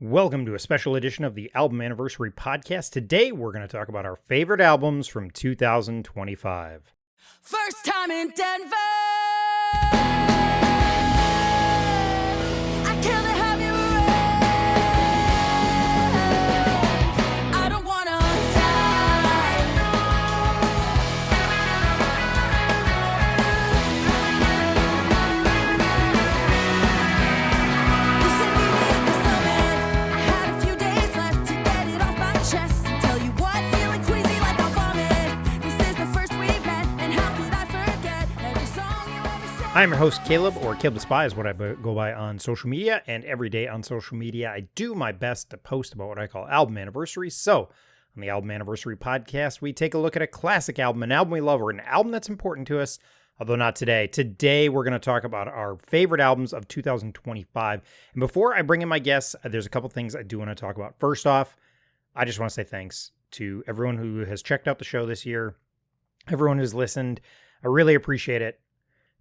Welcome to a special edition of the Album Anniversary Podcast. Today, we're going to talk about our favorite albums from 2025. First time in Denver. I kill to have you around. I don't wanna die. You sent me in the summit. I had a few days left to get it off my chest. Tell you what, feeling queasy like I'll vomit. This is the first we met, and how could I forget every song you ever sang? I'm your host, Caleb, or Caleb the Spy is what I go by on social media, and every day on social media, I do my best to post about what I call album anniversaries. So, on the Album Anniversary Podcast, we take a look at a classic album, an album we love, or an album that's important to us, although not today. Today, we're going to talk about our favorite albums of 2025. And before I bring in my guests, there's a couple things I do want to talk about. First off, I just want to say thanks to everyone who has checked out the show this year, everyone who's listened. I really appreciate it.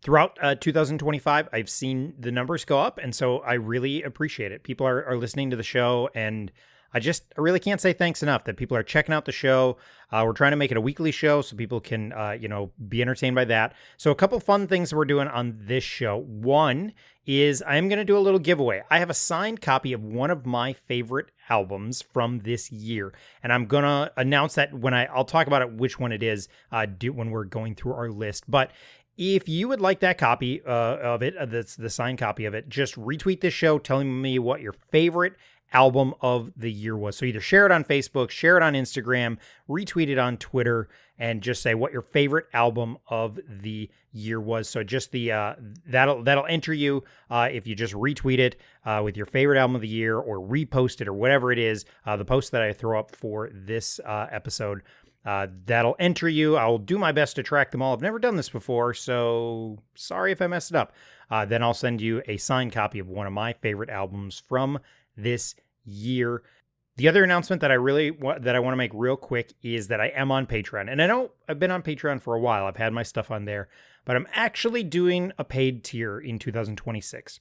Throughout 2025, I've seen the numbers go up, and so I really appreciate it. People are listening to the show, and I really can't say thanks enough that people are checking out the show. We're trying to make it a weekly show so people can, be entertained by that. So a couple fun things we're doing on this show. One is I'm going to do a little giveaway. I have a signed copy of one of my favorite albums from this year, and I'm going to announce that I'll talk about it, which one it is, when we're going through our list. But if you would like that copy of it, the signed copy of it, just retweet this show telling me what your favorite album of the year was. So either share it on Facebook, share it on Instagram, retweet it on Twitter, and just say what your favorite album of the year was. So just that'll enter you if you just retweet it with your favorite album of the year, or repost it, or whatever it is. The post that I throw up for this episode. That'll enter you. I'll do my best to track them all. I've never done this before, so sorry if I messed it up. Then I'll send you a signed copy of one of my favorite albums from this year. The other announcement that I want to make real quick is that I am on Patreon. And I know I've been on Patreon for a while. I've had my stuff on there, but I'm actually doing a paid tier in 2026.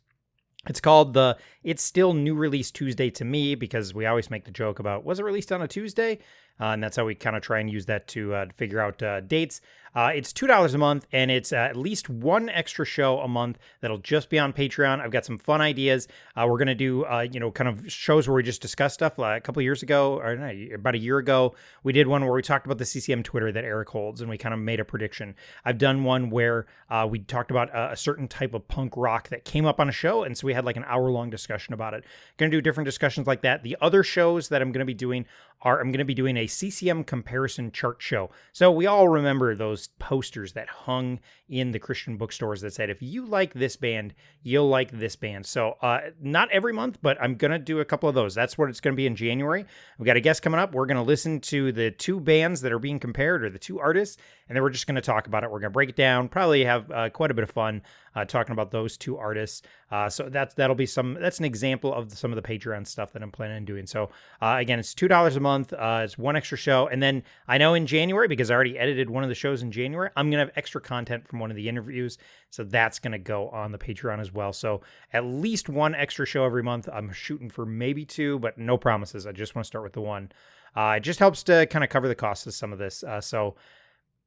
It's called It's Still New Release Tuesday to me, because we always make the joke about, was it released on a Tuesday? And that's how we kind of try and use that to figure out dates. It's $2 a month, and it's at least one extra show a month that'll just be on Patreon. I've got some fun ideas. We're going to do, kind of shows where we just discuss stuff. A couple of years ago, or no, about a year ago, we did one where we talked about the CCM Twitter that Eric holds, and we kind of made a prediction. I've done one where we talked about a certain type of punk rock that came up on a show, and so we had like an hour-long discussion about it. Going to do different discussions like that. The other shows that I'm going to be doing I'm going to be doing a CCM comparison chart show. So we all remember those posters that hung in the Christian bookstores that said, if you like this band, you'll like this band. So not every month, but I'm going to do a couple of those. That's what it's going to be in January. We've got a guest coming up. We're going to listen to the two bands that are being compared, or the two artists, and then we're just going to talk about it. We're going to break it down, probably have quite a bit of fun talking about those two artists. So that's an example of some of the Patreon stuff that I'm planning on doing. So again, it's $2 a month. It's one extra show. And then I know in January, because I already edited one of the shows in January, I'm going to have extra content from one of the interviews. So that's going to go on the Patreon as well. So at least one extra show every month. I'm shooting for maybe two, but no promises. I just want to start with the one. It just helps to kind of cover the cost of some of this. So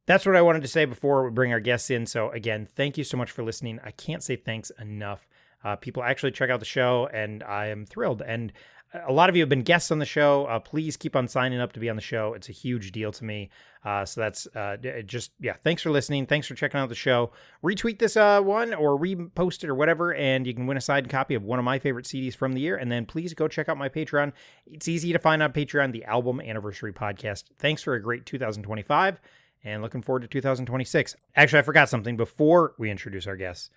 that's what I wanted to say before we bring our guests in. So again, thank you so much for listening. I can't say thanks enough. People actually check out the show, and I am thrilled. And a lot of you have been guests on the show. Please keep on signing up to be on the show. It's a huge deal to me. So that's thanks for listening. Thanks for checking out the show. Retweet this one, or repost it, or whatever, and you can win a signed copy of one of my favorite CDs from the year. And then please go check out my Patreon. It's easy to find on Patreon, the Album Anniversary Podcast. Thanks for a great 2025. And looking forward to 2026. Actually, I forgot something before we introduce our guests.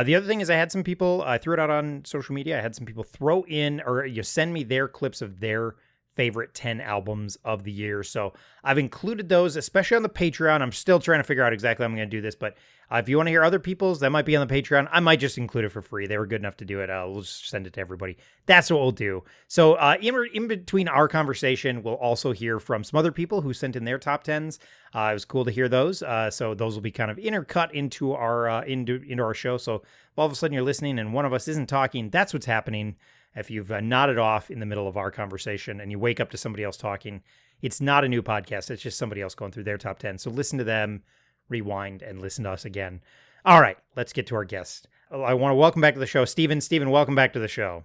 The other thing is, I had some people, I threw it out on social media. I had some people throw in, or send me their clips of their favorite 10 albums of the year. So I've included those, especially on the Patreon. I'm still trying to figure out exactly how I'm going to do this, but if you want to hear other people's, that might be on the Patreon. I might just include it for free. They were good enough to do it. We'll just send it to everybody. That's what we'll do. So in between our conversation, we'll also hear from some other people who sent in their top 10s. It was cool to hear those. So those will be kind of intercut into our into our show. So if all of a sudden you're listening and one of us isn't talking, that's what's happening. If you've nodded off in the middle of our conversation and you wake up to somebody else talking, it's not a new podcast. It's just somebody else going through their top 10. So listen to them, rewind, and listen to us again. All right, let's get to our guest. I want to welcome back to the show, Steven. Steven, welcome back to the show.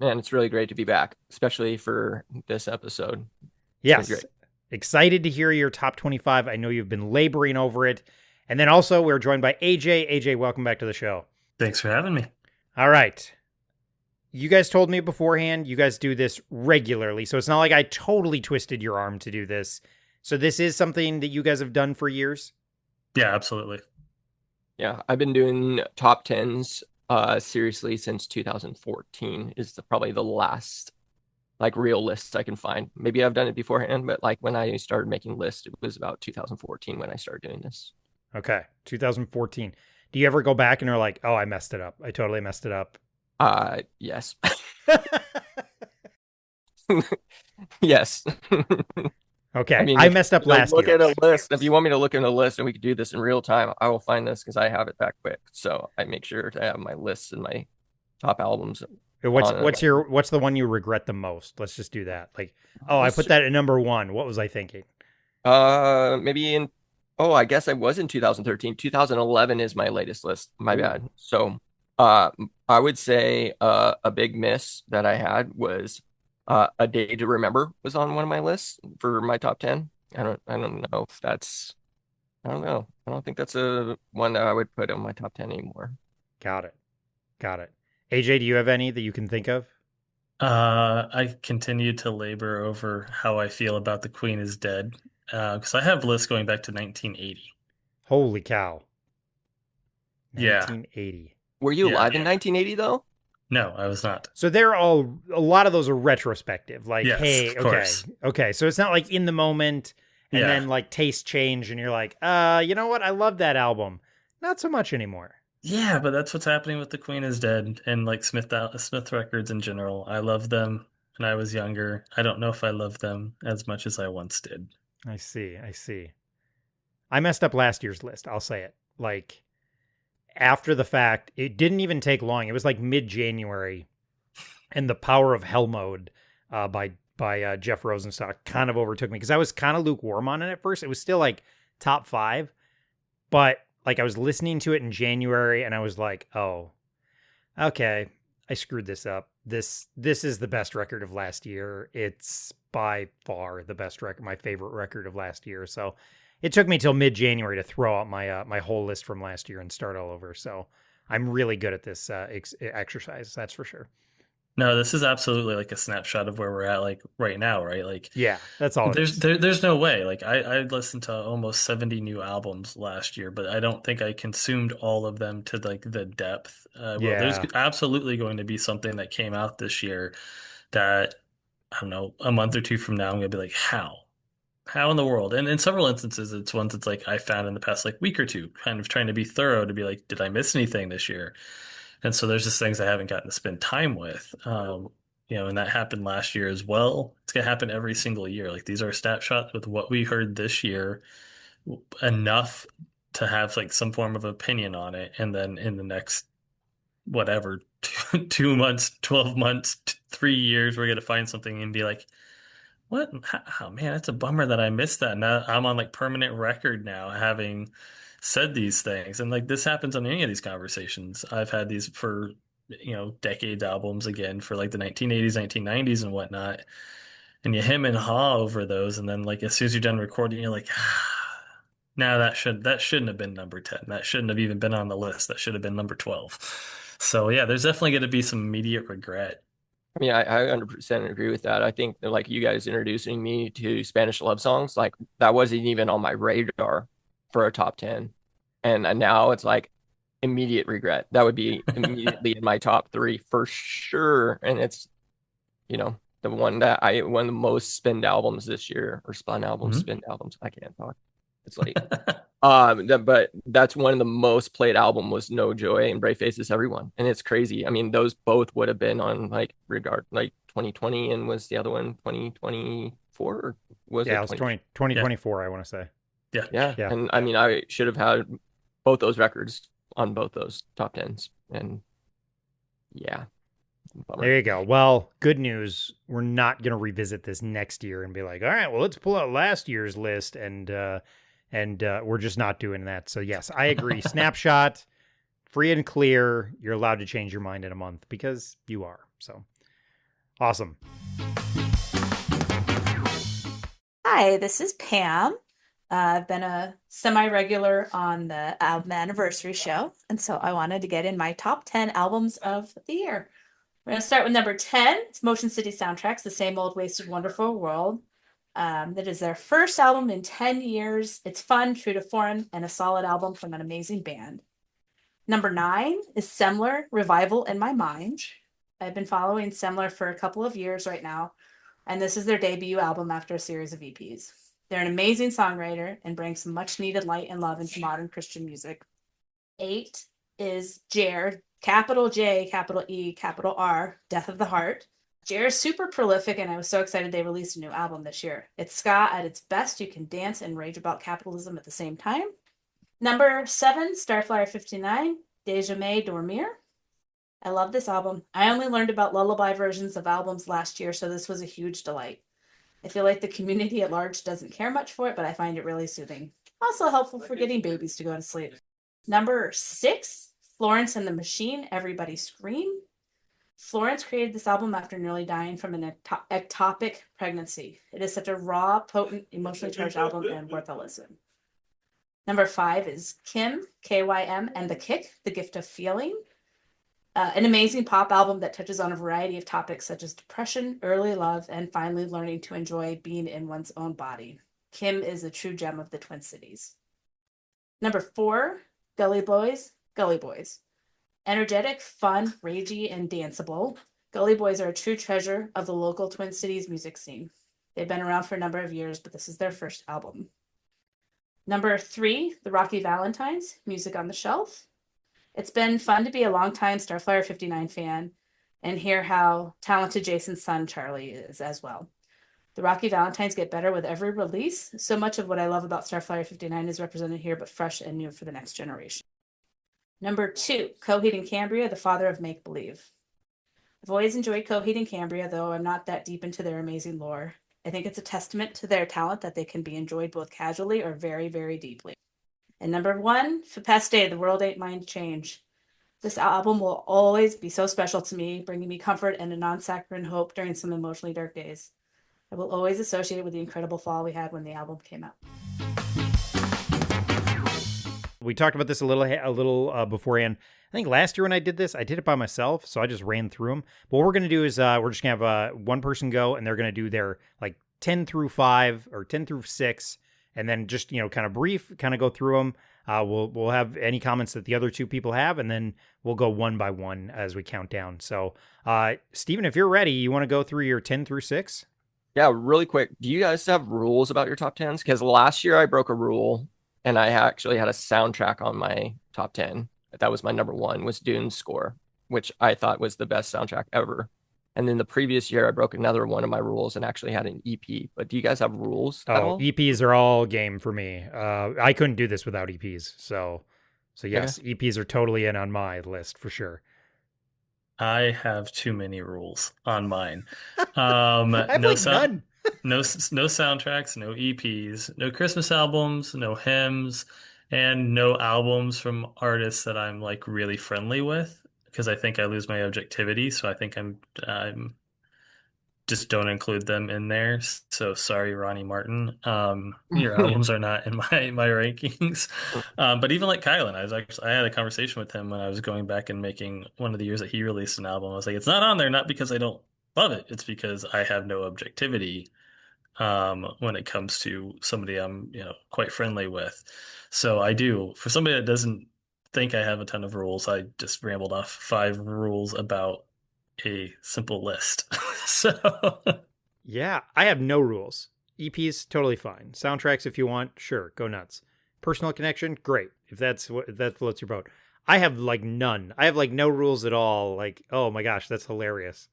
Man, it's really great to be back, especially for this episode. Yes. Great. Excited to hear your top 25. I know you've been laboring over it. And then also we're joined by AJ. AJ, welcome back to the show. Thanks for having me. All right. You guys told me beforehand you guys do this regularly. So it's not like I totally twisted your arm to do this. So this is something that you guys have done for years? Yeah, absolutely. Yeah, I've been doing top 10s seriously since 2014 is probably the last like real list I can find. Maybe I've done it beforehand, but like when I started making lists, it was about 2014 when I started doing this. Okay, 2014. Do you ever go back and are like, oh, I messed it up. I totally messed it up. Yes. Yes. Okay, I mean, I messed up last look year. at a list. If you want me to look in a list and we could do this in real time, I will find this because I have it that quick. So I make sure to have my lists and my top albums. What's the one you regret the most? Let's just do that. Like, oh, I put that at number 1. What was I thinking? Maybe I guess I was in 2013. 2011 is my latest list. My bad. So I would say a big miss that I had was A Day to Remember was on one of my lists for my top 10. I don't know if that's I don't know. I don't think that's a one that I would put on my top 10 anymore. Got it. AJ, do you have any that you can think of? I continue to labor over how I feel about The Queen is Dead because I have lists going back to 1980. Holy cow. Yeah. 1980. Were you alive in 1980 though? No, I was not. So a lot of those are retrospective. Like, Yes, hey, of course. Okay. So it's not like in the moment and then like taste change and you're like, you know what? I love that album. Not so much anymore. Yeah, but that's what's happening with The Queen is Dead and like Smith records in general. I love them when I was younger. I don't know if I love them as much as I once did. I see. I messed up last year's list. I'll say it. Like, after the fact, it didn't even take long. It was like mid-January, and The Power of Hell Mode by Jeff Rosenstock kind of overtook me because I was kind of lukewarm on it at first. It was still like top 5, but like I was listening to it in January and I was like, oh, okay, I screwed this up. This is the best record of last year. It's by far the best record, my favorite record of last year. So it took me till mid-January to throw out my my whole list from last year and start all over. So I'm really good at this exercise. That's for sure. No, this is absolutely like a snapshot of where we're at, like right now, right? Like, yeah, that's all. There's no way. Like, I listened to almost 70 new albums last year, but I don't think I consumed all of them to like the depth. Well, there's absolutely going to be something that came out this year that I don't know, a month or two from now, I'm gonna be like, how in the world? And in several instances, it's ones that's like I found in the past like week or two, kind of trying to be thorough to be like, did I miss anything this year? And so there's just things I haven't gotten to spend time with. And that happened last year as well. It's going to happen every single year. Like these are snapshots with what we heard this year, enough to have like some form of opinion on it. And then in the next, whatever, 2 months, 12 months, 3 years, we're going to find something and be like, what? Oh man, it's a bummer that I missed that. Now I'm on like permanent record now, having said these things. And like this happens on any of these conversations. I've had these for, decades albums again for like the 1980s, 1990s and whatnot. And you hem and haw over those. And then like as soon as you're done recording, you're like, now that shouldn't have been number 10. That shouldn't have even been on the list. That should have been number 12. So yeah, there's definitely going to be some immediate regret. I mean, I 100% agree with that. I think that, like you guys introducing me to Spanish love songs, like that wasn't even on my radar for a top 10. And now it's like immediate regret. That would be immediately in my top 3 for sure. And it's, the one of the most spun albums this year, or spun albums, spin albums. I can't talk. It's late. But that's one of the most played album was No Joy and Brave Faces Everyone. And it's crazy. I mean, those both would have been on like 2020, and was the other one 2024 or was it? Yeah, it was 2024, I want to say. Yeah. And I mean, I should have had both those records on both those top 10s. And yeah. Bummer. There you go. Well, good news. We're not going to revisit this next year and be like, all right, well, let's pull out last year's list, and we're just not doing that. So yes, I agree. Snapshot, free and clear. You're allowed to change your mind in a month because you are. So awesome. Hi, this is Pam. I've been a semi-regular on the album anniversary show, and so I wanted to get in my top 10 albums of the year. We're going to start with number 10. It's Motion City Soundtracks, The Same Old Wasted Wonderful World. That is their first album in 10 years. It's fun, true to form, and a solid album from an amazing band. Number 9 is Semler, Revival in My Mind. I've been following Semler for a couple of years right now, and this is their debut album after a series of EPs. They're an amazing songwriter and bring some much needed light and love into modern Christian music. 8 is Jer, capital J, capital E, capital R, Death of the Heart. Jer is super prolific, and I was so excited they released a new album this year. It's ska at its best. You can dance and rage about capitalism at the same time. Number 7, Starflyer 59, Deja May Dormir. I love this album. I only learned about lullaby versions of albums last year, so this was a huge delight. I feel like the community at large doesn't care much for it, but I find it really soothing. Also helpful for getting babies to go to sleep. Number 6, Florence and the Machine, Everybody Scream. Florence created this album after nearly dying from an ectopic pregnancy. It is such a raw, potent, emotionally charged album and worth a listen. Number 5 is Kim, KYM, and The Kick, The Gift of Feeling. An amazing pop album that touches on a variety of topics such as depression, early love, and finally learning to enjoy being in one's own body. Kim is a true gem of the Twin Cities. Number 4, Gully Boys, Gully Boys. Energetic, fun, ragey, and danceable, Gully Boys are a true treasure of the local Twin Cities music scene. They've been around for a number of years, but this is their first album. Number 3, The Rocky Valentines, Music on the Shelf. It's been fun to be a longtime Starflyer 59 fan and hear how talented Jason's son, Charlie, is as well. The Rocky Valentines get better with every release. So much of what I love about Starflyer 59 is represented here, but fresh and new for the next generation. Number 2, Coheed and Cambria, The Father of Make Believe. I've always enjoyed Coheed and Cambria, though I'm not that deep into their amazing lore. I think it's a testament to their talent that they can be enjoyed both casually or very, very deeply. And number 1, Fepeste, The World Ain't Mine to Change. This album will always be so special to me, bringing me comfort and a non-saccharine hope during some emotionally dark days. I will always associate it with the incredible fall we had when the album came out. We talked about this a little beforehand. I think last year when I did this, I did it by myself, so I just ran through them. But what we're going to do is we're just going to have one person go, and they're going to do their like 10 through 5 or 10 through 6, and then just, kind of brief, kind of go through them. We'll have any comments that the other two people have, and then we'll go one by one as we count down. So, Steven, if you're ready, you want to go through your 10 through 6? Yeah, really quick. Do you guys have rules about your top 10s? Because last year I broke a rule and I actually had a soundtrack on my top 10. That was my number 1, was Dune's score, which I thought was the best soundtrack ever. And then the previous year, I broke another one of my rules and actually had an EP. But do you guys have rules at all? EPs are all game for me. I couldn't do this without EPs. So yes, okay. EPs are totally in on my list for sure. I have too many rules on mine. I have none. no soundtracks, no EPs, no Christmas albums, no hymns, and no albums from artists that I'm like really friendly with, because I think I lose my objectivity. So I think I'm just don't include them in there. So sorry, Ronnie Martin. Your albums are not in my rankings. But even like Kylan, I had a conversation with him when I was going back and making one of the years that he released an album. I was like, it's not on there, not because I don't love it. It's because I have no objectivity when it comes to somebody I'm, quite friendly with. So I do. For somebody that doesn't think I have a ton of rules, I just rambled off 5 rules about a simple list. So yeah, I have no rules. EPs totally fine. Soundtracks if you want, sure, go nuts. Personal connection, great. If that floats your boat. I have like none. I have like no rules at all. Like, oh my gosh, that's hilarious.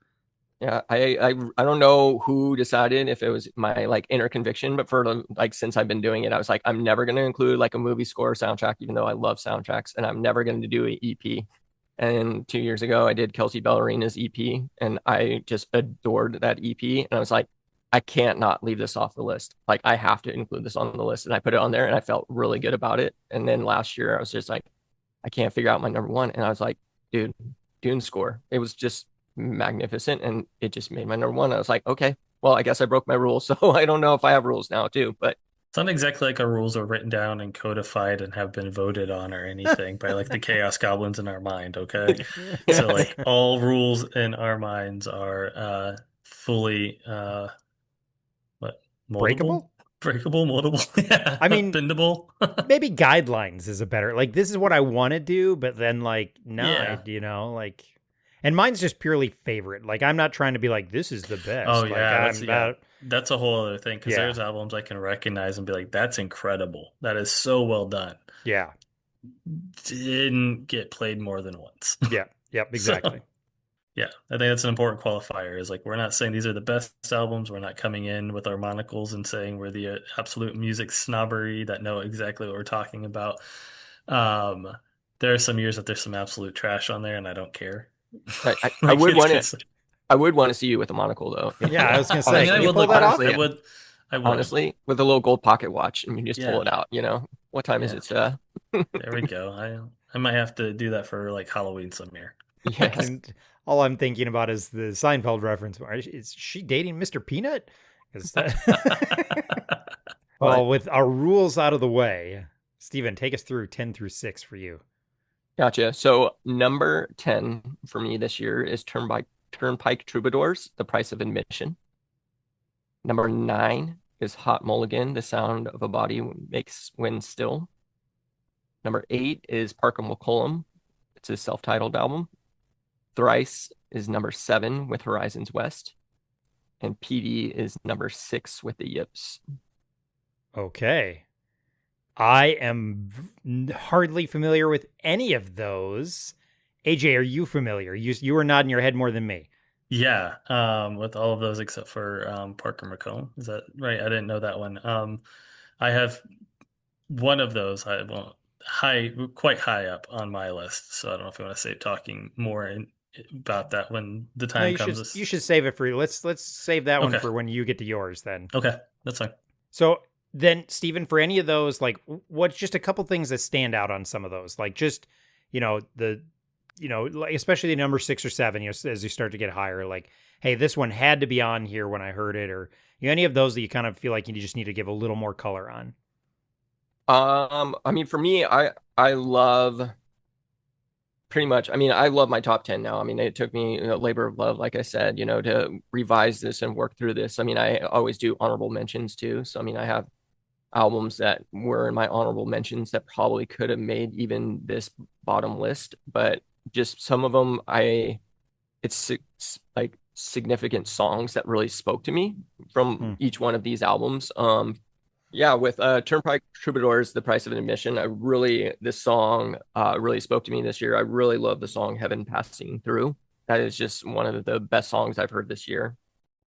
Yeah, I don't know who decided if it was my like inner conviction, but for like since I've been doing it, I was like, I'm never going to include like a movie score or soundtrack, even though I love soundtracks, and I'm never going to do an EP. And 2 years ago, I did Kelsey Ballerina's EP, and I just adored that EP. And I was like, I can't not leave this off the list. Like, I have to include this on the list. And I put it on there, and I felt really good about it. And then last year, I was just like, I can't figure out my number one. And I was like, dude, Dune Score. It was just magnificent, and it just made my number one. I was like, okay, well, I guess I broke my rules. So I don't know if I have rules now, too. But It's not exactly like our rules are written down and codified and have been voted on or anything by like the chaos goblins in our mind, okay? So like all rules in our minds are fully what moldable? Breakable? Breakable, moldable, yeah, I mean, bendable. maybe guidelines is a better, like, this is what I want to do, but then, like, no, Yeah. like, and mine's just purely favorite. Like, I'm not trying to be like, this is the Oh best. Like, yeah, I'm not, that's a whole other thing because yeah, there's albums I can recognize and be like, that's incredible. That is so well done. yeah, Didn't get played more than once. yeah, yep, So exactly. yeah, I think that's an important qualifier is like we're not saying these are the best albums. We're not coming in with our monocles and saying we're the absolute music snobbery that know exactly what we're talking about. Um, there are some years that there's some absolute trash on there, and I don't care. I Like would it's want to, just, I would want to see you with a monocle though. Yeah, I was gonna I say, mean, can I you would pull look that good. off? Honestly, I would. honestly, with a little gold pocket watch, and you just pull Yeah, it out. What time is yeah. it, sir? There we go. I might have to do that for like Halloween some year. Yes. And all I'm thinking about is the Seinfeld reference. Is she dating Mr. Peanut? 'Cause But well, with our rules out of the way, Steven, take us through 10 through 6 for you. gotcha. So number 10 for me this year is Turnpike Troubadours, The Price of Admission. Number 9 is Hot Mulligan, The Sound of a Body Makes Wind Still. Number 8 is Parker McCollum. It's his self-titled album. Thrice is number 7 with Horizons West. And PD is number 6 with the Yips. Okay. I am hardly familiar with any of those. AJ, are you familiar? You were nodding your head more than me. Yeah, with all of those except for Parker McComb. Is that right? I didn't know that one. I have one of those. I won't quite high up on my list. So I don't know if you want to say talking more about that when the No, time comes. you should save it for you. Let's save that one Okay, for when you get to yours then. okay, that's fine. So then, Stephen, for any of those, like, what's just a couple things that stand out on some of those? Like, just, like, especially the number 6 or 7, as you start to get higher, like, hey, this one had to be on here when I heard it, or any of those that you kind of feel like you just need to give a little more color on. I mean, for me, I love pretty much. I mean, I love my top 10 now. I mean, it took me a labor of love, like I said, to revise this and work through this. I mean, I always do honorable mentions too. So, I mean, I have albums that were in my honorable mentions that probably could have made even this bottom list, but just some of them, it's like significant songs that really spoke to me from each one of these albums. Yeah, with Turnpike Troubadours, The Price of Admission, this song really spoke to me this year. I really love the song Heaven Passing Through. That is just one of the best songs I've heard this year.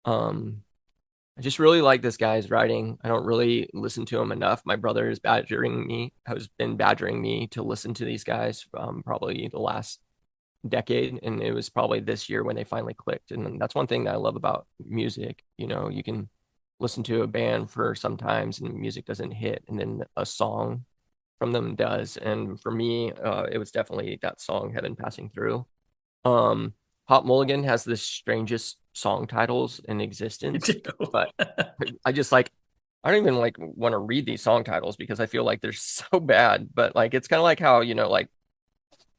I just really like this guy's writing. I don't really listen to him enough. My brother has been badgering me to listen to these guys probably the last decade. And it was probably this year when they finally clicked. And that's one thing that I love about music. You can listen to a band for sometimes and music doesn't hit, and then a song from them does. And for me, it was definitely that song, Heaven Passing Through. Hot Mulligan has the strangest song titles in existence, but I just like, I don't even like want to read these song titles because I feel like they're so bad. But like, it's kind of like how, like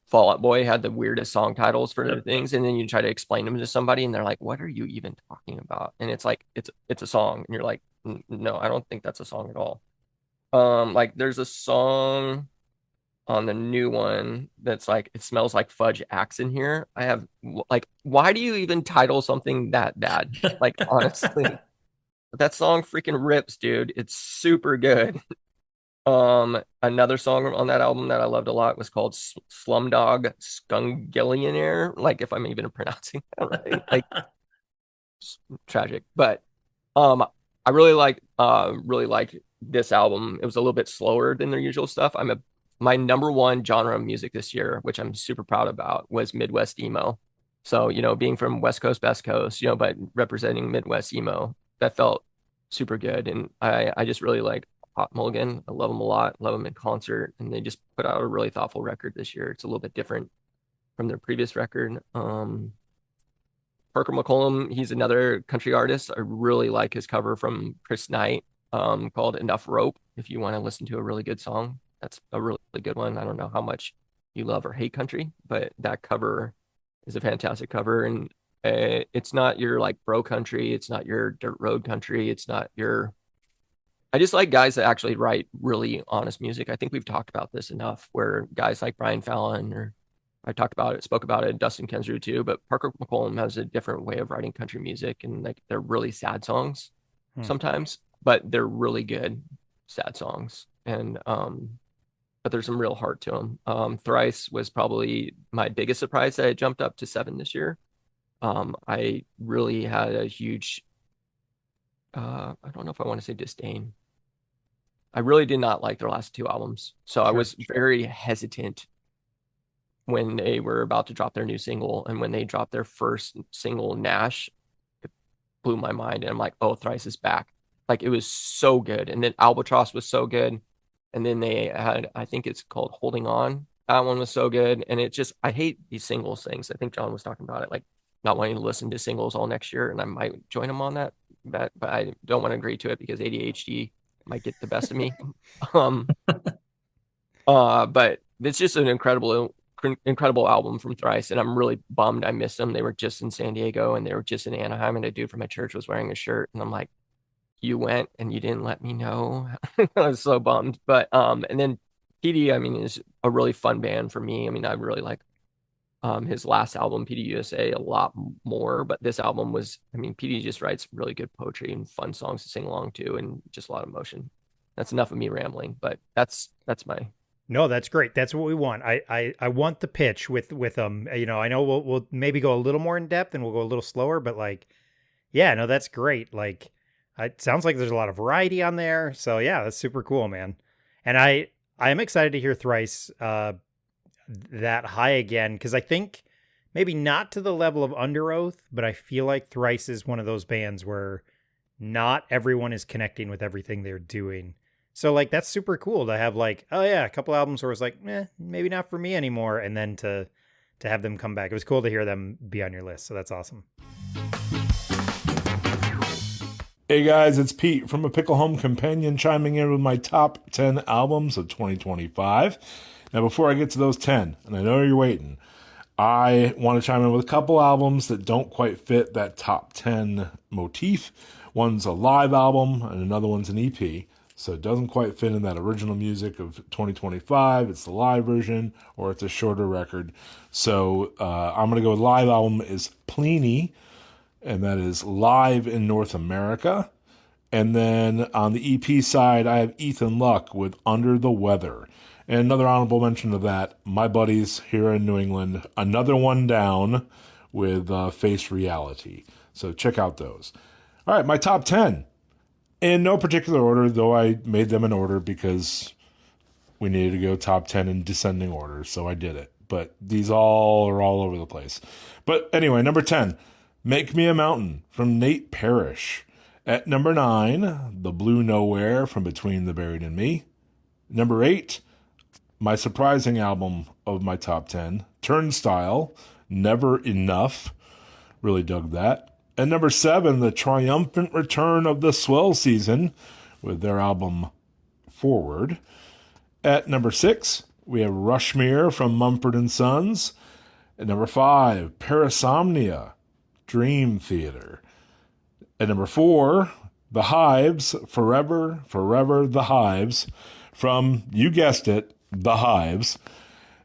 Fall Out Boy had the weirdest song titles for things, and then you try to explain them to somebody and they're like, what are you even talking about? And it's like, it's a song, and you're like, no, I don't think that's a song at all. Like there's a song on the new one that's like, It Smells Like Fudge Axe in here. I have like, why do you even title something that bad? Like honestly, that song freaking rips, dude. It's super good. Another song on that album that I loved a lot was called Slumdog Skungillionaire. Like if I'm even pronouncing that right, like tragic. But I really liked this album. It was a little bit slower than their usual stuff. I'm a my number one genre of music this year, which I'm super proud about, was Midwest emo. So, being from West Coast, Best Coast, but representing Midwest emo, that felt super good. And I just really like Hot Mulligan. I love them a lot, love them in concert. And they just put out a really thoughtful record this year. It's a little bit different from their previous record. Parker McCollum, he's another country artist. I really like his cover from Chris Knight, called Enough Rope. If you want to listen to a really good song, that's a really good one. I don't know how much you love or hate country, but that cover is a fantastic cover. And it's not your like bro country. It's not your dirt road country. It's not your. I just like guys that actually write really honest music. I think we've talked about this enough, where guys like Brian Fallon, or I spoke about it, Dustin Kensrue too, but Parker McCollum has a different way of writing country music, and like they're really sad songs sometimes, but they're really good sad songs. And but there's some real heart to them. Thrice was probably my biggest surprise that it jumped up to 7 this year. I really had a huge, I don't know if I want to say disdain. I really did not like their last 2 albums. So I was very hesitant when they were about to drop their new single. And when they dropped their first single, Nash, it blew my mind. And I'm like, oh, Thrice is back. Like, it was so good. And then Albatross was so good. And then they had, I think it's called Holding On. That one was so good. And it just, I hate these singles things. I think John was talking about it, like not wanting to listen to singles all next year. And I might join him on that. But I don't want to agree to it because ADHD might get the best of me. But it's just an incredible album from Thrice, and I'm really bummed I missed them. They were just in San Diego and they were just in Anaheim, and a dude from my church was wearing a shirt, and I'm like, you went and you didn't let me know. I was so bummed. But and then PD, I mean, is a really fun band for me. I mean, I really like his last album, PD USA, a lot more, but this album was, I mean, PD just writes really good poetry and fun songs to sing along to, and just a lot of emotion. That's enough of me rambling, but that's my. No, that's great. That's what we want. I want the pitch with I know we'll maybe go a little more in depth and we'll go a little slower, but like, yeah, no, that's great. Like, it sounds like there's a lot of variety on there. So yeah, that's super cool, man. And I am excited to hear Thrice that high again, because I think maybe not to the level of Under Oath, but I feel like Thrice is one of those bands where not everyone is connecting with everything they're doing. So like, that's super cool to have like, oh yeah, a couple albums where it's like, maybe not for me anymore, and then to have them come back. It was cool to hear them be on your list. So that's awesome. Hey guys, it's Pete from A Pickle Home Companion chiming in with my top 10 albums of 2025. Now, before I get to those 10, and I know you're waiting, I want to chime in with a couple albums that don't quite fit that top 10 motif. One's a live album, and another one's an EP. So it doesn't quite fit in that original music of 2025. It's the live version, or it's a shorter record. So I'm going to go with live album is Pliny, and that is live in North America. And then on the EP side, I have Ethan Luck with Under the Weather. And another honorable mention of that, my buddies here in New England, Another One Down with Face Reality. So check out those. All right, my top 10. In no particular order, though I made them in order because we needed to go top 10 in descending order, so I did it. But these all are all over the place. But anyway, number 10, Make Me a Mountain from Nate Parrish. At number 9, The Blue Nowhere from Between the Buried and Me. Number 8, my surprising album of my top 10, Turnstile, Never Enough. Really dug that. And number 7, the triumphant return of the Swell Season with their album Forward. At number 6, we have Rushmere from Mumford & Sons. At number 5, Parasomnia, Dream Theater. At number 4, The Hives, Forever, Forever, The Hives, from, you guessed it, The Hives.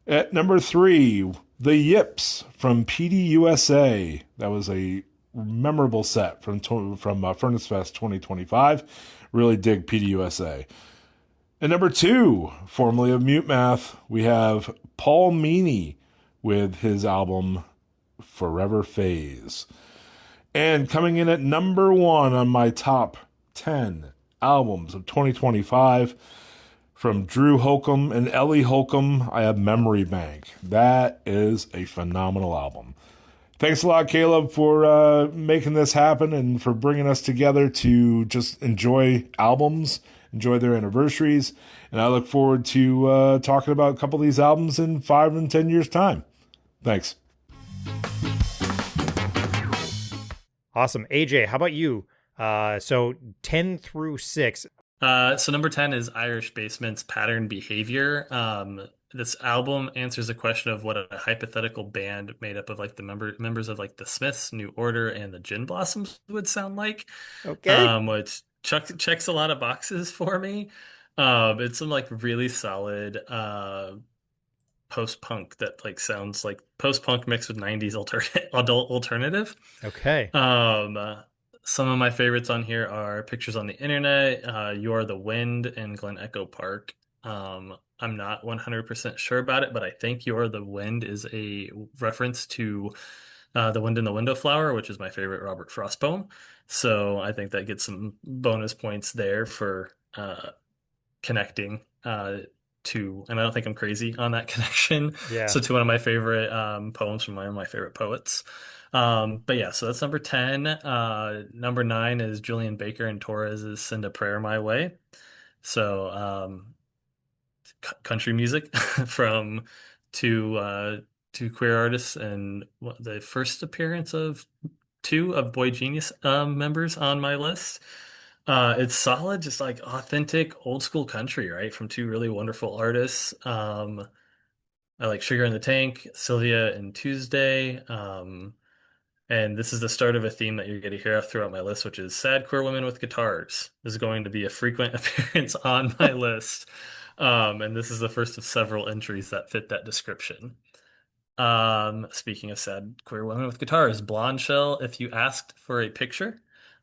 At number 3, The Yips from PD USA. That was a memorable set from Furnace Fest 2025. Really dig PD USA. And number 2, formerly of Mute Math, we have Paul Meany with his album Forever Phase. And coming in at number 1 on my top 10 albums of 2025, From Drew Holcomb and Ellie Holcomb, I have Memory Bank. That is a phenomenal album. Thanks a lot, Caleb, for making this happen and for bringing us together to just enjoy albums, enjoy their anniversaries. And I look forward to talking about a couple of these albums in 5 and 10 years' time. Thanks. Awesome. AJ, how about you? So 10 through 6. So number 10 is Irish Basement's Pattern Behavior. This album answers the question of what a hypothetical band made up of like the members of like the Smiths, New Order, and the Gin Blossoms would sound like. Okay. Which checks a lot of boxes for me. It's some like really solid post-punk that like sounds like post-punk mixed with 90s adult alternative. Okay. Um, some of my favorites on here are Pictures on the Internet, You're the Wind, and Glen Echo Park. I'm not 100% sure about it, but I think You're the Wind is a reference to The Wind in the Window Flower, which is my favorite Robert Frost poem. So I think that gets some bonus points there for connecting to, and I don't think I'm crazy on that connection. Yeah. So to one of my favorite poems from one of my favorite poets. But yeah, so that's number 10. Number 9 is Julian Baker and Torres's Send a Prayer My Way. So country music from two queer artists and the first appearance of two of Boy Genius members on my list. It's solid, just like authentic old school country, right? From two really wonderful artists. I like Sugar in the Tank, Sylvia and Tuesday. And this is the start of a theme that you're going to hear throughout my list, which is sad queer women with guitars is going to be a frequent appearance on my list. And this is the first of several entries that fit that description. Speaking of sad queer women with guitars, Blonde Shell, If You Asked for a Picture.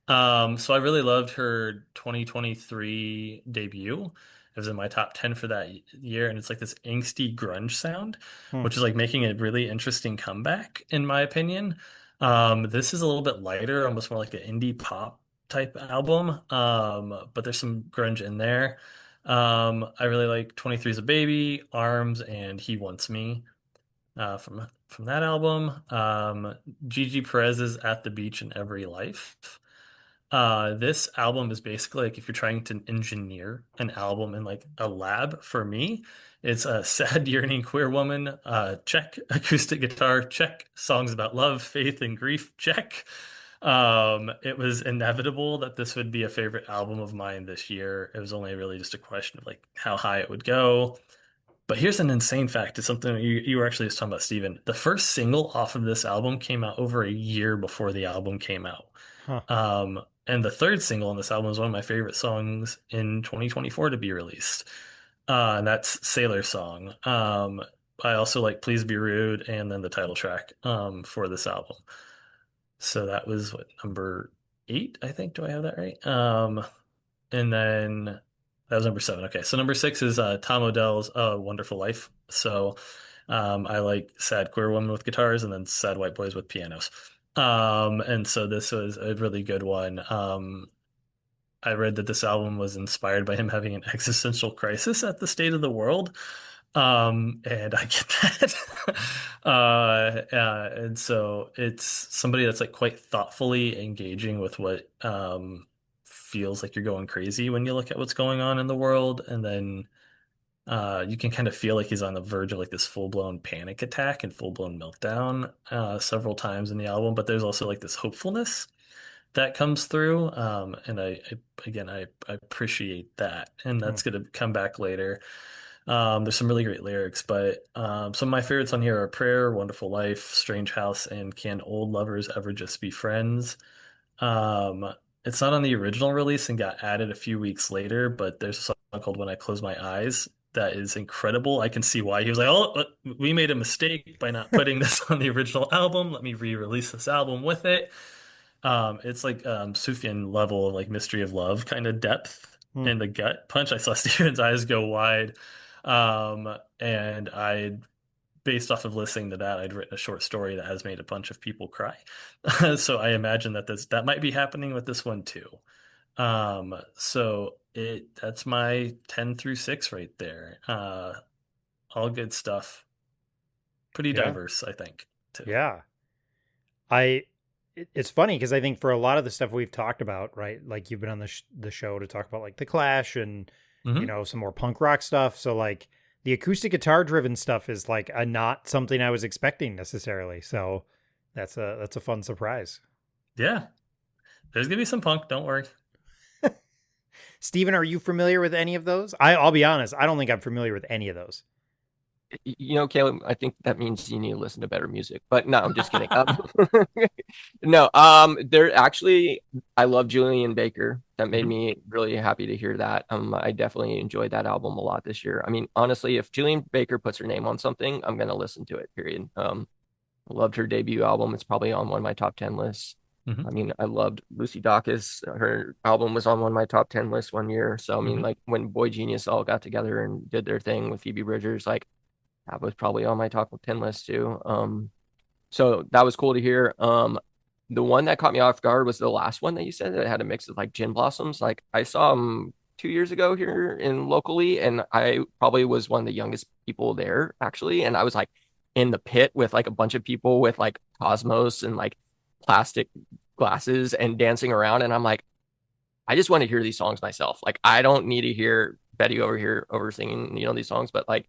So I really loved her 2023 debut. It was in my top 10 for that year, and it's like this angsty grunge sound, Hmm. which is like making a really interesting comeback, in my opinion. This is a little bit lighter, almost more like an indie pop type album. But there's some grunge in there. I really like 23's a Baby, Arms, and He Wants Me from that album. Gigi Perez's At the Beach in Every Life. This album is basically like if you're trying to engineer an album in like a lab for me, it's a sad, yearning queer woman, check, acoustic guitar, check, songs about love, faith, and grief, check. It was inevitable that this would be a favorite album of mine this year. It was only really just a question of like how high it would go. But here's an insane fact. It's something you were actually just talking about, Steven. The first single off of this album came out over a year before the album came out. Huh. And the third single on this album is one of my favorite songs in 2024 to be released. And that's Sailor Song. I also like Please Be Rude and then the title track for this album. So that was what, number 8, I think. Do I have that right? And then that was number 7. Okay, so number 6 is Tom Odell's Wonderful Life. So I like sad queer women with guitars and then sad white boys with pianos. And so this was a really good one. I read that this album was inspired by him having an existential crisis at the state of the world. And I get that. And so it's somebody that's like quite thoughtfully engaging with what feels like you're going crazy when you look at what's going on in the world. And then you can kind of feel like he's on the verge of like this full-blown panic attack and full-blown meltdown several times in the album. But there's also like this hopefulness that comes through. And I appreciate that. And Hmm. that's going to come back later. There's some really great lyrics, but some of my favorites on here are Prayer, Wonderful Life, Strange House, and Can Old Lovers Ever Just Be Friends? Um, it's not on the original release and got added a few weeks later, but there's a song called When I Close My Eyes that is incredible. I can see why he was like, oh, we made a mistake by not putting this on the original album. Let me re-release this album with it. It's like Sufjan level of like Mystery of Love kind of depth Hmm. in the gut punch. I saw Steven's eyes go wide. And based off of listening to that, I'd written a short story that has made a bunch of people cry. So I imagine that that might be happening with this one too. So that's my 10 through 6 right there. All good stuff. Pretty Yeah. diverse, I think, too. Yeah. It's funny because I think for a lot of the stuff we've talked about, right? Like you've been on the show to talk about like the Clash and Hmm. some more punk rock stuff. So like the acoustic guitar driven stuff is like not something I was expecting necessarily. So that's a fun surprise. Yeah. There's gonna be some punk, don't worry. Steven, are you familiar with any of those? I'll be honest, I don't think I'm familiar with any of those. Caleb, I think that means you need to listen to better music. But no, I'm just kidding. No, they're actually, I love Julian Baker. That made Mhm. me really happy to hear that. I definitely enjoyed that album a lot this year. I mean, honestly, if Julian Baker puts her name on something, I'm gonna listen to it, period. I loved her debut album. It's probably on one of my top 10 lists. I Mhm. mean, I loved Lucy Dacus. Her album was on one of my top 10 lists one year. So, I mean, Mhm. like when Boy Genius all got together and did their thing with Phoebe Bridgers, like that was probably on my top 10 list too. So that was cool to hear. The one that caught me off guard was the last one that you said that had a mix of like gin blossoms. Like I saw them 2 years ago here in locally, and I probably was one of the youngest people there actually. And I was like in the pit with like a bunch of people with like Cosmos and like plastic glasses and dancing around. And I'm like, I just want to hear these songs myself. Like I don't need to hear Betty over here over singing, these songs, but like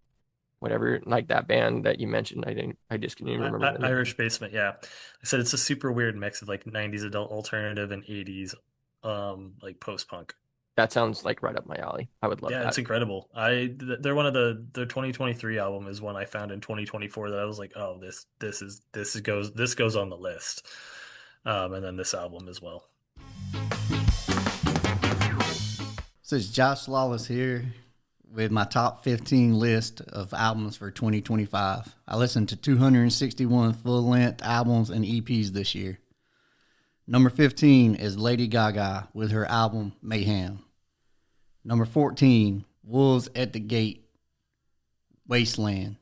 whatever, like that band that you mentioned, I just can't even remember the name. Irish Basement, yeah. I said it's a super weird mix of like 90s adult alternative and 80s like post-punk. That sounds like right up my alley. I would love Yeah, it's that. incredible. They're one of their 2023 album is one I found in 2024 that I was like, "Oh, this goes on the list." And then this album as well. So it's Josh Lawless here with my top 15 list of albums for 2025. I listened to 261 full-length albums and EPs this year. Number 15 is Lady Gaga with her album Mayhem. Number 14, Wolves at the Gate, Wasteland.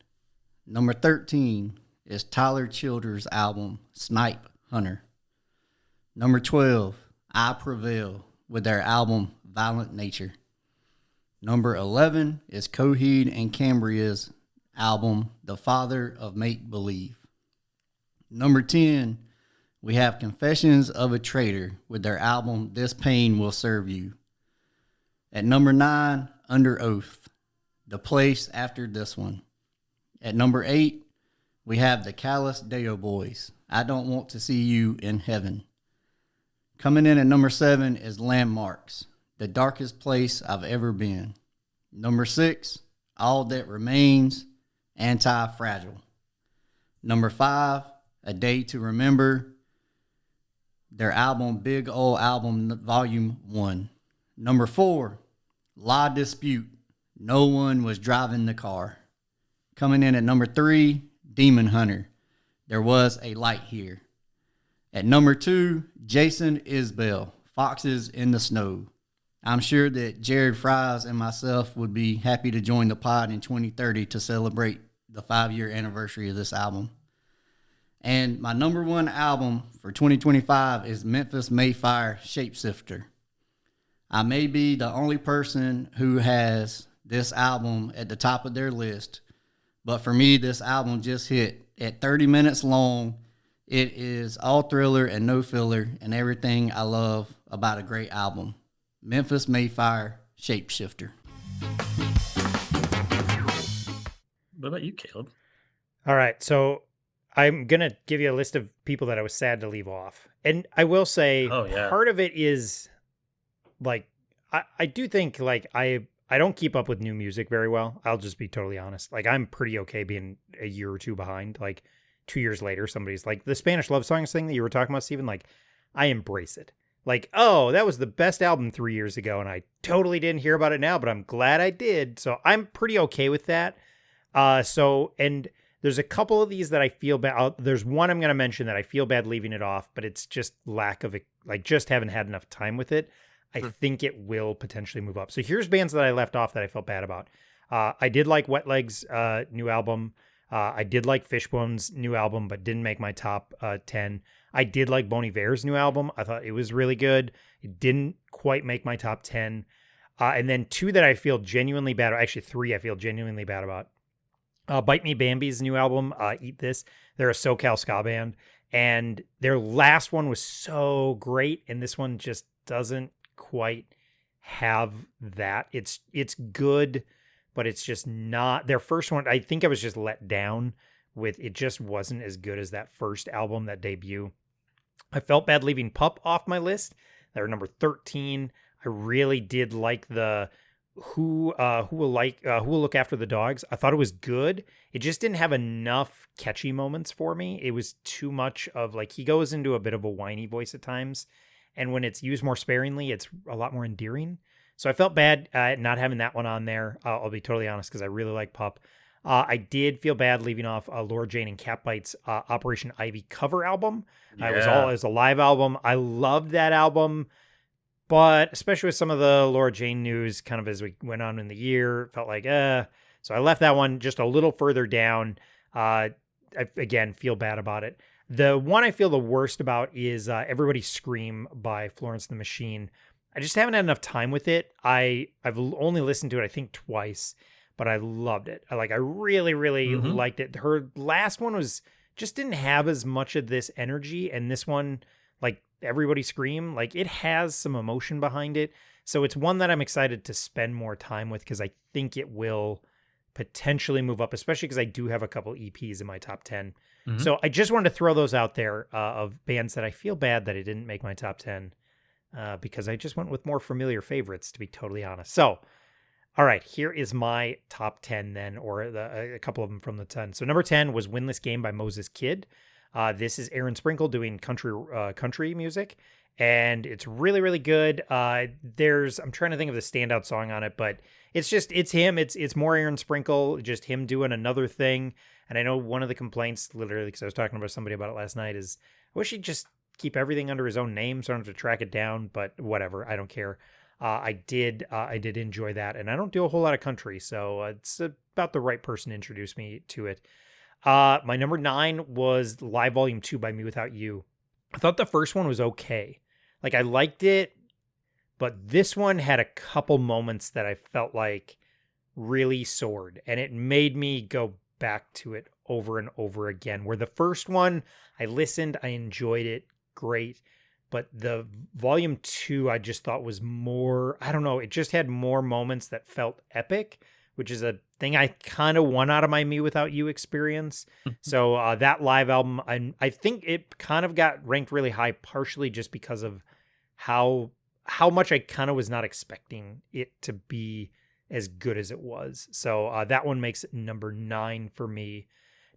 Number 13 is Tyler Childers' album Snipe Hunter. Number 12, I Prevail with their album Violent Nature. Number 11 is Coheed and Cambria's album The Father of Make Believe. Number 10, we have Confessions of a Traitor with their album This Pain Will Serve You. At number 9, Under Oath, The Place After This One. At number 8, we have the Callous Deo Boys, I Don't Want to See You in Heaven. Coming in at number 7 is Landmarks, The Darkest Place I've Ever Been. Number 6, All That Remains, Anti-Fragile. Number 5, A Day to Remember, their album Big Ol' Album Volume 1. Number 4, La Dispute, No One Was Driving the Car. Coming in at number 3, Demon Hunter, There Was a Light Here. At number 2, Jason Isbell, Foxes in the Snow. I'm sure that Jared Fries and myself would be happy to join the pod in 2030 to celebrate the 5-year anniversary of this album. And my number 1 album for 2025 is Memphis Mayfire Shapeshifter. I may be the only person who has this album at the top of their list, but for me, this album just hit at 30 minutes long. It is all thriller and no filler and everything I love about a great album. Memphis Mayfire Shapeshifter. What about you, Caleb? All right, so I'm going to give you a list of people that I was sad to leave off. And I will say part of it is like, I do think like I don't keep up with new music very well. I'll just be totally honest. Like I'm pretty okay being a year or two behind. Like 2 years later, somebody's like the Spanish love songs thing that you were talking about, Steven. Like I embrace it. Like, oh, that was the best album 3 years ago. And I totally didn't hear about it now, but I'm glad I did. So I'm pretty okay with that. And there's a couple of these that I feel bad. There's one I'm going to mention that I feel bad leaving it off, but it's just lack of it. Like just haven't had enough time with it. I think it will potentially move up. So here's bands that I left off that I felt bad about. I did like Wet Legs' new album. I did like Fishbone's new album, but didn't make my top 10. I did like Bon Iver's new album. I thought it was really good. It didn't quite make my top 10. And then 2 that I feel genuinely bad, actually 3 I feel genuinely bad about. Bite Me Bambi's new album, Eat This. They're a SoCal ska band, and their last one was so great, and this one just doesn't quite have that. It's good, but it's just not. Their first one, I think I was just let down with it. Just wasn't as good as that first album, that debut. I felt bad leaving Pup off my list. They're number 13. I really did like the who will look after the dogs. I thought it was good. It just didn't have enough catchy moments for me. It was too much of like, he goes into a bit of a whiny voice at times, and when it's used more sparingly, it's a lot more endearing. So I felt bad not having that one on there. I'll be totally honest, because I really like Pup. I did feel bad leaving off Laura Jane and Catbite's Operation Ivy cover album. It was a live album. I loved that album, but especially with some of the Laura Jane news kind of as we went on in the year, felt like, so I left that one just a little further down. I, again, feel bad about it. The one I feel the worst about is Everybody Scream by Florence and the Machine. I just haven't had enough time with it. I've only listened to it, I think, twice, but I loved it. I really, really liked it. Her last one just didn't have as much of this energy, and this one, like Everybody Scream, like it has some emotion behind it. So it's one that I'm excited to spend more time with, because I think it will potentially move up, especially because I do have a couple EPs in my top 10. So I just wanted to throw those out there of bands that I feel bad that I didn't make my top 10 because I just went with more familiar favorites, to be totally honest. So, all right, here is my top 10 then, or a couple of them from the 10. So number 10 was Winless Game by Moses Kid. This is Aaron Sprinkle doing country music, and it's really, really good. I'm trying to think of the standout song on it, but it's him. It's more Aaron Sprinkle, just him doing another thing. And I know one of the complaints, literally, because I was talking about somebody about it last night, is I wish he'd just keep everything under his own name so I don't have to track it down, but whatever, I don't care. I did enjoy that, and I don't do a whole lot of country, so it's about the right person to introduce me to it. My number 9 was Live Volume 2 by Me Without You. I thought the first one was okay. Like, I liked it, but this one had a couple moments that I felt like really soared, and it made me go back to it over and over again. Where the first one, I listened, I enjoyed it, great. But the volume 2, I just thought was more, I don't know, it just had more moments that felt epic, which is a thing I kind of want out of my Me Without You experience. So that live album, I think it kind of got ranked really high, partially just because of how much I kind of was not expecting it to be as good as it was. So that one makes it number 9 for me.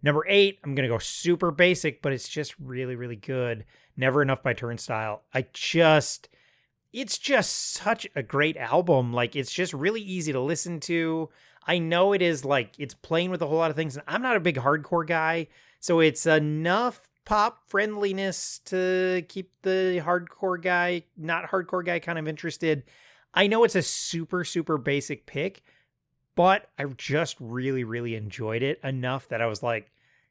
Number 8, I'm going to go super basic, but it's just really, really good. Never Enough by Turnstile. It's just such a great album. Like, it's just really easy to listen to. I know it is like, it's playing with a whole lot of things, and I'm not a big hardcore guy, so it's enough pop friendliness to keep the not hardcore guy kind of interested. I know it's a super, super basic pick, but I just really, really enjoyed it enough that I was like,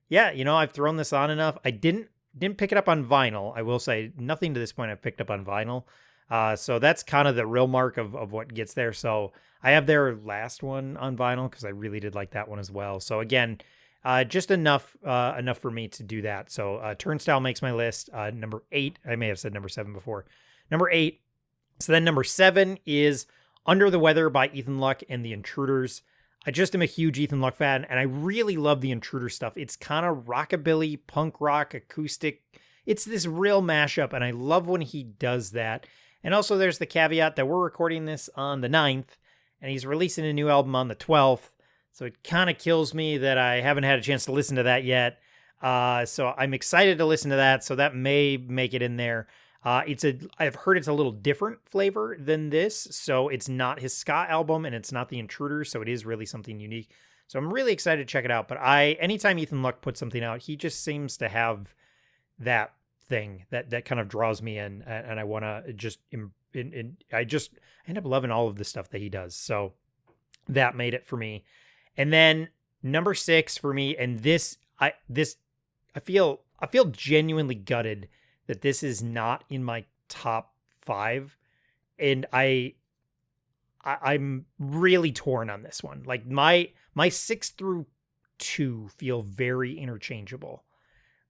yeah, I've thrown this on enough. I didn't pick it up on vinyl. I will say nothing to this point I've picked up on vinyl. So that's kind of the real mark of what gets there. So I have their last one on vinyl because I really did like that one as well. So again, just enough for me to do that. So Turnstile makes my list. Number 8, I may have said number 7 before. Number 8. So then number 7 is Under the Weather by Ethan Luck and the Intruders. I just am a huge Ethan Luck fan, and I really love the Intruder stuff. It's kind of rockabilly, punk rock, acoustic. It's this real mashup, and I love when he does that. And also there's the caveat that we're recording this on the 9th, and he's releasing a new album on the 12th. So it kind of kills me that I haven't had a chance to listen to that yet. So I'm excited to listen to that, so that may make it in there. I've heard it's a little different flavor than this, so it's not his ska album and it's not the Intruder, so it is really something unique. So I'm really excited to check it out. But anytime Ethan Luck puts something out, he just seems to have that thing that kind of draws me in, and I want to I end up loving all of the stuff that he does. So that made it for me. And then number 6 for me, and I feel genuinely gutted that this is not in my top 5. and I'm really torn on this one. Like my 6 through 2 feel very interchangeable,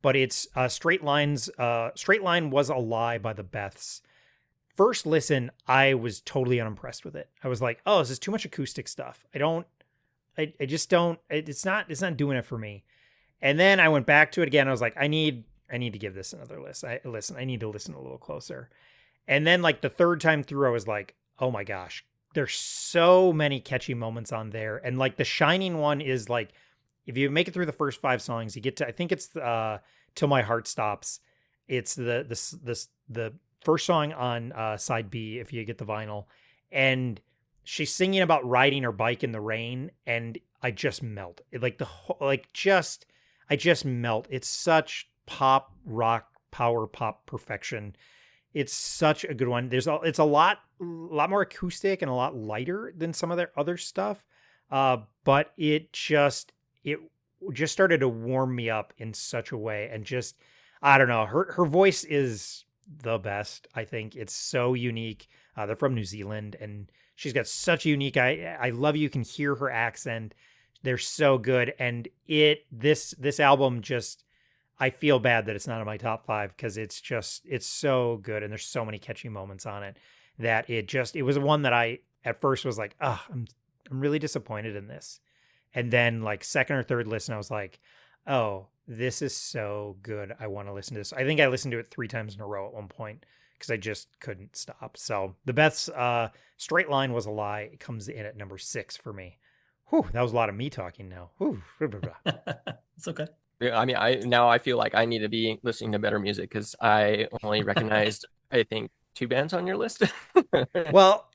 but it's Straight Line was a lie by the Beths. First listen, I was totally unimpressed with it. I was like, oh, this is too much acoustic stuff. I just don't, it's not doing it for me. And then I went back to it again. I was like, I need to give this another listen. I need to listen a little closer. And then like the third time through, I was like, oh my gosh, there's so many catchy moments on there. And like the shining one is like, if you make it through the first 5 songs, you get to, I think it's Till My Heart Stops. It's the first song on side B, if you get the vinyl. And she's singing about riding her bike in the rain. And I just melt. I just melt. It's such pop, rock, power pop perfection. It's such a good one. It's a lot more acoustic and a lot lighter than some of their other stuff. But it just started to warm me up in such a way. And just, I don't know, her voice is the best. I think it's so unique. They're from New Zealand, and she's got such a unique, I love you can hear her accent. They're so good. And this album just, I feel bad that it's not in my top 5 because it's so good. And there's so many catchy moments on it that it was one that I at first was like, oh, I'm really disappointed in this. And then like second or third listen, I was like, oh, this is so good. I want to listen to this. I think I listened to it 3 times in a row at one point because I just couldn't stop. So the Beth's Straight Line was a lie. It comes in at number 6 for me. Whew, that was a lot of me talking now. Whew. It's okay. Yeah, I mean, I feel like I need to be listening to better music because I only recognized, I think, 2 bands on your list. Well,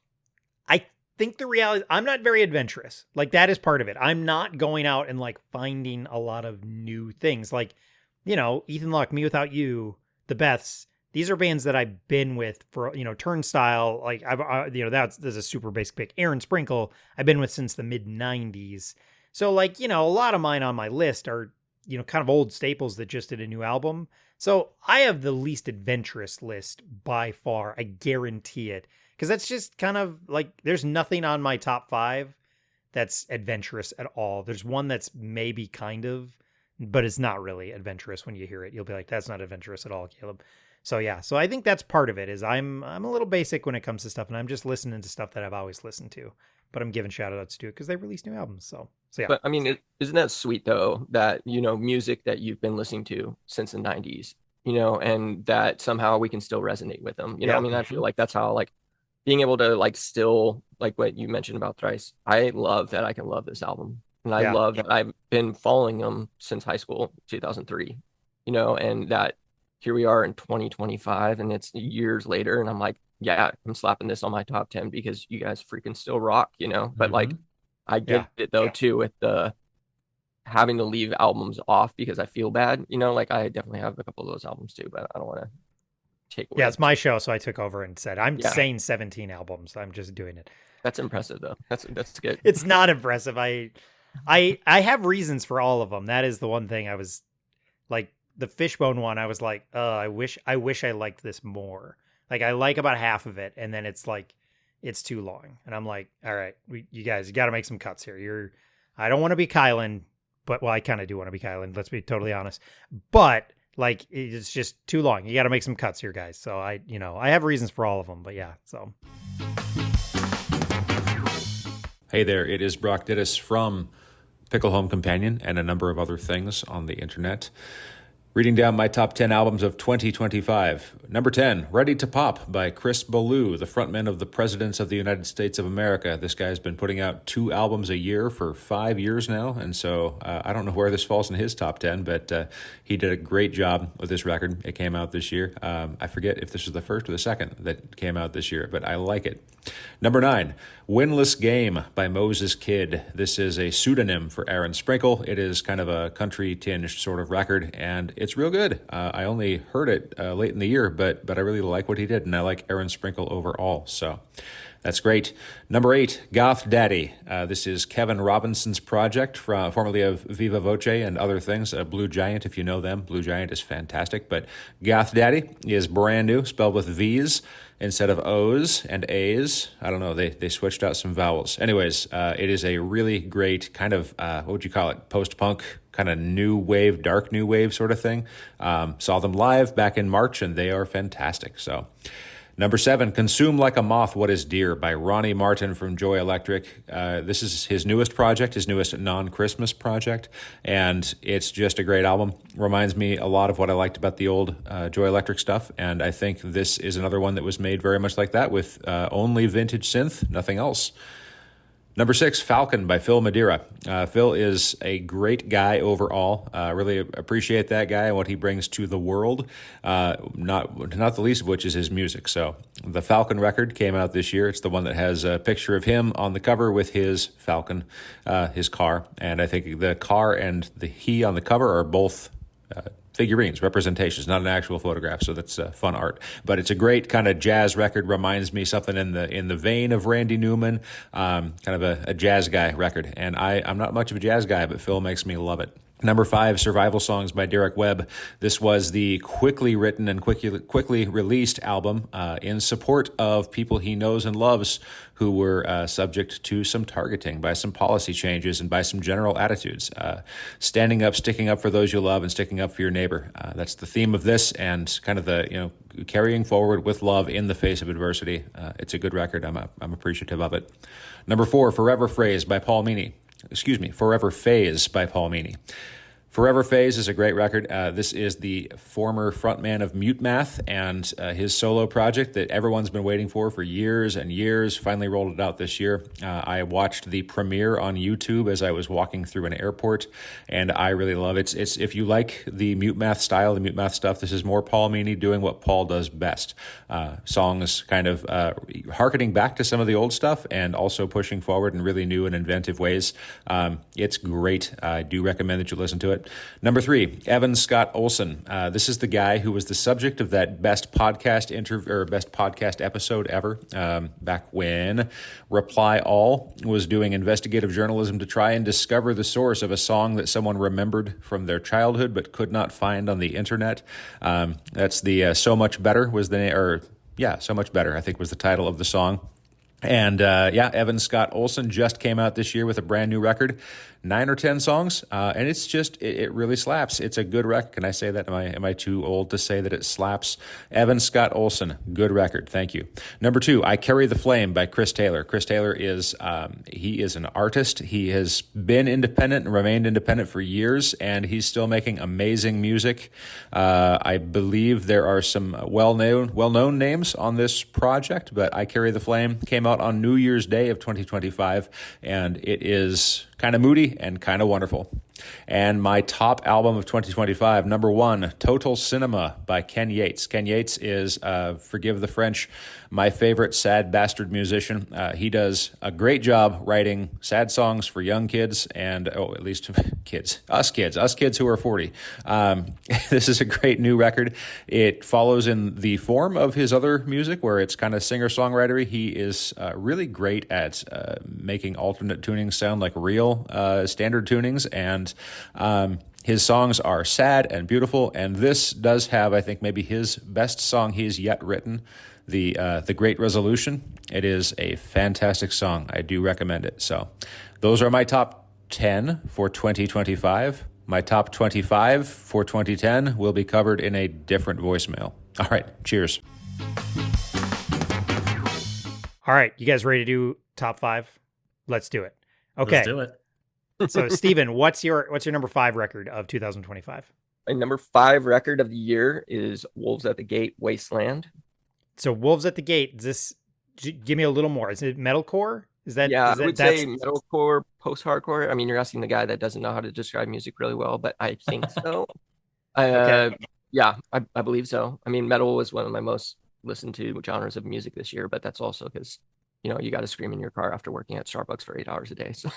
I think the reality, I'm not very adventurous. Like that is part of it. I'm not going out and like finding a lot of new things. Like, you know, Ethan Luck, Me Without You, The Beths. These are bands that I've been with for, you know, Turnstile. Like that's a super basic pick. Aaron Sprinkle, I've been with since the mid 90s. So like, you know, a lot of mine on my list are, you know, kind of old staples that just did a new album. So I have the least adventurous list by far. I guarantee it. Because that's just kind of like, there's nothing on my top 5 that's adventurous at all. There's one that's maybe kind of, but it's not really adventurous when you hear it. You'll be like, that's not adventurous at all, Caleb. So yeah, so I think that's part of it is I'm a little basic when it comes to stuff, and I'm just listening to stuff that I've always listened to. But I'm giving shout outs to it because they release new albums. So yeah. But I mean, isn't that sweet though, that, you know, music that you've been listening to since the 90s, you know, and that somehow we can still resonate with them. You know, I mean, I feel like that's how, like, being able to like still, like what you mentioned about Thrice, I love that I can love this album. And I love that I've been following them since high school, 2003, you know, and that here we are in 2025 and it's years later. And I'm like, yeah, I'm slapping this on my top 10 because you guys freaking still rock, you know. But like, I get it though too with the having to leave albums off because I feel bad, you know. Like I definitely have a couple of those albums too, but I don't want to take away. Yeah, it's my show, so I took over and said I'm saying 17 albums. I'm just doing it. That's impressive though. That's good. It's not impressive. I have reasons for all of them. That is the one thing I was like, the Fishbone one, I was like, I wish I liked this more. Like I like about half of it, and then it's like it's too long. And I'm like, all right, you guys, you got to make some cuts here. I don't want to be Kylan, but well, I kind of do want to be Kylan. Let's be totally honest. But like, it's just too long. You got to make some cuts here, guys. So I have reasons for all of them, but yeah. So. Hey there, it is Brock Dittus from Pickle Home Companion and a number of other things on the internet. Reading down my top 10 albums of 2025. Number 10, Ready to Pop by Chris Ballou, the frontman of the Presidents of the United States of America. This guy's been putting out 2 albums a year for 5 years now, and so I don't know where this falls in his top 10, but he did a great job with this record. It came out this year. I forget if this was the first or the second that came out this year, but I like it. Number 9, Winless Game by Moses Kid. This is a pseudonym for Aaron Sprinkle. It is kind of a country-tinged sort of record, and it's real good. I only heard it late in the year, but I really like what he did, and I like Aaron Sprinkle overall, so that's great. Number 8, Goth Daddy. This is Kevin Robinson's project, formerly of Viva Voce and other things. Blue Giant, if you know them. Blue Giant is fantastic, but Goth Daddy is brand new, spelled with V's. instead of O's and A's. I don't know. They switched out some vowels. Anyways, it is a really great kind of, what would you call it? Post-punk, kind of new wave, dark new wave sort of thing. Saw them live back in March, and they are fantastic. So, number 7, Consume Like a Moth What Is Dear by Ronnie Martin from Joy Electric. This is his newest project, his newest non-Christmas project, and it's just a great album. Reminds me a lot of what I liked about the old Joy Electric stuff, and I think this is another one that was made very much like that with only vintage synth, nothing else. Number 6, Falcon by Phil Madeira. Phil is a great guy overall. Really appreciate that guy and what he brings to the world, not the least of which is his music. So the Falcon record came out this year. It's the one that has a picture of him on the cover with his Falcon, his car. And I think the car and the he on the cover are both figurines, representations, not an actual photograph. So that's fun art. But it's a great kind of jazz record. Reminds me something in the vein of Randy Newman, kind of a jazz guy record. And I'm not much of a jazz guy, but Phil makes me love it. Number 5, Survival Songs by Derek Webb. This was the quickly written and quickly released album in support of people he knows and loves who were subject to some targeting by some policy changes and by some general attitudes. Standing up, sticking up for those you love, and sticking up for your neighbor. That's the theme of this, and kind of the carrying forward with love in the face of adversity. It's a good record. I'm appreciative of it. Number 4, Forever Phase by Paul Meany. Forever Phase by Paul Meany. Forever Phase is a great record. This is the former frontman of Mute Math and his solo project that everyone's been waiting for years and years. Finally rolled it out this year. I watched the premiere on YouTube as I was walking through an airport, and I really love it. It's if you like the Mute Math style, the Mute Math stuff, this is more Paul Meany doing what Paul does best. Songs kind of hearkening back to some of the old stuff and also pushing forward in really new and inventive ways. It's great. I do recommend that you listen to it. Number 3, Evan Scott Olson. This is the guy who was the subject of that best podcast interview or best podcast episode ever, back when Reply All was doing investigative journalism to try and discover the source of a song that someone remembered from their childhood but could not find on the internet. That's the So Much Better was So Much Better, I think was the title of the song. And Evan Scott Olson just came out this year with a brand new record, 9 or 10 songs, and it's just it really slaps. It's a good record. Can I say that? Am I too old to say that it slaps? Evan Scott Olson, good record. Thank you. Number 2, I Carry the Flame by Chris Taylor. Chris Taylor is he is an artist. He has been independent and remained independent for years, and he's still making amazing music. I believe there are some well-known names on this project, but I Carry the Flame came out on New Year's Day of 2025, and it is kind of moody and kind of wonderful. And my top album of 2025, number 1, Total Cinema by Ken Yates. Ken Yates is, forgive the French, my favorite sad bastard musician. He does a great job writing sad songs for young kids and, at least us kids who are 40. This is a great new record. It follows in the form of his other music where it's kind of singer-songwritery. He is really great at making alternate tunings sound like real standard tunings, and his songs are sad and beautiful, and this does have, I think, maybe his best song he's yet written, the Great Resolution. It is a fantastic song. I do recommend it. So those are my top 10 for 2025. My top 25 for 2010 will be covered in a different voicemail. All right, cheers. All right, you guys ready to do top 5? Let's do it. Okay. Let's do it. So, Steven, what's your number 5 record of 2025? My number 5 record of the year is Wolves at the Gate, Wasteland. So, Wolves at the Gate. Give me a little more. Is it metalcore? I would say metalcore, post-hardcore. I mean, you're asking the guy that doesn't know how to describe music really well, but I think so. Okay. Yeah, I believe so. I mean, metal was one of my most listened to genres of music this year, but that's also because you got to scream in your car after working at Starbucks for 8 hours a day. So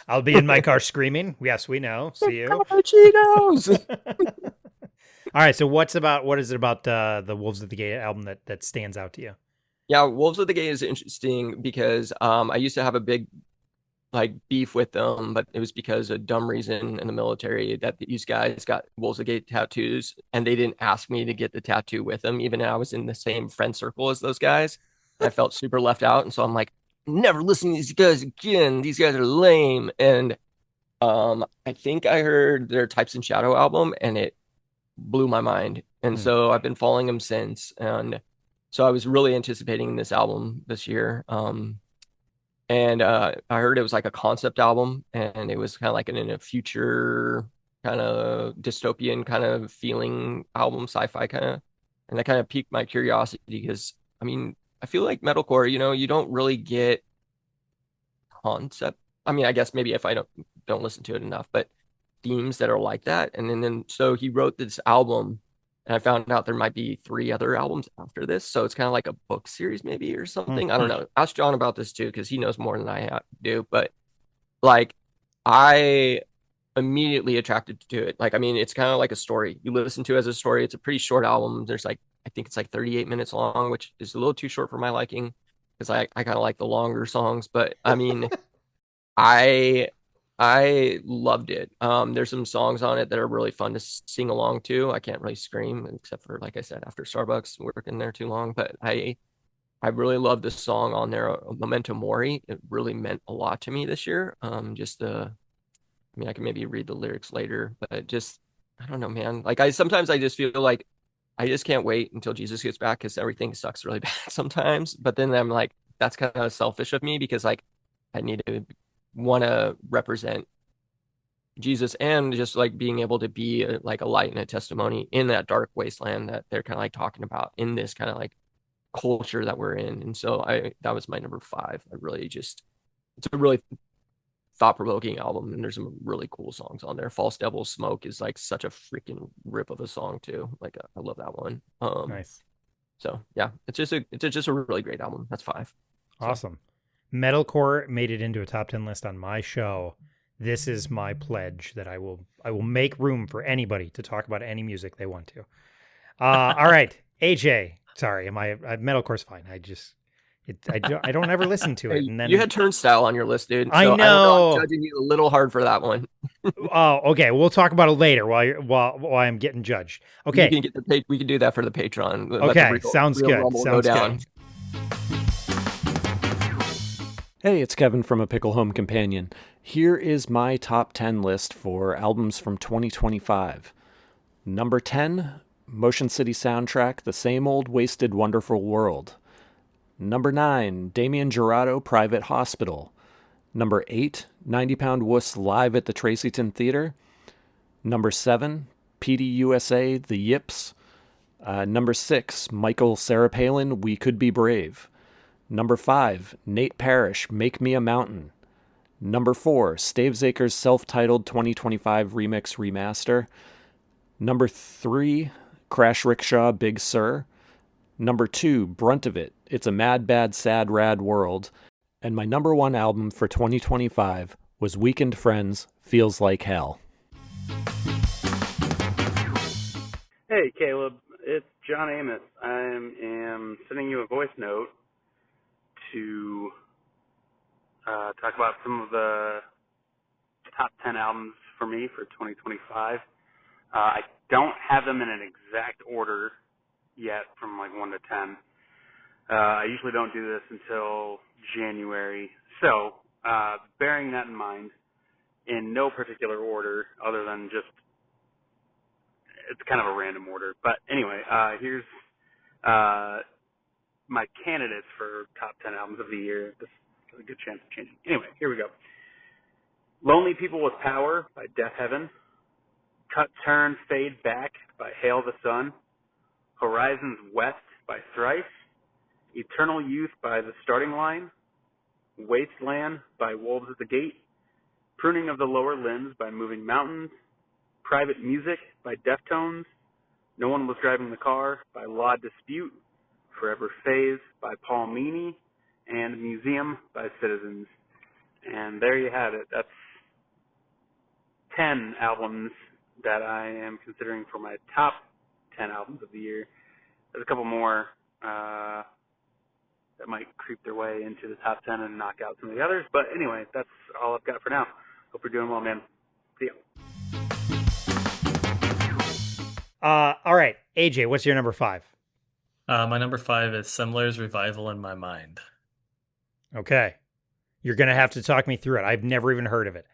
I'll be in my car screaming. Yes, we know. See you. Cheetos. All right. So what is it about the Wolves at the Gate album that stands out to you? Yeah, Wolves at the Gate is interesting because I used to have a big like beef with them, but it was because of dumb reason in the military that these guys got Wolzegate tattoos, and they didn't ask me to get the tattoo with them, even though I was in the same friend circle as those guys. I felt super left out, and so I'm like, never listen to these guys again. These guys are lame. And I think I heard their Types in Shadow album, and it blew my mind. And so I've been following them since, and so I was really anticipating this album this year. And I heard it was like a concept album, and it was kind of like in a future kind of dystopian kind of feeling album, sci-fi kind of, and that kind of piqued my curiosity because I mean, I feel like metalcore, you don't really get concept. I mean, I guess maybe if I don't listen to it enough, but themes that are like that. And then so he wrote this album, and I found out there might be 3 other albums after this. So it's kind of like a book series maybe or something. I don't know. Ask John about this too, because he knows more than I do. But like I immediately attracted to it. Like, I mean, it's kind of like a story. You listen to it as a story. It's a pretty short album. There's like, I think it's like 38 minutes long, which is a little too short for my liking because I kind of like the longer songs. But I mean, I I loved it. There's some songs on it that are really fun to sing along to. I can't really scream except for, like I said, after Starbucks working there too long. But I really love the song on there, Memento Mori. It really meant a lot to me this year. Just the, I mean, I can maybe read the lyrics later, but just I don't know, man. Like sometimes I just feel like I just can't wait until Jesus gets back because everything sucks really bad sometimes. But then I'm like, that's kind of selfish of me because like I need to want to represent Jesus and just like being able to be like a light and a testimony in that dark wasteland that they're kind of like talking about in this kind of like culture that we're in. And so that was my number 5. I really just, it's a really thought-provoking album, and there's some really cool songs on there. False Devil Smoke is like such a freaking rip of a song too. Like I love that one. Nice. So yeah, it's just a really great album. That's 5. Awesome. Metalcore made it into a top 10 list on my show. This is my pledge that I will make room for anybody to talk about any music they want to. All right, AJ. Sorry, metalcore's fine. I don't ever listen to it. And then you had Turnstile on your list, dude. So I know. I'm judging you a little hard for that one. Oh, okay. We'll talk about it later while I'm getting judged. Okay. We can do that for the Patreon. Okay, sounds good. Sounds good. Hey, it's Kevin from A Pickle Home Companion. Here is my top 10 list for albums from 2025. Number 10, Motion City Soundtrack, The Same Old Wasted Wonderful World. Number 9, Damien Jurado, Private Hospital. Number 8, 90 Pound Wuss Live at the Tracyton Theater. Number 7, PDUSA, The Yips. Number 6, Michael Sarah-Palin, We Could Be Brave. Number 5, Nate Parrish, Make Me a Mountain. Number 4, Stavesacre's self-titled 2025 Remix Remaster. Number 3, Crash Rickshaw, Big Sur. Number 2, Brunt of It, It's a Mad, Bad, Sad, Rad World. And my number 1 album for 2025 was Weekend Friends, Feels Like Hell. Hey, Caleb. It's John Amos. I am sending you a voice note to talk about some of the top 10 albums for me for 2025. I don't have them in an exact order yet from like 1 to 10. I usually don't do this until January. So, bearing that in mind, in no particular order other than just, it's kind of a random order. But anyway, here's my candidates for top 10 albums of the year. This is a good chance of changing. Anyway, here we go. Lonely People with Power by Death Heaven. Cut, Turn, Fade Back by Hail the Sun. Horizons West by Thrice. Eternal Youth by The Starting Line. Wasteland by Wolves at the Gate. Pruning of the Lower Limbs by Moving Mountains. Private Music by Deftones. No One Was Driving the Car by Law Dispute. Forever Phase by Paul Meany. And Museum by Citizens. And there you have it. That's 10 albums that I am considering for my top 10 albums of the year. There's a couple more that might creep their way into the top 10 and knock out some of the others. But anyway, that's all I've got for now. Hope you're doing well, man. See ya. All right, AJ, what's your number 5? My number 5 is Semler's Revival in My Mind. Okay. You're going to have to talk me through it. I've never even heard of it.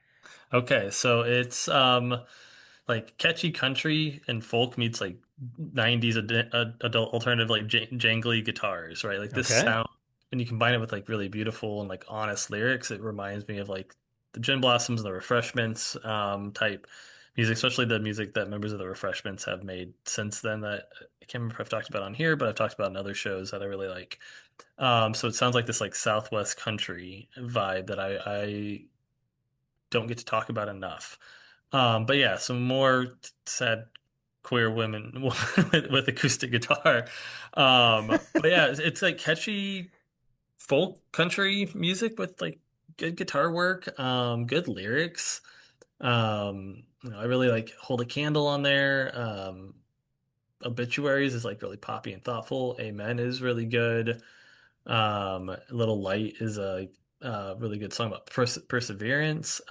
Okay, so it's like catchy country and folk meets like 90s adult alternative like jangly guitars, right? Like this Okay. sound, and you combine it with like really beautiful and like honest lyrics. It reminds me of like the Gin Blossoms and the Refreshments type music, especially the music that members of the Refreshments have made since then that I can't remember if I've talked about on here, but I've talked about in other shows that I really like. So it sounds like this like Southwest country vibe that I don't get to talk about enough. But yeah, some more sad queer women with acoustic guitar. But yeah, it's like catchy folk country music with like good guitar work, good lyrics. I really like Hold a Candle on there. Obituaries is like really poppy and thoughtful. Amen is really good. Little Light is a really good song about perseverance.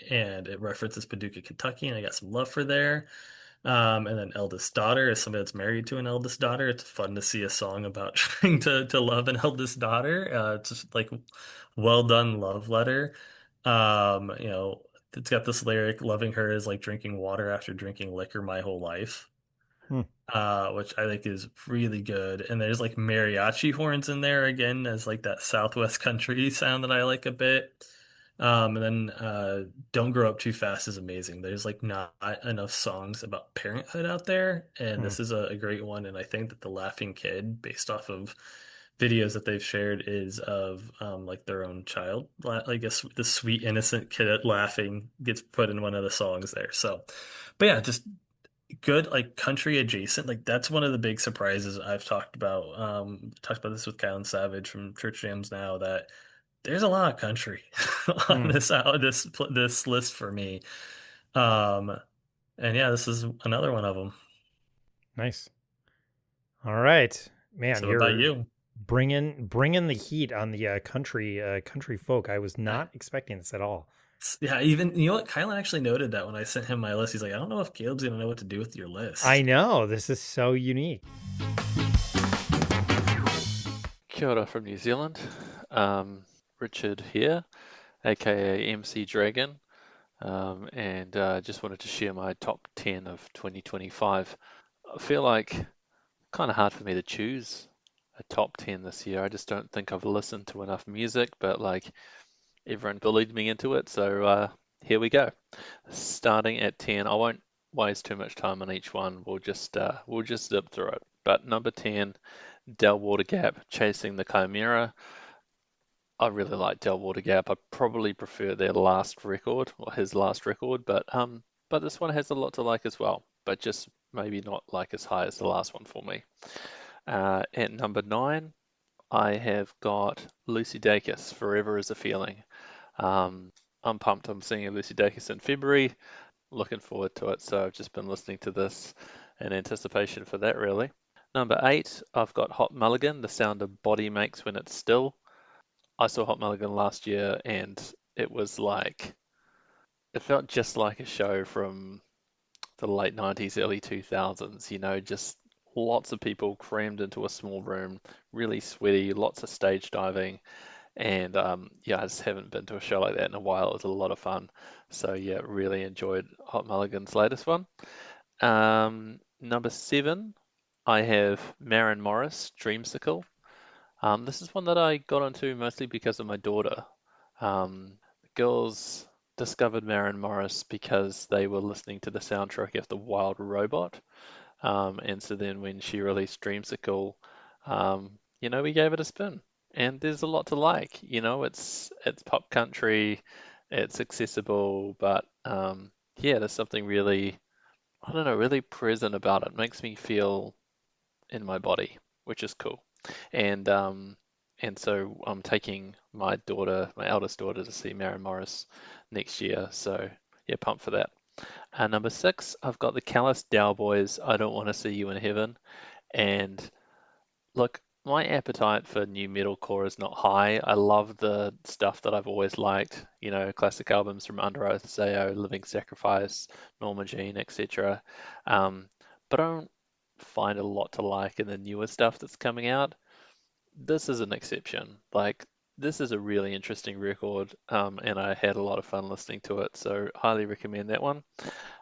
And it references Paducah, Kentucky, and I got some love for there. And then Eldest Daughter is somebody that's married to an eldest daughter. It's fun to see a song about trying to love an eldest daughter. It's just like well done love letter. It's got this lyric, loving her is like drinking water after drinking liquor my whole life. Hmm. Which I think is really good. And there's like mariachi horns in there again as like that Southwest country sound that I like a bit. And then Don't Grow Up Too Fast is amazing. There's like not enough songs about parenthood out there, and Hmm. this is a great one. And I think that The Laughing Kid, based off of videos that they've shared, is of like their own child. I guess the sweet innocent kid laughing gets put in one of the songs there. So, but yeah, just good like country adjacent. Like that's one of the big surprises I've talked about. Talked about this with Kyle and Savage from Church Jams now that there's a lot of country on Hmm. this list for me. Um, and yeah, this is another one of them. Nice. All right, man, So what about you're you? bringing the heat on the country folk. I was I, not expecting this at all. yeah, even you know what? Kylan actually noted that when I sent him my list. He's like, I don't know if Caleb's gonna know what to do with your I list. know this is so unique. Kia ora from New Zealand. Richard here, aka MC Dragon, and just wanted to share my top 10 of 2025. I feel like kind of hard for me to choose a top 10 this year. I just don't think I've listened to enough music, but like everyone bullied me into it, so here we go. Starting at 10, I won't waste too much time on each one. We'll just zip through it. But number 10, Del Water Gap, Chasing the Chimera. I really like Del Water Gap. I probably prefer their last record or his last record, but this one has a lot to like as well, but just maybe not like as high as the last one for me. At number 9, I have got Lucy Dacus, Forever is a Feeling. I'm pumped. I'm seeing Lucy Dacus in February. Looking forward to it. So I've just been listening to this in anticipation for that, really. Number 8, I've got Hot Mulligan, The Sound a Body Makes When It's Still. I saw Hot Mulligan last year and it was like, it felt just like a show from the late 90s, early 2000s, just lots of people crammed into a small room, really sweaty, lots of stage diving. And yeah, I just haven't been to a show like that in a while. It was a lot of fun. So yeah, really enjoyed Hot Mulligan's latest one. Number 7, I have Maren Morris, Dreamsicle. This is one that I got onto mostly because of my daughter. The girls discovered Maren Morris because they were listening to the soundtrack of The Wild Robot. And so then when she released Dreamsicle, we gave it a spin. And there's a lot to like. It's pop country, it's accessible, but yeah, there's something really, I don't know, really present about it. Makes me feel in my body, which is cool. And so I'm taking my daughter, my eldest daughter, to see Maren Morris next year. So yeah, pumped for that. Number 6, I've got the Callous Boys, I Don't Want to See You in Heaven. And look, my appetite for new metalcore is not high. I love the stuff that I've always liked, classic albums from Under Oath, Zayo, Living Sacrifice, Norma Jean, etc. But I don't find a lot to like in the newer stuff that's coming out. This is an exception. Like, this is a really interesting record, and I had a lot of fun listening to it, so highly recommend that one.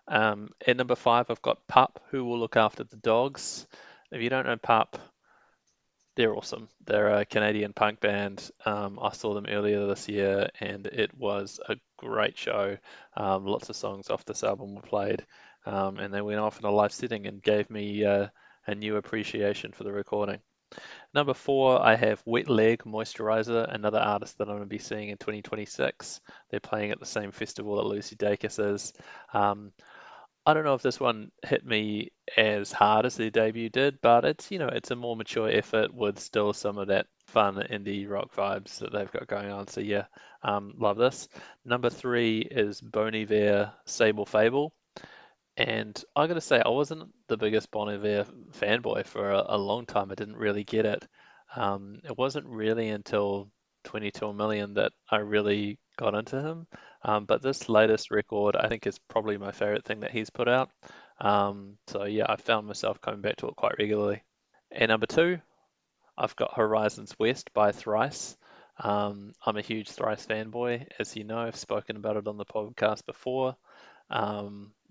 At number five, I've got Pup, Who Will Look After the Dogs. If you don't know Pup, they're awesome. They're a Canadian punk band. I saw them earlier this year, and it was a great show. Lots of songs off this album were played, and they went off in a live setting and gave me a new appreciation for the recording. Number four, I have Wet Leg Moisturizer, another artist that I'm going to be seeing in 2026. They're playing at the same festival that Lucy Dacus is. I don't know if this one hit me as hard as their debut did, but it's a more mature effort with still some of that fun indie rock vibes that they've got going on. So yeah, love this. Number three is Bon Iver Sable Fable. And I gotta say, I wasn't the biggest Bon Iver fanboy for a long time. I didn't really get it. It wasn't really until 22 Million that I really got into him. But this latest record, I think, is probably my favorite thing that he's put out. So yeah, I found myself coming back to it quite regularly. And number two, I've got Horizons West by Thrice. I'm a huge Thrice fanboy, as you know. I've spoken about it on the podcast before.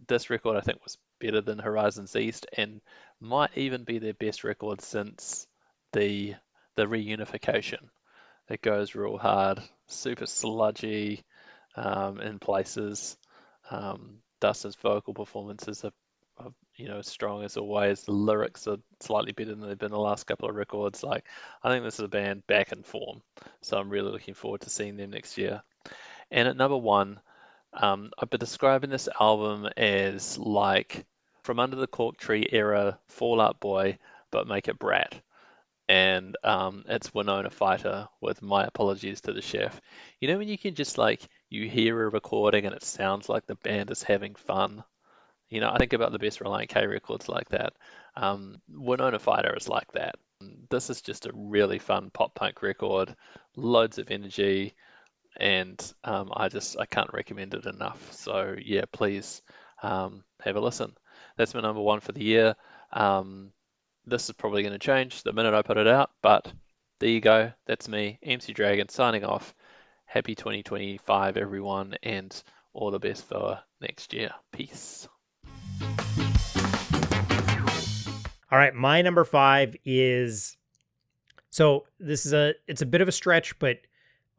This record, I think, was better than Horizons East and might even be their best record since the reunification. It goes real hard, super sludgy in places. Dustin's vocal performances are strong as always. The lyrics are slightly better than they've been the last couple of records. Like, I think this is a band back in form, so I'm really looking forward to seeing them next year. And at number one, I've been describing this album as like from under the cork tree era Fall Out Boy, but make it Brat. And it's Winona Fighter with My Apologies to the Chef. You know when you can just like you hear a recording and it sounds like the band is having fun. I think about the best Reliant K records like that. Winona Fighter is like that. This is just a really fun pop punk record, loads of energy, and I can't recommend it enough. So yeah, please have a listen. That's my number one for the year. This is probably going to change the minute I put it out, but there you go. That's me, MC Dragon, signing off. Happy 2025, everyone, and all the best for next year. Peace. All right, my number five is, so it's a bit of a stretch, but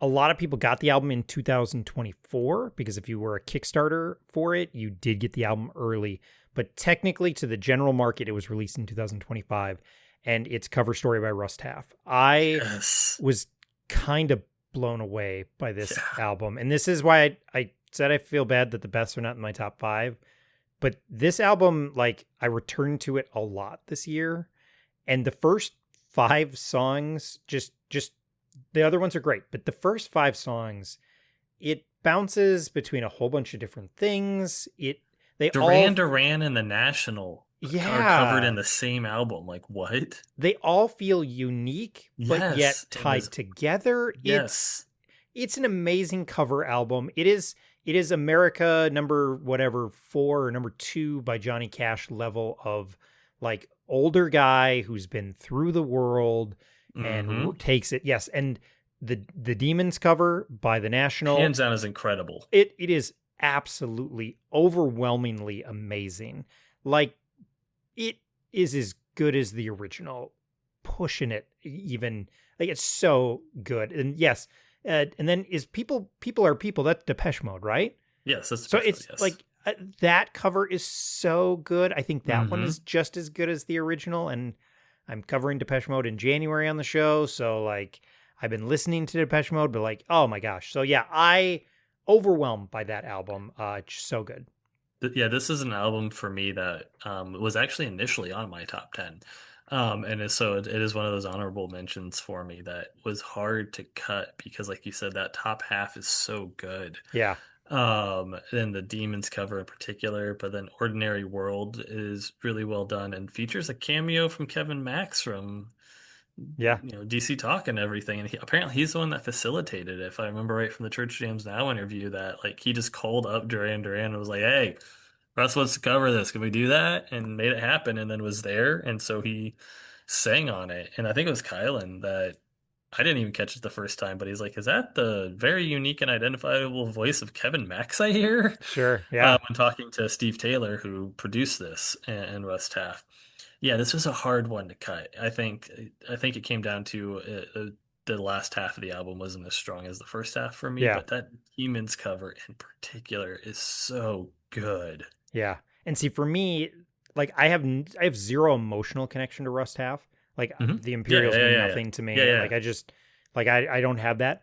a lot of people got the album in 2024 because if you were a Kickstarter for it, you did get the album early. But technically, to the general market, it was released in 2025, and it's Cover Story by Russ Taff. I was kind of blown away by this album, and this is why I said I feel bad that the best are not in my top five. But this album, like, I returned to it a lot this year, and the first five songs just the other ones are great, but the first five songs, it bounces between a whole bunch of different things. Duran and The National are covered in the same album. Like, what? They all feel unique, but yet tied together. Yes. It's an amazing cover album. It is America number whatever 4 or number 2 by Johnny Cash level of like older guy who's been through the world and takes it. Yes, and the Demons cover by The National, hands down, is incredible. It is absolutely overwhelmingly amazing. Like, it is as good as the original, pushing it even. Like, it's so good. And yes, and then is people are people. That's Depeche Mode, right? Yes, that's so. Depeche It's Mode, yes. like that cover is so good. I think that one is just as good as the original. And I'm covering Depeche Mode in January on the show, so like I've been listening to Depeche Mode, but like, oh my gosh. So yeah, I overwhelmed by that album. It's so good. Yeah, this is an album for me that was actually initially on my top 10. So it is one of those honorable mentions for me that was hard to cut because, like you said, that top half is so good. Yeah. And the Demons cover in particular, but then Ordinary World is really well done and features a cameo from Kevin Max from Yeah. DC Talk and everything. And apparently he's the one that facilitated it, if I remember right from the Church Jams Now interview, that like he just called up Duran Duran and was like, "Hey, Russ wants to cover this. Can we do that?" And made it happen, and then was there. And so he sang on it. And I think it was Kylan that I didn't even catch it the first time, but he's like, "Is that the very unique and identifiable voice of Kevin Max I hear?" Sure. Yeah. When talking to Steve Taylor, who produced this, and Russ Taff. Yeah, this was a hard one to cut. I think it came down to the last half of the album wasn't as strong as the first half for me, Yeah. but that Demons cover in particular is so good. Yeah. And see, for me, like I have zero emotional connection to Rust Half. Like the Yeah, Imperials yeah, mean yeah, yeah. nothing to me. Yeah, yeah. Like I just like I don't have that.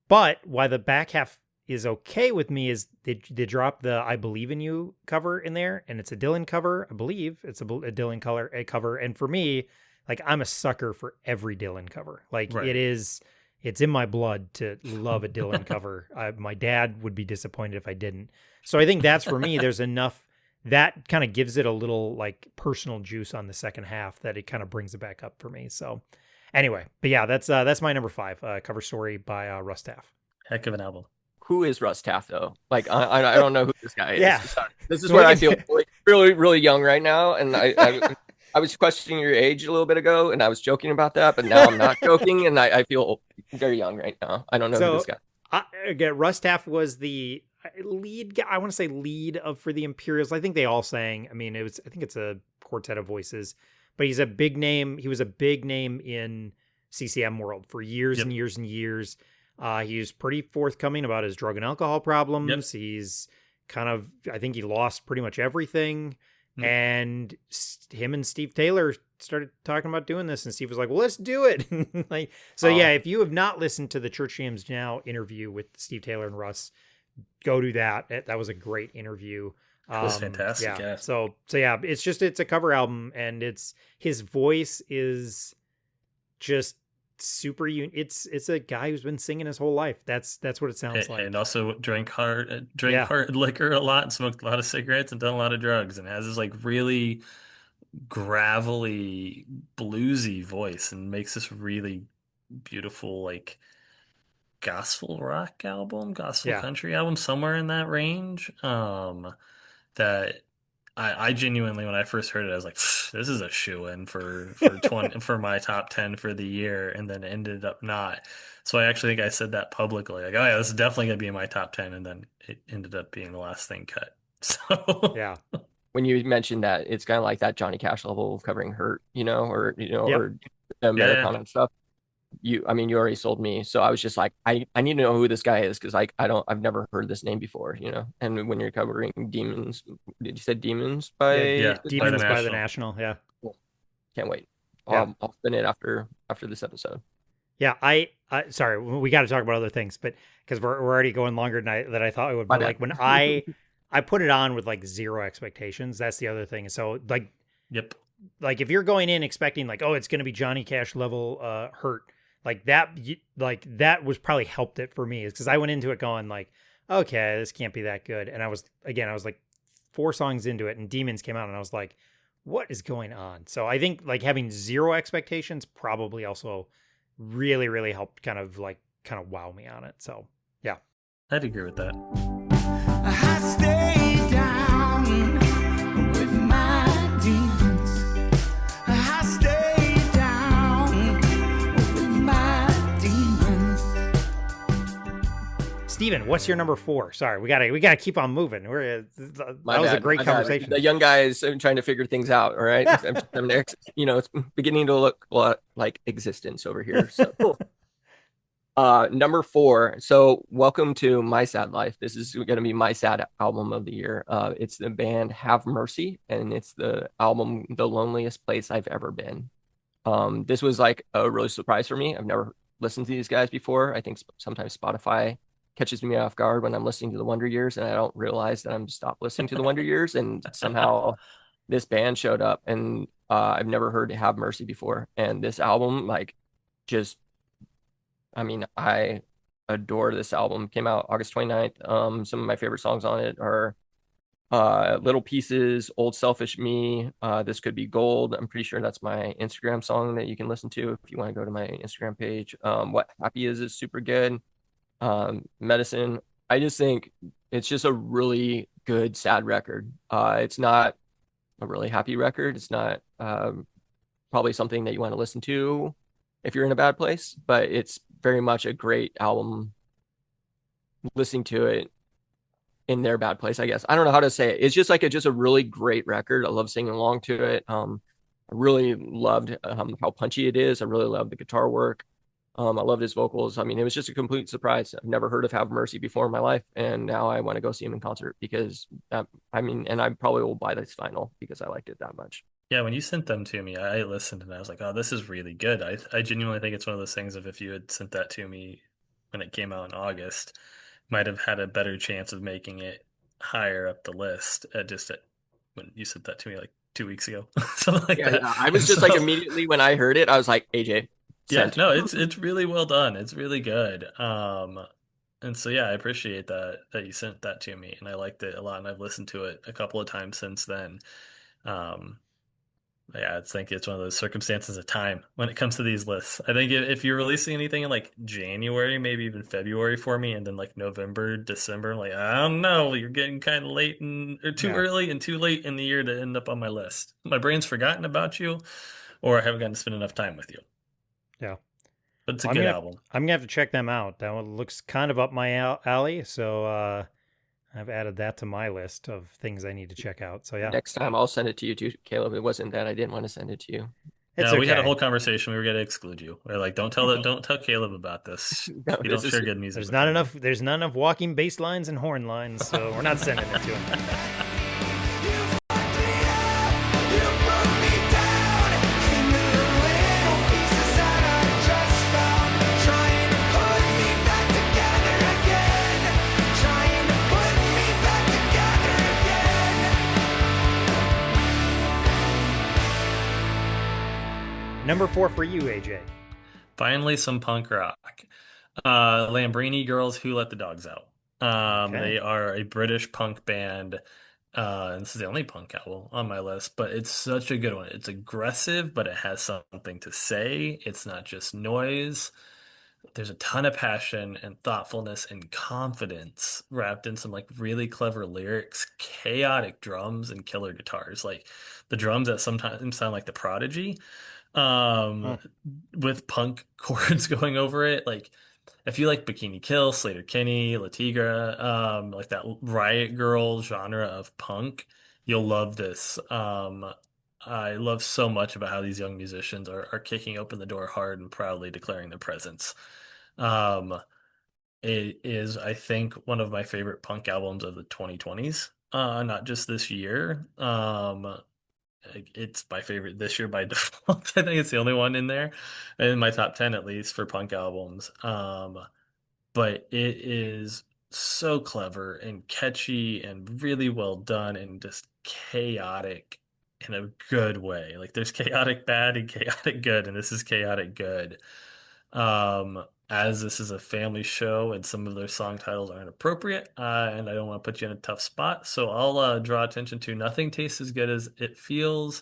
But why the back half is okay with me is they drop the I Believe in You cover in there, and it's a Dylan cover. I believe it's a Dylan cover. And for me, like I'm a sucker for every Dylan cover. Like Right. it's in my blood to love a Dylan cover. My dad would be disappointed if I didn't. So I think that's for me. There's enough that kind of gives it a little like personal juice on the second half that it kind of brings it back up for me. So anyway, but yeah, that's my number 5 cover story by Russ Taff. Heck of an album. Who is Russ Taff though? Like I don't know who this guy is. Yeah. Sorry. This is where I feel really really young right now, and I was questioning your age a little bit ago, and I was joking about that, but now I'm not joking, and I feel very young right now. I don't know who this guy. Again, Russ Taff was the lead guy. I want to say lead for the Imperials. I think they all sang. I mean, I think it's a quartet of voices, but he's a big name. He was a big name in CCM world for years and years and years. He was pretty forthcoming about his drug and alcohol problems. He's I think he lost pretty much everything. And him and Steve Taylor started talking about doing this, and Steve was like, "Well, let's do it." Yeah, if you have not listened to the Church Jams Now interview with Steve Taylor and Russ, go do that. That was a great interview. It was fantastic. Yeah. So yeah, it's a cover album, and his voice is just super it's a guy who's been singing his whole life. That's what it sounds like. And also drank hard liquor a lot, and smoked a lot of cigarettes, and done a lot of drugs, and has this like really gravelly bluesy voice, and makes this really beautiful like gospel rock album, gospel country album, somewhere in that range. That I genuinely, when I first heard it, I was like, "This is a shoo-in for 20 for my top 10 for the year," and then ended up not. So I actually think I said that publicly, like, "Oh yeah, this is definitely gonna be in my top 10," and then it ended up being the last thing cut. So yeah, when you mentioned that, it's kind of like that Johnny Cash level of covering Hurt, or Americana and stuff. You already sold me. So I was just like, I need to know who this guy is, because I've never heard this name before, And when you're covering Demons, did you say Demons by Demons by the National? Yeah. Cool. Can't wait. I'll spin it after this episode. Yeah, I sorry, we got to talk about other things, but because we're already going longer than I thought it would. But like when I put it on with like zero expectations, that's the other thing. So like, like if you're going in expecting like, oh, it's going to be Johnny Cash level Hurt. Like that was probably helped it for me, is because I went into it going like, okay, this can't be that good. And I was like 4 songs into it, and Demons came out, and I was like, what is going on? So I think like having zero expectations probably also really, really helped kind of wow me on it. So yeah. I'd agree with that. I stay down with my demons. I stay down with my demons. Steven, what's your number 4? Sorry, we gotta keep on moving. That was a great conversation. The young guys are trying to figure things out. All right, it's beginning to look a lot like existence over here. So cool. Number 4. So welcome to My Sad Life. This is going to be my sad album of the year. It's the band Have Mercy, and it's the album The Loneliest Place I've Ever Been. This was like a really surprise for me. I've never listened to these guys before. I think sometimes Spotify catches me off guard when I'm listening to the Wonder Years, and I don't realize that I'm stopped listening to the Wonder Years, and somehow this band showed up, and I've never heard Have Mercy before. And this album, I adore this album. It came out August 29th. Some of my favorite songs on it are Little Pieces, Old Selfish Me, This Could Be Gold. I'm pretty sure that's my Instagram song that you can listen to if you want to go to my Instagram page. What Happy is super good. Medicine. I just think it's just a really good sad record. It's not a really happy record. It's not probably something that you want to listen to if you're in a bad place, but it's very much a great album listening to it in their bad place, I guess. I don't know how to say it. It's just like just a really great record. I love singing along to it. I really loved how punchy it is. I really loved the guitar work. I loved his vocals. I mean, it was just a complete surprise. I've never heard of Have Mercy before in my life, and now I want to go see him in concert because I mean, and I probably will buy this vinyl because I liked it that much. Yeah, when you sent them to me, I listened and I was like, "Oh, this is really good." I genuinely think it's one of those things of if you had sent that to me when it came out in August, might have had a better chance of making it higher up the list. When you sent that to me like 2 weeks ago, something like Yeah, that. yeah. I And was just like so, immediately when I heard it, I was like, AJ, yeah, sent. no, it's really well done. It's really good. And so yeah, I appreciate that you sent that to me, and I liked it a lot, and I've listened to it a couple of times since then. Um, Yeah, it's one of those circumstances of time when it comes to these lists. I think if you're releasing anything in like January, maybe even February for me, and then like November, December, like I don't know, you're getting kind of late and or too Yeah. early and too late in the year to end up on my list. My brain's forgotten about you, or I haven't gotten to spend enough time with you. Yeah. But it's a Well, good album. I'm gonna have to check them out. That one looks kind of up my alley, so I've added that to my list of things I need to check out. So yeah, Next time I'll send it to you too, Caleb. It wasn't that I didn't want to send it to you. it's No, we had a okay. whole conversation. We were going to exclude you. We're like, don't tell Caleb about this. No, You this don't is share good music There's with not him. enough. There's not enough walking bass lines and horn lines, so we're not sending it to him. Number 4 for you, AJ. Finally, some punk rock. Lambrini Girls Who Let the Dogs Out. Okay. They are a British punk band. And this is the only punk album on my list, but it's such a good one. It's aggressive, but it has something to say. It's not just noise. There's a ton of passion and thoughtfulness and confidence wrapped in some like really clever lyrics, chaotic drums, and killer guitars. Like the drums that sometimes sound like the Prodigy um Hmm. with punk chords going over it. Like if you like Bikini Kill, Slater Kinney, Latigra, like that Riot Girl genre of punk, you'll love this. I love so much about how these young musicians are kicking open the door hard and proudly declaring their presence. Um, it is, I think, one of my favorite punk albums of the 2020s. Not just this year. It's my favorite this year by default. I think it's the only one in there, in my top 10 at least for punk albums. But it is so clever and catchy and really well done and just chaotic in a good way. Like there's chaotic bad and chaotic good, and this is chaotic good. As this is a family show and some of their song titles aren't appropriate, and I don't want to put you in a tough spot, so I'll draw attention to Nothing Tastes as Good as It Feels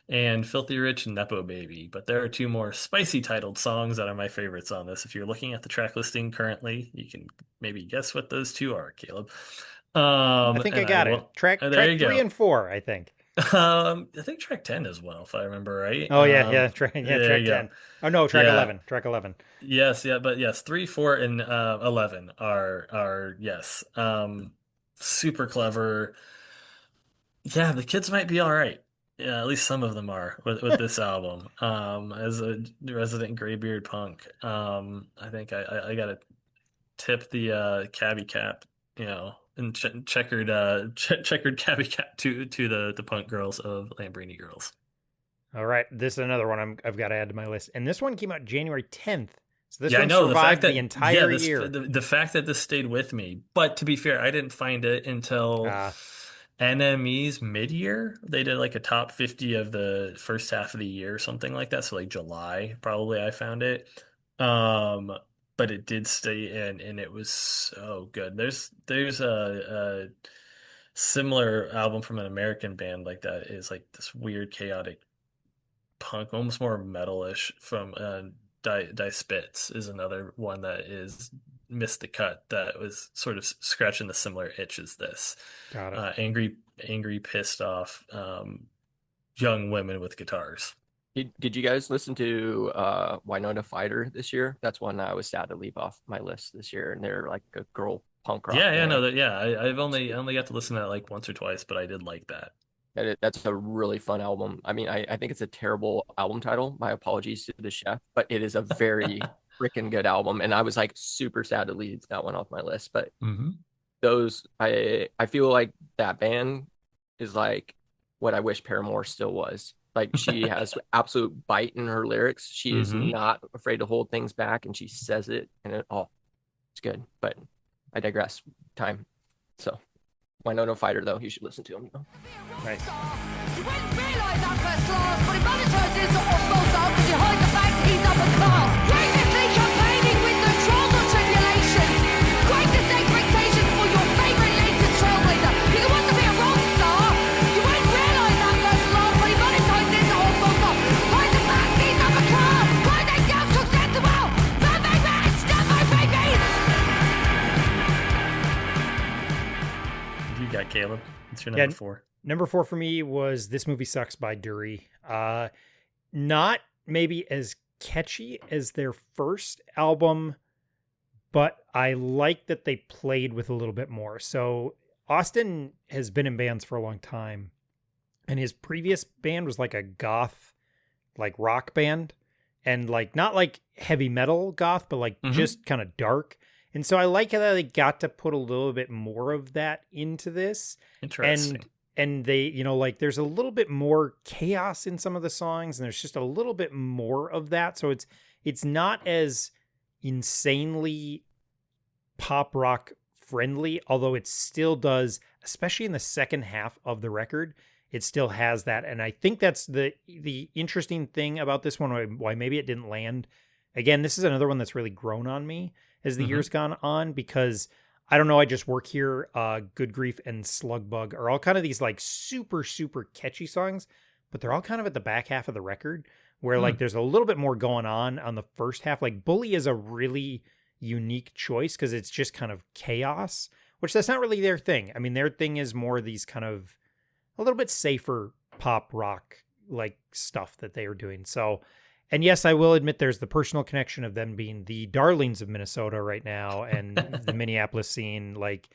and Filthy Rich and Nepo Baby. But there are two more spicy titled songs that are my favorites on this. If you're looking at the track listing currently, you can maybe guess what those two are, Caleb. I think I And I got it. will. There Track you 3 go. and 4, I think. I think track 10 as well, if I remember right. Oh yeah. There Track you go. 10. Oh no, track Yeah. 11. Track 11. Yes, yeah, but yes, 3, 4, and 11 are yes. Super clever. Yeah, the kids might be all right. Yeah, at least some of them are with this album. As a resident graybeard punk, I think I gotta tip the cabbie cap, and checkered cabbie cap to the punk girls of Lambrini Girls. All right, this is another one I've got to add to my list, and this one came out January 10th. So this Yeah, I one know the fact survived the that yeah, entire year. the fact that this stayed with me. But to be fair, I didn't find it until Uh, NME's mid-year. They did like a top 50 of the first half of the year or something like that. So like July, probably I found it. Um, but it did stay in and it was so good. There's a similar album from an American band like that is like this weird chaotic punk, almost more metalish from Die Spitz is another one that is missed the cut that was sort of scratching the similar itch as this. Got it. Angry, pissed off young women with guitars. Did you guys listen to Winona Fighter this year? That's one I was sad to leave off my list this year, and they're like a girl punk rock Yeah, band. no, I've only got to listen to that like once or twice, but I did like that. That's a really fun album. I mean, I think it's a terrible album title. My apologies to the chef, but it is a very freaking good album, and I was like super sad to leave that one off my list. But those, I feel like that band is like what I wish Paramore still was. Like she has absolute bite in her lyrics. She is not afraid to hold things back, and she says it, and it's good. But I digress. Time. So Winona Fighter, though, you should listen to him. Nice. You wouldn't realise that first class, but it monitors not what false up because you hide the fact he's upper class. Graciously campaigning with no trials or tribulations. Greatest expectations for your favourite latest trailblazer. He wants to be a rock star. You wouldn't realise that first class, but he monitizes not what false up. Hide the fact he's upper class. Closing down cooks at the well. Bad match, stand by babies. You got Caleb. It's your number 4. Number 4 for me was This Movie Sucks by Dury. Not maybe as catchy as their first album, but I like that they played with a little bit more. So Austin has been in bands for a long time, and his previous band was like a goth, like rock band, and like not like heavy metal goth, but like just kind of dark. And so I like how they got to put a little bit more of that into this. Interesting. And they, like there's a little bit more chaos in some of the songs, and there's just a little bit more of that. So it's not as insanely pop rock friendly, although it still does, especially in the second half of the record, it still has that. And I think that's the interesting thing about this one, why maybe it didn't land. Again, this is another one that's really grown on me as the years gone on, because I don't know, I Just Work Here, Good Grief, and Slugbug are all kind of these like super, super catchy songs, but they're all kind of at the back half of the record where like there's a little bit more going on the first half. Like Bully is a really unique choice because it's just kind of chaos, which that's not really their thing. I mean, their thing is more these kind of a little bit safer pop rock like stuff that they are doing. So, and yes, I will admit there's the personal connection of them being the darlings of Minnesota right now and the Minneapolis scene. Like,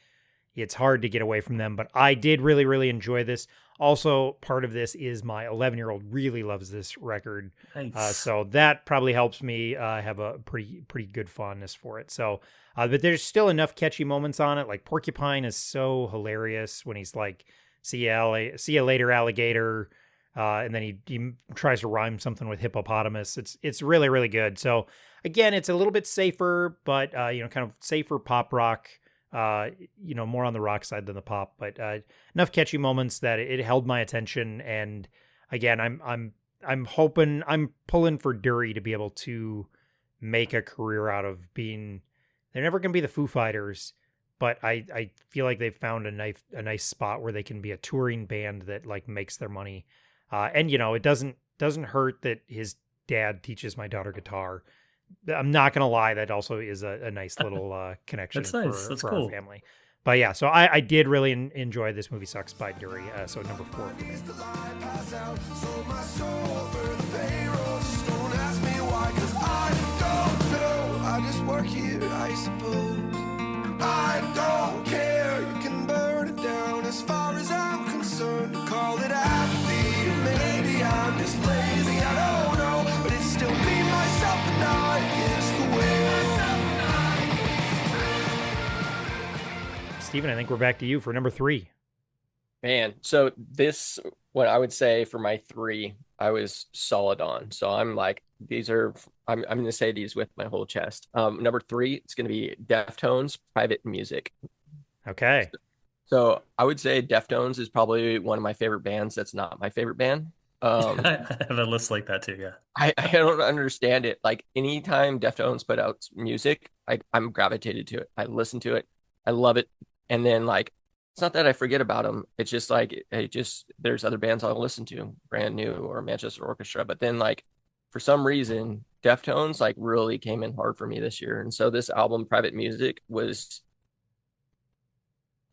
it's hard to get away from them, but I did really, really enjoy this. Also, part of this is my 11-year-old really loves this record. Nice. So that probably helps me have a pretty good fondness for it. So, but there's still enough catchy moments on it. Like Porcupine is so hilarious when he's like, see ya later, alligator. And then he tries to rhyme something with hippopotamus. It's really, really good. So again, it's a little bit safer, but kind of safer pop rock, more on the rock side than the pop, but enough catchy moments that it held my attention. And again, I'm hoping, I'm pulling for Dury to be able to make a career out of being, they're never going to be the Foo Fighters, but I feel like they've found a nice spot where they can be a touring band that like makes their money. And it doesn't hurt that his dad teaches my daughter guitar. I'm not gonna lie, that also is a nice little connection That's nice. That's for cool. our family. But yeah, so I did really enjoy This Movie Sucks by Dury. So number 4 for me. I just work here, I suppose. I don't care, you can burn it down. As far as I'm concerned, call it apathy. Maybe I'm just lazy, I don't know. But it's still me, myself, and I against the world. Steven, I think we're back to you for number 3. Man, so this, what I would say for my 3, I was solid on. So I'm like, I'm going to say these with my whole chest. Number 3, it's going to be Deftones, Private Music. Okay. So I would say Deftones is probably one of my favorite bands. That's not my favorite band. I have a list like that too. Yeah. I don't understand it. Like anytime Deftones put out music, I'm gravitated to it. I listen to it. I love it. And then like it's not that I forget about them. It's just like there's other bands I'll listen to, Brand New or Manchester Orchestra. But then like for some reason, Deftones like really came in hard for me this year. And so this album, Private Music, was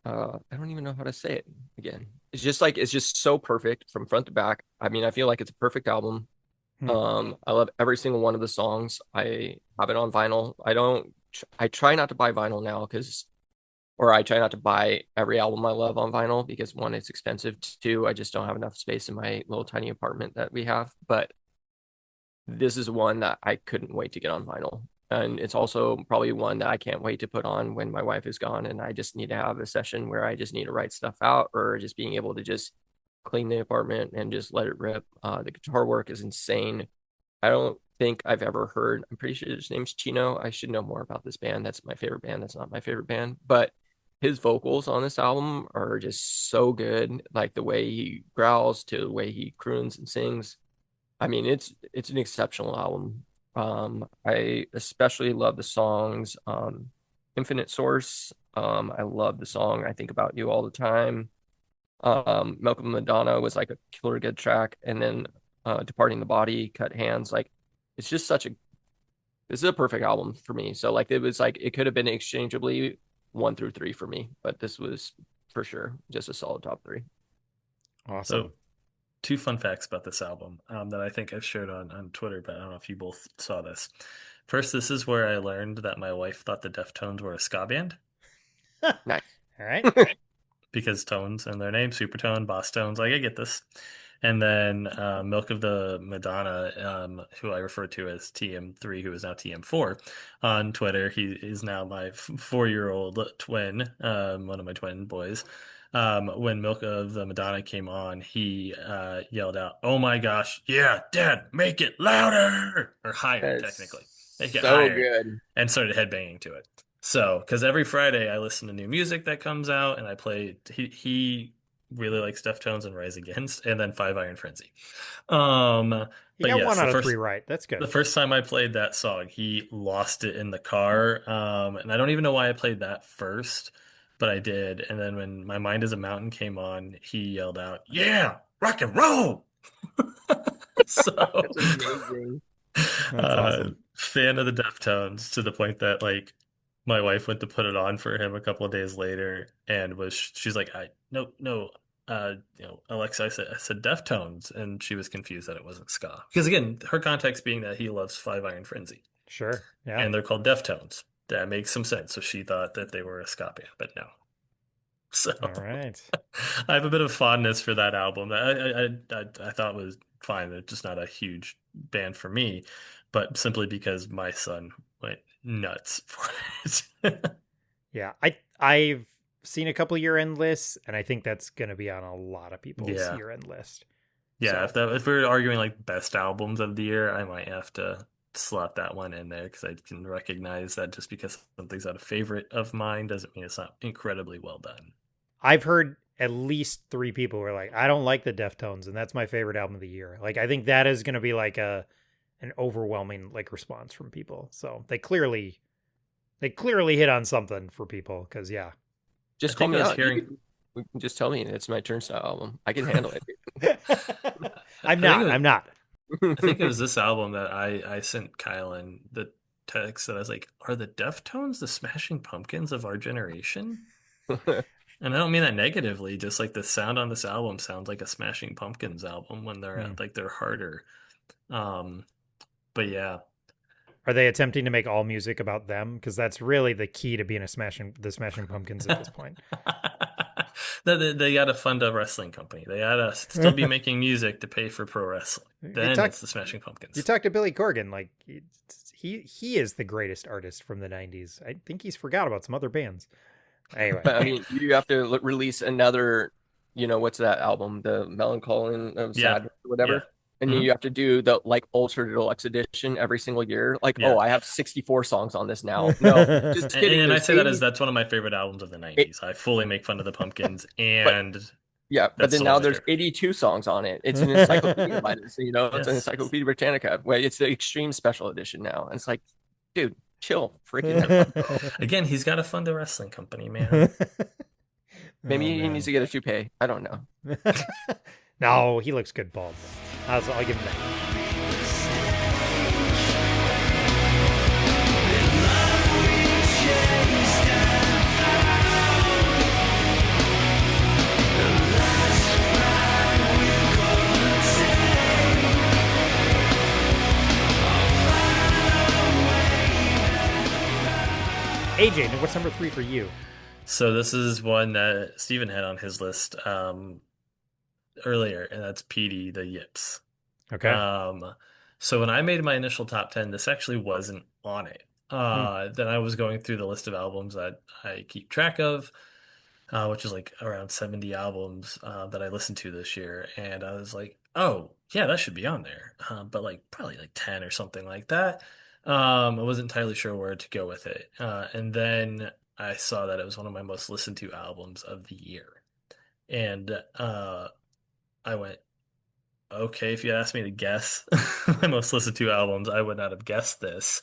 I don't even know how to say it again. It's just so perfect from front to back. I mean, I feel like it's a perfect album. I love every single one of the songs. I have it on vinyl. I try not to buy vinyl now or I try not to buy every album I love on vinyl because one, it's expensive. Two, I just don't have enough space in my little tiny apartment that we have. But this is one that I couldn't wait to get on vinyl. And it's also probably one that I can't wait to put on when my wife is gone and I just need to have a session where I just need to write stuff out or just being able to just clean the apartment and just let it rip. The guitar work is insane. I don't think I've ever heard, I'm pretty sure his name's Chino. I should know more about this band. That's my favorite band. That's not my favorite band. But his vocals on this album are just so good. Like the way he growls to the way he croons and sings. I mean, it's an exceptional album. I especially love the songs Infinite Source. I love the song I Think About You All the Time. Milk of Madonna was like a killer good track, and then Departing the Body, Cut Hands, like it's just this is a perfect album for me. So like it could have been exchangeably 1 through 3 for me, but this was for sure just a solid top 3. Awesome. So 2 fun facts about this album that I think I've shared on Twitter, but I don't know if you both saw this. First, this is where I learned that my wife thought the Deftones were a ska band. Nice. All right. Because tones in their name, Supertone, Boss Tones, like I get this. And then Milk of the Madonna, who I refer to as TM3, who is now TM4 on Twitter. He is now my 4-year-old twin, one of my twin boys. When Milk of the Madonna came on, he yelled out, "Oh my gosh, yeah, Dad, make it louder!" Or higher, technically. Make it so higher. good. And started headbanging to it. So, because every Friday I listen to new music that comes out, and I play. He really likes Deftones and Rise Against, and then Five Iron Frenzy. You But got yes, one the out of first 3 right. That's good. the first time I played that song, he lost it in the car. And I don't even know why I played that first, but I did. And then when My Mind is a Mountain came on, he yelled out, "Yeah, rock and roll!" So That's amazing. That's awesome. Fan of the Deftones to the point that like my wife went to put it on for him a couple of days later and she's like, no, Alexa, I said Deftones, and she was confused that it wasn't ska. Because again, her context being that he loves Five Iron Frenzy. Sure. Yeah. And they're called Deftones. That makes some sense. So she thought that they were a ska band, but no. So all right. I have a bit of fondness for that album. I thought was fine. It's just not a huge band for me, but simply because my son went nuts for it. Yeah, I've seen a couple year-end lists, and I think that's going to be on a lot of people's year-end list. Yeah, So. if we're arguing like best albums of the year, I might have to slot that one in there because I can recognize that just because something's not a favorite of mine doesn't mean it's not incredibly well done. I've heard at least 3 people who are like, I don't like the Deftones, and that's my favorite album of the year. Like, I think that is going to be like an overwhelming like response from people. So they clearly hit on something for people because just call me out. You can just tell me it's my turnstile album. I can handle it. I'm not. I think it was this album that I sent Kylan the text that I was like, "Are the Deftones the Smashing Pumpkins of our generation?" And I don't mean that negatively, just like the sound on this album sounds like a Smashing Pumpkins album when they're at like they're harder. But yeah. Are they attempting to make all music about them? Because that's really the key to being the Smashing Pumpkins at this point. They got to fund a wrestling company. They got to still be making music to pay for pro wrestling. Then it's the Smashing Pumpkins. You talk to Billy Corgan, like he is the greatest artist from the 90s. I think he's forgot about some other bands. Anyway. But I mean, you have to release another, what's that album? The Melancholy of Sad, or whatever. Yeah. And then you have to do the like Ultra Deluxe edition every single year. Like, oh, I have 64 songs on this now. No, just kidding. And I say that as that's one of my favorite albums of the 90s. I fully make fun of the Pumpkins. And but then now there's 82 songs on it. It's an encyclopedia by this, it's an Encyclopedia Britannica. Well, it's the Extreme Special Edition now. And it's like, dude, chill, freaking. Again, he's got to fund a wrestling company, man. Maybe Oh he needs man. to get a toupee. I don't know. No, he looks good bald. I'll give him that. AJ, what's number 3 for you? So this is one that Steven had on his list earlier, and that's Petey the Yips. Okay. So when I made my initial top 10, this actually wasn't on it. Then I was going through the list of albums that I keep track of, which is like around 70 albums that I listened to this year. And I was like, oh, yeah, that should be on there. But like probably like 10 or something like that. I wasn't entirely sure where to go with it. And then I saw that it was one of my most listened to albums of the year. And I went, okay, if you asked me to guess my most listened to albums, I would not have guessed this.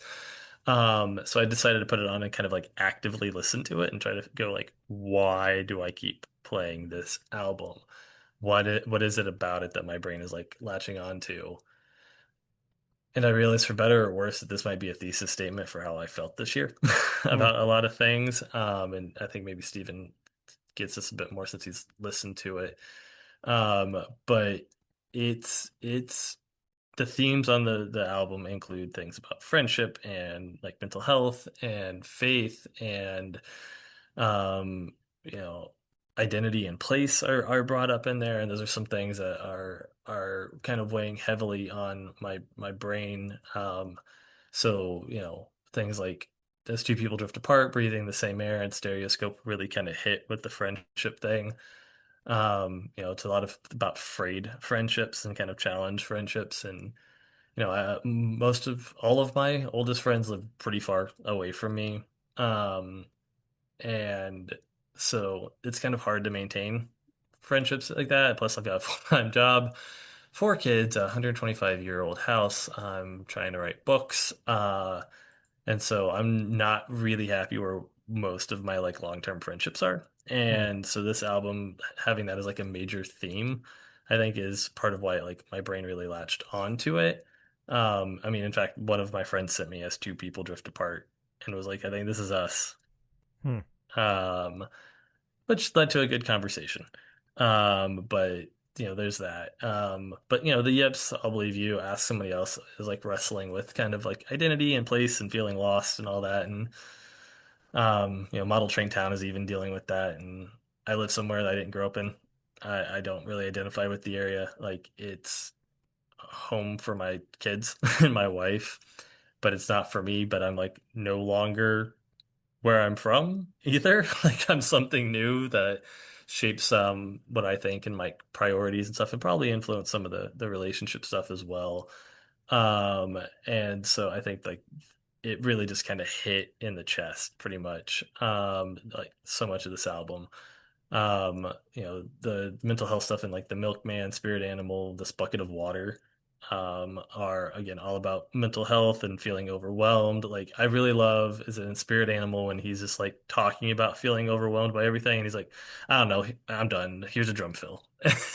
So I decided to put it on and kind of like actively listen to it and try to go like, why do I keep playing this album? What is it about it that my brain is like latching on to? And I realized for better or worse that this might be a thesis statement for how I felt this year about a lot of things. And I think maybe Steven gets this a bit more since he's listened to it. But it's the themes on the album include things about friendship and like mental health and faith and um you know identity and place are brought up in there, and those are some things that are kind of weighing heavily on my brain. So things like as two people drift apart breathing the same air and stereoscope really kind of hit with the friendship thing. It's a lot of about frayed friendships and kind of challenge friendships. And most of all of my oldest friends live pretty far away from me. Um, and so it's kind of hard to maintain friendships like that. Plus, I've got a full-time job, 4 kids, a 125-year-old house. I'm trying to write books. And so I'm not really happy where most of my like long-term friendships are. Hmm. And so this album, having that as like a major theme, I think is part of why like my brain really latched onto it. I mean, in fact, one of my friends sent me as two people drift apart and was like, I think this is us. Hmm. Um, which led to a good conversation. But there's that. But the yips, I'll believe you. Ask somebody else is like wrestling with kind of like identity and place and feeling lost and all that. And Model Train Town is even dealing with that. And I live somewhere that I didn't grow up in. I don't really identify with the area. Like it's home for my kids and my wife, but it's not for me. But I'm like no longer where I'm from either. Like I'm something new that shapes what I think and my priorities and stuff, and probably influence some of the relationship stuff as well. And so I think like it really just kind of hit in the chest pretty much. Like so much of this album. The mental health stuff and like the milkman, spirit animal, this bucket of water, are again all about mental health and feeling overwhelmed. Like I really love is it in Spirit Animal when he's just like talking about feeling overwhelmed by everything, and he's like, I don't know, I'm done. Here's a drum fill,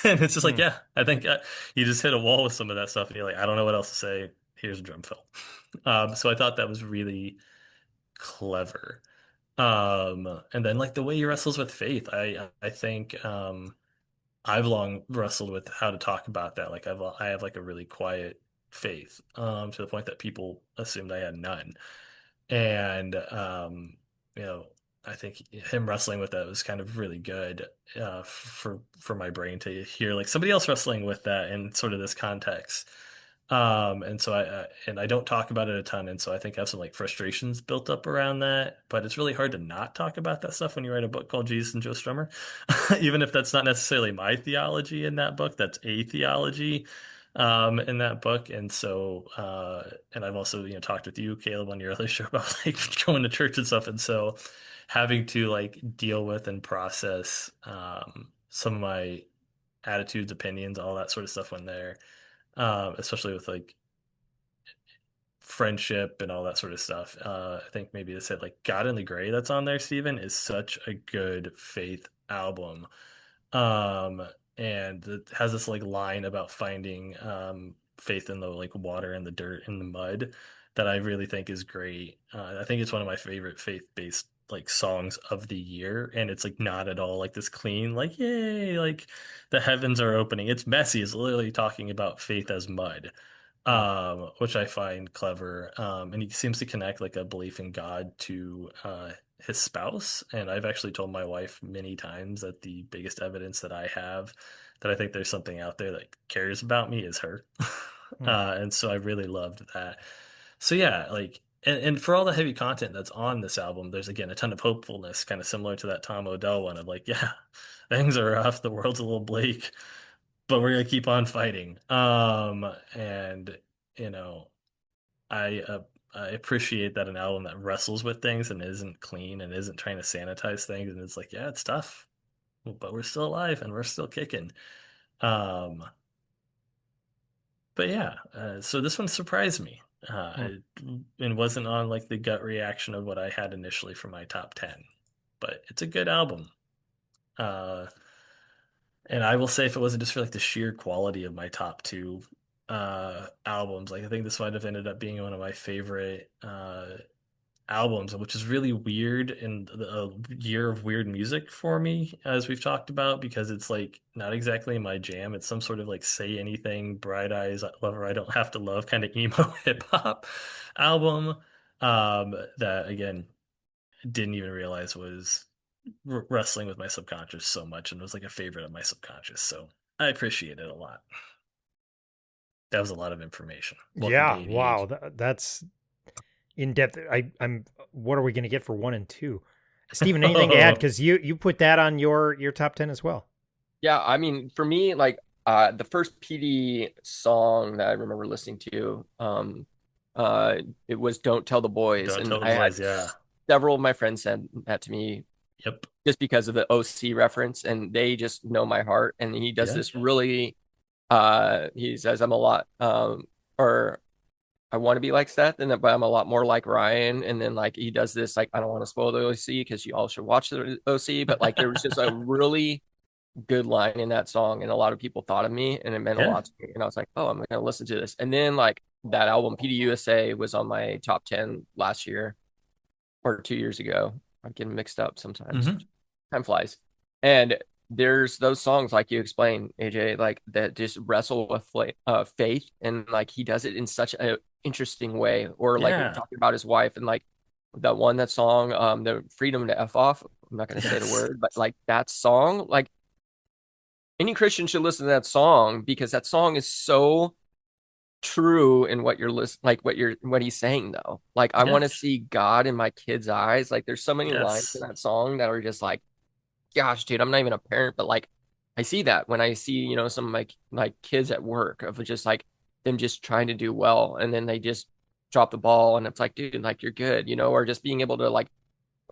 and it's just like, Hmm. yeah, I think you just hit a wall with some of that stuff, and you're like, I don't know what else to say. Here's a drum fill. So I thought that was really clever. And then like the way he wrestles with faith, I think I've long wrestled with how to talk about that. Like I have like a really quiet faith, to the point that people assumed I had none. And you know, I think him wrestling with that was kind of really good for my brain to hear like somebody else wrestling with that in sort of this context. And so I don't talk about it a ton, and so I think I have some like frustrations built up around that. But it's really hard to not talk about that stuff when you write a book called Jesus and Joe Strummer, even if that's not necessarily my theology in that book. That's a theology in that book. And so and I've also talked with you, Caleb, on your other show about like going to church and stuff, and so having to like deal with and process some of my attitudes, opinions, all that sort of stuff when they're especially with like friendship and all that sort of stuff. I think maybe they said like God in the Gray that's on there, Stephen, is such a good faith album. And it has this like line about finding faith in the like water and the dirt and the mud that I really think is great. I think it's one of my favorite faith-based like songs of the year, and it's like not at all like this clean like yay like the heavens are opening. It's messy. It's literally talking about faith as mud, which I find clever. And he seems to connect like a belief in God to his spouse. And I've actually told my wife many times that the biggest evidence that I have that I think there's something out there that cares about me is her. And so I really loved that. So yeah, like, and for all the heavy content that's on this album, there's again a ton of hopefulness, kind of similar to that Tom Odell one of like, yeah, things are rough, the world's a little bleak, but we're gonna keep on fighting. And you know, I appreciate that an album that wrestles with things and isn't clean and isn't trying to sanitize things, and it's like, yeah, it's tough, but we're still alive and we're still kicking. Um, but yeah, so this one surprised me. It wasn't on like the gut reaction of what I had initially for my top 10, but it's a good album. Uh, And I will say, if it wasn't just for like the sheer quality of my top two albums, like I think this might have ended up being one of my favorite albums, which is really weird in a year of weird music for me, as we've talked about, because it's like not exactly my jam. It's some sort of like say anything, bright eyes, lover I don't have to love kind of emo hip hop album that again didn't even realize was wrestling with my subconscious so much and was like a favorite of my subconscious. So I appreciate it a lot. That was a lot of information. Welcome to Yeah, ADH. wow, that's in depth. I'm. What are we going to get for 1 and 2? Steven, anything to add? Because you put that on your top 10 as well. Yeah, I mean, for me, like the first PD song that I remember listening to, it was "Don't Tell the Boys," Don't and tell the I had boys. Yeah. several of my friends said that to me Yep. just because of the OC reference, and they just know my heart. And he does Yeah. this really, he says I'm a lot, or I want to be like Seth, and but I'm a lot more like Ryan. And then like he does this, like I don't want to spoil the OC because you all should watch the OC, but like there was just a really good line in that song, and a lot of people thought of me, and it meant a Yeah. lot to me. And I was like, oh, I'm gonna listen to this. And then like that album, PDUSA, was on my top 10 last year or 2 years ago. I'm getting mixed up sometimes. Mhm. Time flies. And there's those songs like you explained, AJ, like that just wrestle with faith, and like he does it in such a interesting way. Or like when Yeah. talking about his wife, and like that song, the freedom to F off. I'm not gonna say the Yes. word, but like that song, like any Christian should listen to that song because that song is so true in what you're listening, like what he's saying though. Like I Yeah. want to see God in my kids' eyes. Like there's so many lines in Yes. that song that are just like, gosh, dude, I'm not even a parent, but like I see that when I see, some of my kids at work of just like them just trying to do well, and then they just drop the ball, and it's like, dude, like you're good, or just being able to like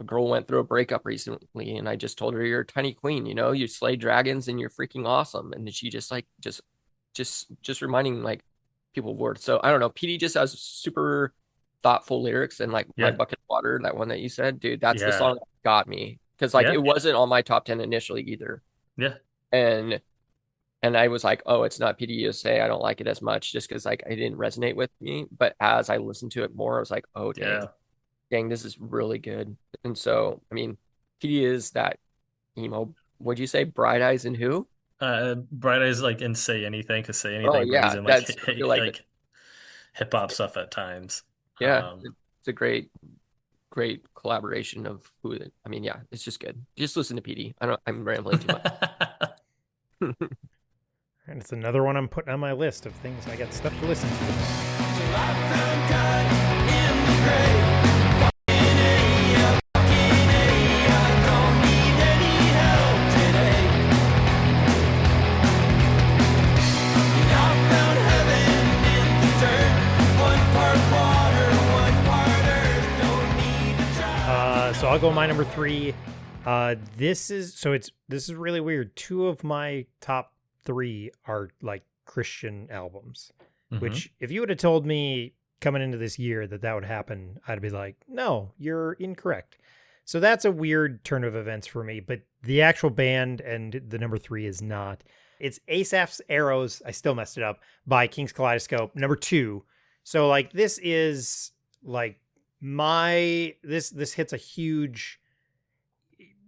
a girl went through a breakup recently, and I just told her you're a tiny queen, you slay dragons and you're freaking awesome. And she just like just reminding like people of words. So I don't know. PD just has super thoughtful lyrics, and like my Yeah. bucket of water, that one that you said, dude, that's the Yeah. song that got me. Because like Yeah. it wasn't on my top 10 initially either. Yeah. And I was like, oh, it's not PDUSA. I don't like it as much just because like it didn't resonate with me. But as I listened to it more, I was like, oh Yeah. dang, this is really good. And so, I mean, PD is that what'd you say? Bright Eyes and who? Bright Eyes like and say anything because say Oh anything brings yeah, in like that's I feel like like hip hop stuff at times. yeah, Um, it's a great collaboration of who. I mean, yeah, it's just good. Just listen to PD. I'm rambling too much. And it's another one I'm putting on my list of things I got stuff to listen to. So I'll go my number 3. This is really weird. 2 of my top 3 are like Christian albums, which if you would have told me coming into this year that would happen, I'd be like, no, you're incorrect. So that's a weird turn of events for me, but the actual band and the number 3 is not. It's Asaph's Arrows, I still messed it up, by King's Kaleidoscope, number 2. So like this is like this hits a huge,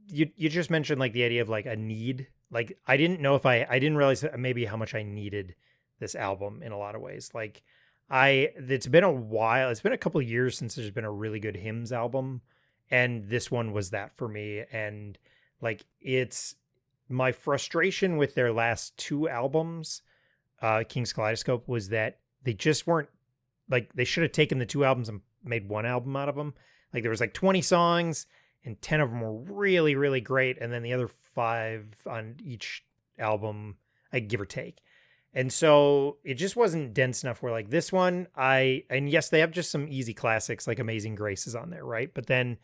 you just mentioned like the idea of like a need. Like I didn't know if I didn't realize maybe how much I needed this album in a lot of ways. Like it's been a while. It's been a couple of years since there's been a really good hymns album, and this one was that for me. And like it's my frustration with their last 2 albums, King's Kaleidoscope, was that they just weren't like, they should have taken the 2 albums and made 1 album out of them. Like there was like 20 songs and 10 of them were really, really great. And then the other 5 on each album, give or take. And so it just wasn't dense enough where like this one, and yes, they have just some easy classics like Amazing Grace is on there, right? But then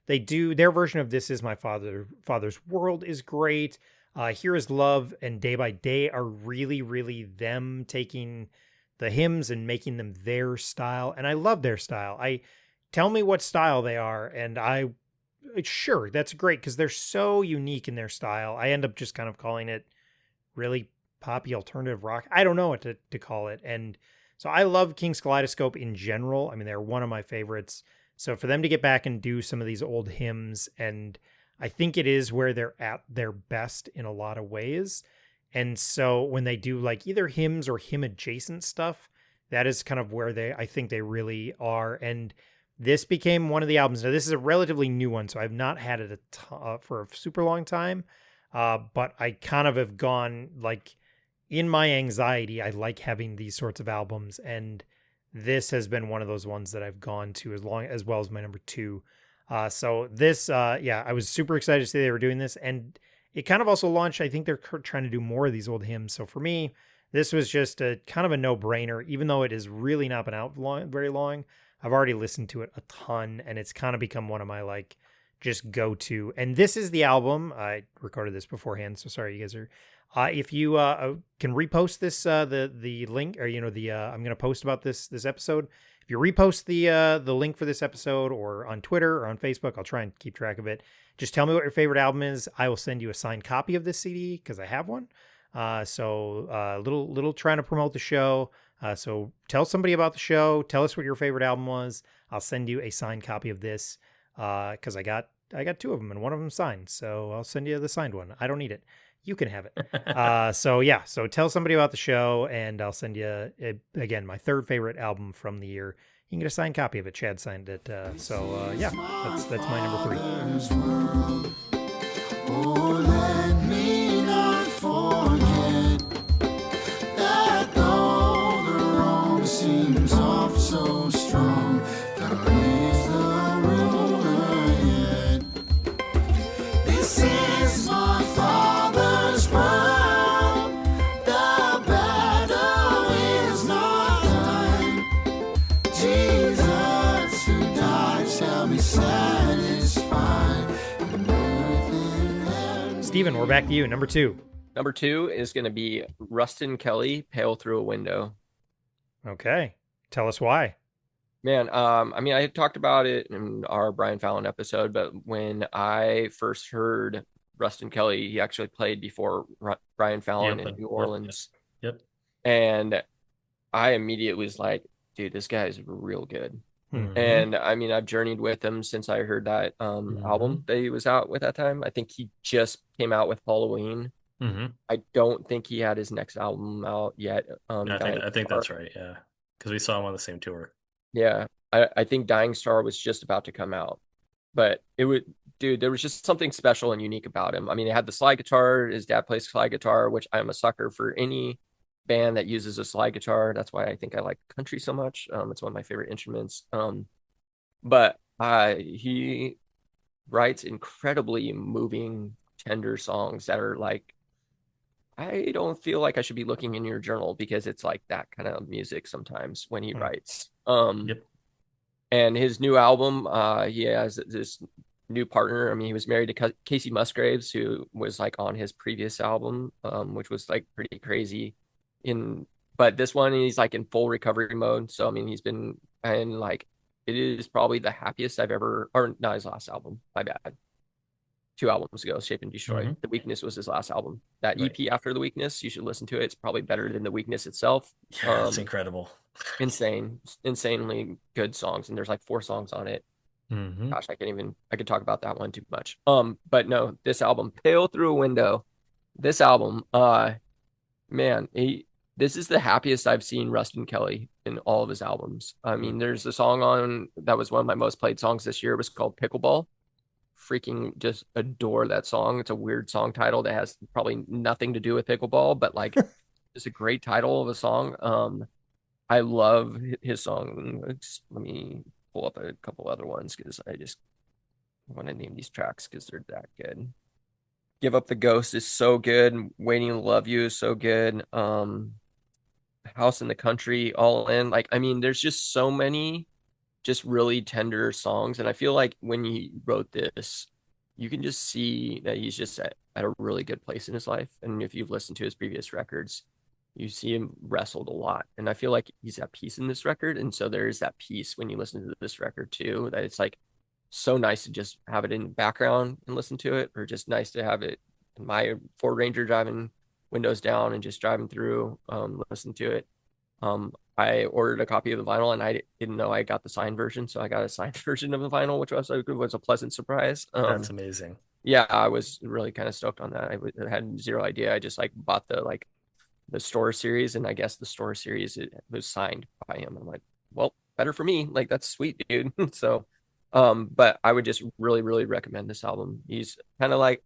they do their version of This Is My Father's World is great. Here Is Love and Day by Day are really, really them taking the hymns and making them their style. And I love their style. Tell me what style they are, and sure, that's great because they're so unique in their style. I end up just kind of calling it really poppy alternative rock. I don't know what to call it. And so I love King's Kaleidoscope in general. I mean, they're one of my favorites. So for them to get back and do some of these old hymns, and I think it is where they're at their best in a lot of ways. And so when they do like either hymns or hymn adjacent stuff, that is kind of where I think they really are. And this became one of the albums. Now this is a relatively new one, so I've not had it for a super long time. But I kind of have gone like, in my anxiety, I like having these sorts of albums, and this has been one of those ones that I've gone to as well as my number 2. So this, I was super excited to see they were doing this, and it kind of also launched. I think they're trying to do more of these old hymns. So for me, this was just a kind of a no-brainer, even though it has really not been out very long. I've already listened to it a ton, and it's kind of become one of my like just go-to. And this is the album. I recorded this beforehand, so sorry you guys are. If you can repost this, the link, or I'm going to post about this episode. If you repost the link for this episode, or on Twitter or on Facebook, I'll try and keep track of it. Just tell me what your favorite album is. I will send you a signed copy of this CD because I have one. So little trying to promote the show. So tell somebody about the show. Tell us what your favorite album was. I'll send you a signed copy of this because I got 2 of them and one of them signed. So I'll send you the signed one. I don't need it. You can have it. So tell somebody about the show, and I'll send you, again, my 3rd favorite album from the year. You can get a signed copy of it. Chad signed it. That's my number 3. Oh, let me not forget that though the wrong seems off so strong, God is the ruler yet. This is my Father's world. The battle is not done. Jesus, who died, shall be satisfied. Steven, we're back to you. Number 2. Number 2 is going to be Rustin Kelly, Pale Through a Window. Okay. Tell us why. Man, I mean, I had talked about it in our Brian Fallon episode, but when I first heard Rustin Kelly, he actually played before Brian Fallon in New Orleans. Yep. And I immediately was like, dude, this guy is real good. Mm-hmm. And I mean, I've journeyed with him since I heard that album that he was out with that time. I think he just came out with Halloween. I don't think he had his next album out yet. I think that's right. Yeah. Because we saw him on the same tour. Yeah. I think Dying Star was just about to come out. But there was just something special and unique about him. I mean, he had the slide guitar. His dad plays slide guitar, which I'm a sucker for any band that uses a slide guitar. That's why I think I like country so much. It's one of my favorite instruments. But he writes incredibly moving, tender songs that are like, I don't feel like I should be looking in your journal because it's like that kind of music sometimes when he writes. Yep. And his new album, he has this new partner. I mean, he was married to Casey Musgraves, who was like on his previous album, which was like pretty crazy. But this one, he's like in full recovery mode. So I mean, he's been in like it is probably the happiest I've ever, or not his last album, my bad. 2 albums ago, Shape and Destroy. Mm-hmm. The Weakness was his last album. That Right. EP after The Weakness, you should listen to it. It's probably better than The Weakness itself. Yeah, it's incredible. Insanely good songs, and there's like 4 songs on it. Mm-hmm. Gosh, I could talk about that one too much. But no, this album, Pale Through a Window, this album, man, this is the happiest I've seen Rustin Kelly in all of his albums. I mean, there's a song on that was one of my most played songs this year. It was called Pickleball. Freaking just adore that song. It's a weird song title that has probably nothing to do with pickleball, but like it's a great title of a song. I love his song. Let me pull up a couple other ones because I just want to name these tracks because they're that good. Give Up the Ghost is so good. Waiting to Love You is so good. House in the Country, All In. Like, I mean, there's just so many just really tender songs. And I feel like when he wrote this, you can just see that he's just at a really good place in his life. And if you've listened to his previous records, you see him wrestled a lot. And I feel like he's at peace in this record. And so there is that peace when you listen to this record too, that it's like so nice to just have it in the background and listen to it, or just nice to have it in my Ford Ranger driving windows down and just driving through, listen to it. I ordered a copy of the vinyl and I didn't know I got the signed version, so I got a signed version of the vinyl, which was a pleasant surprise. That's amazing. Yeah, I was really kind of stoked on that. I had zero idea. I just like bought the store series, and I guess the store series it was signed by him. I'm like, well, better for me. Like that's sweet, dude. So, but I would just really, really recommend this album. He's kind of like,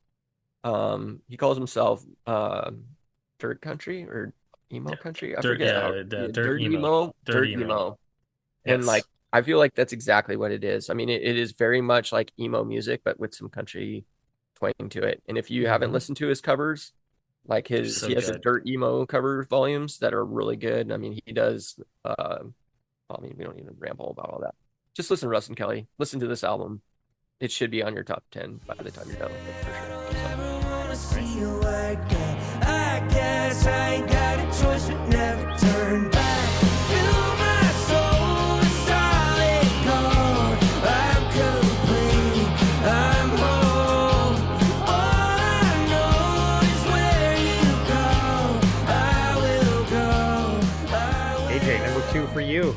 he calls himself dirt country or emo country. I forget how dirt emo. And yes. like I feel like that's exactly what it is. I mean, it is very much like emo music, but with some country twang to it. And if you haven't listened to his covers, like he has a dirt emo cover volumes that are really good. I mean, he does. I mean, we don't even ramble about all that. Just listen to Rustin Kelly. Listen to this album. It should be on your top 10 by the time you're done with it, for sure. I guess I ain't got a choice but never turn back. Fill my soul with solid gold. I'm complete, I'm whole. All I know is where you go, I will go. AJ, number 2 for you.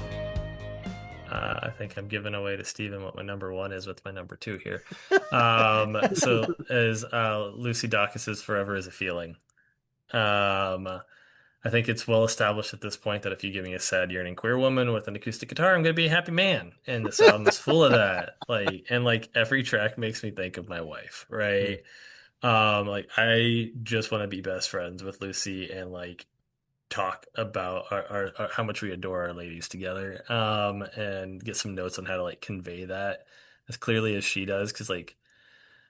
I think I'm giving away to Steven what my number 1 is with my number 2 here. So as Lucy Dacus's Forever is a Feeling. I think it's well established at this point that if you give me a sad, yearning queer woman with an acoustic guitar, I'm gonna be a happy man. And this album is full of that. Like every track makes me think of my wife, right? Like I just want to be best friends with Lucy and like talk about our how much we adore our ladies together, and get some notes on how to like convey that as clearly as she does, because like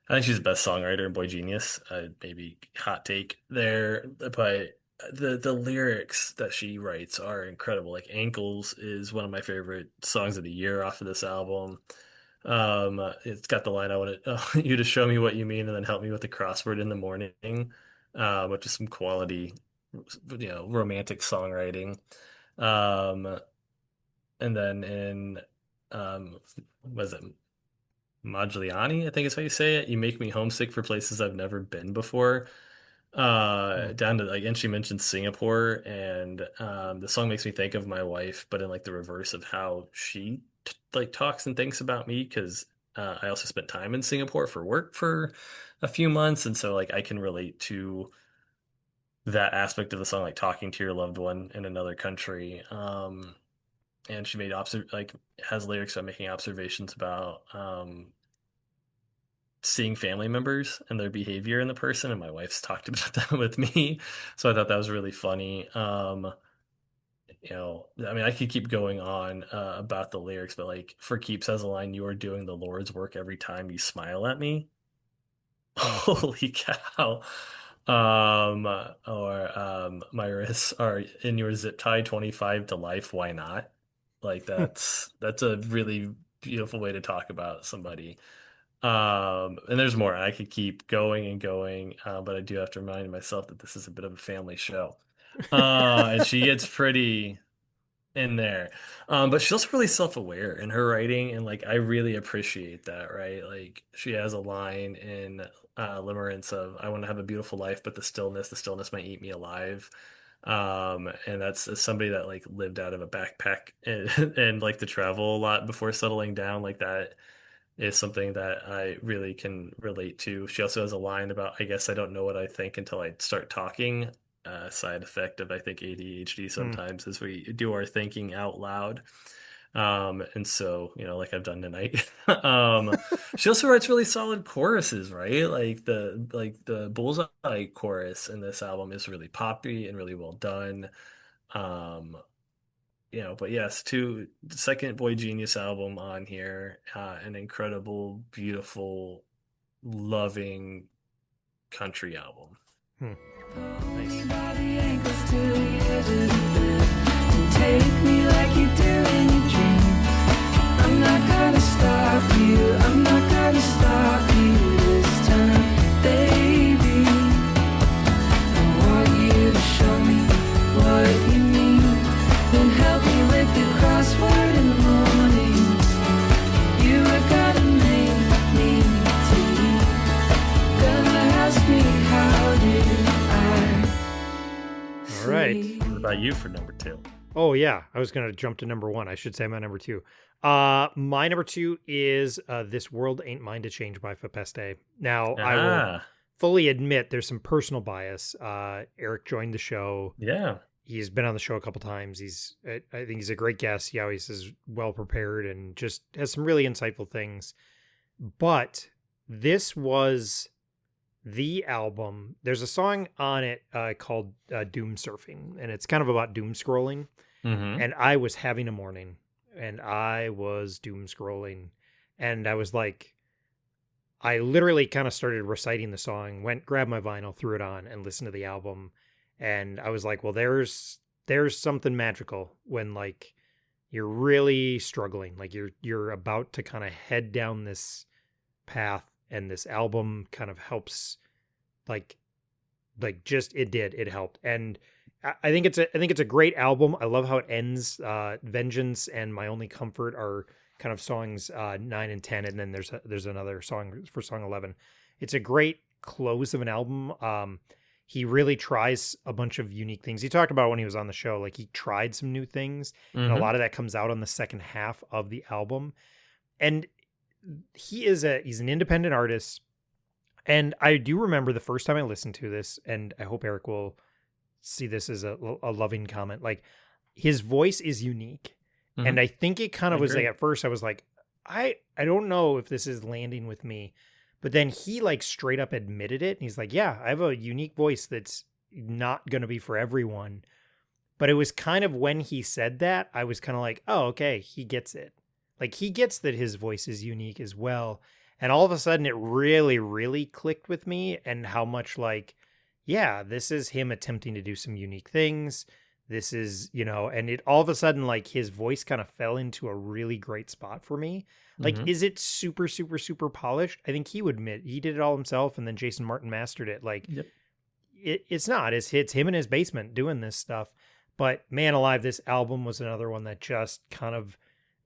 I think she's the best songwriter in Boy Genius. Maybe hot take there, but the lyrics that she writes are incredible. Like Ankles is one of my favorite songs of the year off of this album. It's got the line, I want you to show me what you mean and then help me with the crossword in the morning, which is some quality, romantic songwriting. And then in, was it Modigliani, I think is how you say it. You make me homesick for places I've never been before. Down to like, and she mentioned Singapore, and the song makes me think of my wife, but in like the reverse of how she like talks and thinks about me, because I also spent time in Singapore for work for a few months, and so like I can relate to that aspect of the song, like talking to your loved one in another country. And she made has lyrics about making observations about seeing family members and their behavior in the person, and my wife's talked about that with me, so I thought that was really funny. I mean, I could keep going on about the lyrics, but like For Keeps has a line, "You are doing the Lord's work every time you smile at me." Holy cow. My wrists are in your zip tie, 25 to life, why not? Like that's a really beautiful way to talk about somebody. And there's more. I could keep going and going, but I do have to remind myself that this is a bit of a family show. And she gets pretty in there. But she's also really self-aware in her writing, and like I really appreciate that, right? Like she has a line in Limerence of "I want to have a beautiful life, but the stillness might eat me alive." And that's as somebody that like lived out of a backpack and like to travel a lot before settling down, like that is something that I really can relate to. She also has a line about, I guess I don't know what I think until I start talking. Side effect of, I think, ADHD Hmm. sometimes is we do our thinking out loud. And so, like I've done tonight. She also writes really solid choruses, right? Like the Bullseye chorus in this album is really poppy and really well done. Um, but yes, the second Boy Genius album on here, an incredible, beautiful, loving country album. Hmm. Me by the ankles to the edge of the bed and take me like you do in your dreams. I'm not gonna stop you. I'm not gonna stop you this time, baby. I want you to show me what you mean. Then help me with the crossword in the morning. You are gonna make me tea. Gonna ask me how did I All right. What about you for number 2? Oh yeah, I was gonna jump to number 1. I should say my number 2. My number 2 is "This World Ain't Mine to Change" by Fepeste. Now, I will fully admit there's some personal bias. Eric joined the show. Yeah. He's been on the show a couple times. I think he's a great guest. He always is well prepared and just has some really insightful things. But this was the album. There's a song on it called "Doom Surfing," and it's kind of about doom scrolling. Mm-hmm. And I was having a morning, and I was doom scrolling, and I was like, I literally kind of started reciting the song, went, grabbed my vinyl, threw it on, and listened to the album. And I was like, well, there's something magical when like you're really struggling, like you're about to kind of head down this path, and this album kind of helps, like just it helped. And I think it's a great album. I love how it ends. "Vengeance" and "My Only Comfort" are kind of songs 9 and 10, and then there's another song for song 11. It's a great close of an album. He really tries a bunch of unique things. He talked about when he was on the show, like he tried some new things, and a lot of that comes out on the second half of the album. And he's an independent artist. And I do remember the first time I listened to this, and I hope Eric will see this as a loving comment. Like, his voice is unique. And I think it kind of was like, at first I was like, I don't know if this is landing with me. But then he like straight up admitted it. And he's like, yeah, I have a unique voice that's not going to be for everyone. But it was kind of when he said that, I was kind of like, oh, okay, he gets it. Like, he gets that his voice is unique as well. And all of a sudden it really, really clicked with me, and how much like, yeah, this is him attempting to do some unique things. This is, and it all of a sudden, like, his voice kind of fell into a really great spot for me. Like, is it super, super, super polished? I think he would admit he did it all himself, and then Jason Martin mastered it. Like, it's not. It's him in his basement doing this stuff. But man alive, this album was another one that just kind of,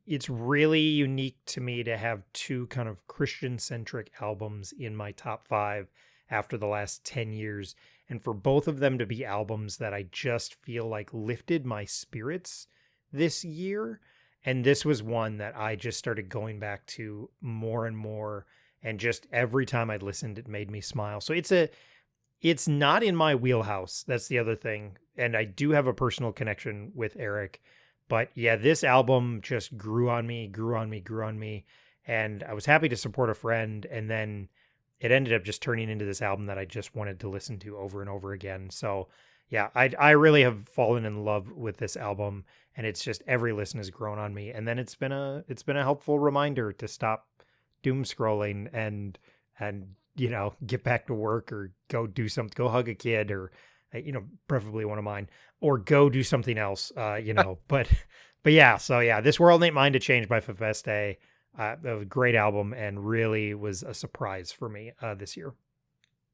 it's really unique to me to have two kind of Christian-centric albums in my top 5 after the last 10 years. And for both of them to be albums that I just feel like lifted my spirits this year. And this was one that I just started going back to more and more. And just every time I'd listened, it made me smile. So it's not in my wheelhouse. That's the other thing. And I do have a personal connection with Eric. But yeah, this album just grew on me. And I was happy to support a friend. And then it ended up just turning into this album that I just wanted to listen to over and over again. So yeah, I really have fallen in love with this album, and it's just every listen has grown on me. And then it's been a helpful reminder to stop doom scrolling and get back to work, or go do something, go hug a kid, or preferably one of mine, or go do something else, but yeah. So yeah, "This World Ain't Mine to Change" by Fepeste. A great album, and really was a surprise for me this year.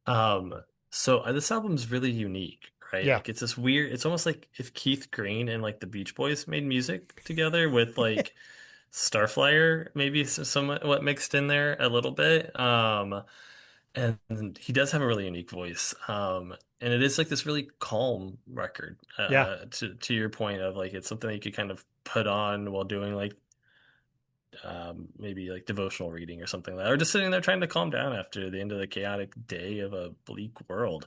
So this album's really unique, right? Yeah. Like it's this weird, it's almost like if Keith Green and like the Beach Boys made music together with like Starflyer, maybe somewhat mixed in there a little bit. And he does have a really unique voice. And it is like this really calm record. Yeah. To your point of like it's something that you could kind of put on while doing like maybe like devotional reading or something like that, or just sitting there trying to calm down after the end of the chaotic day of a bleak world.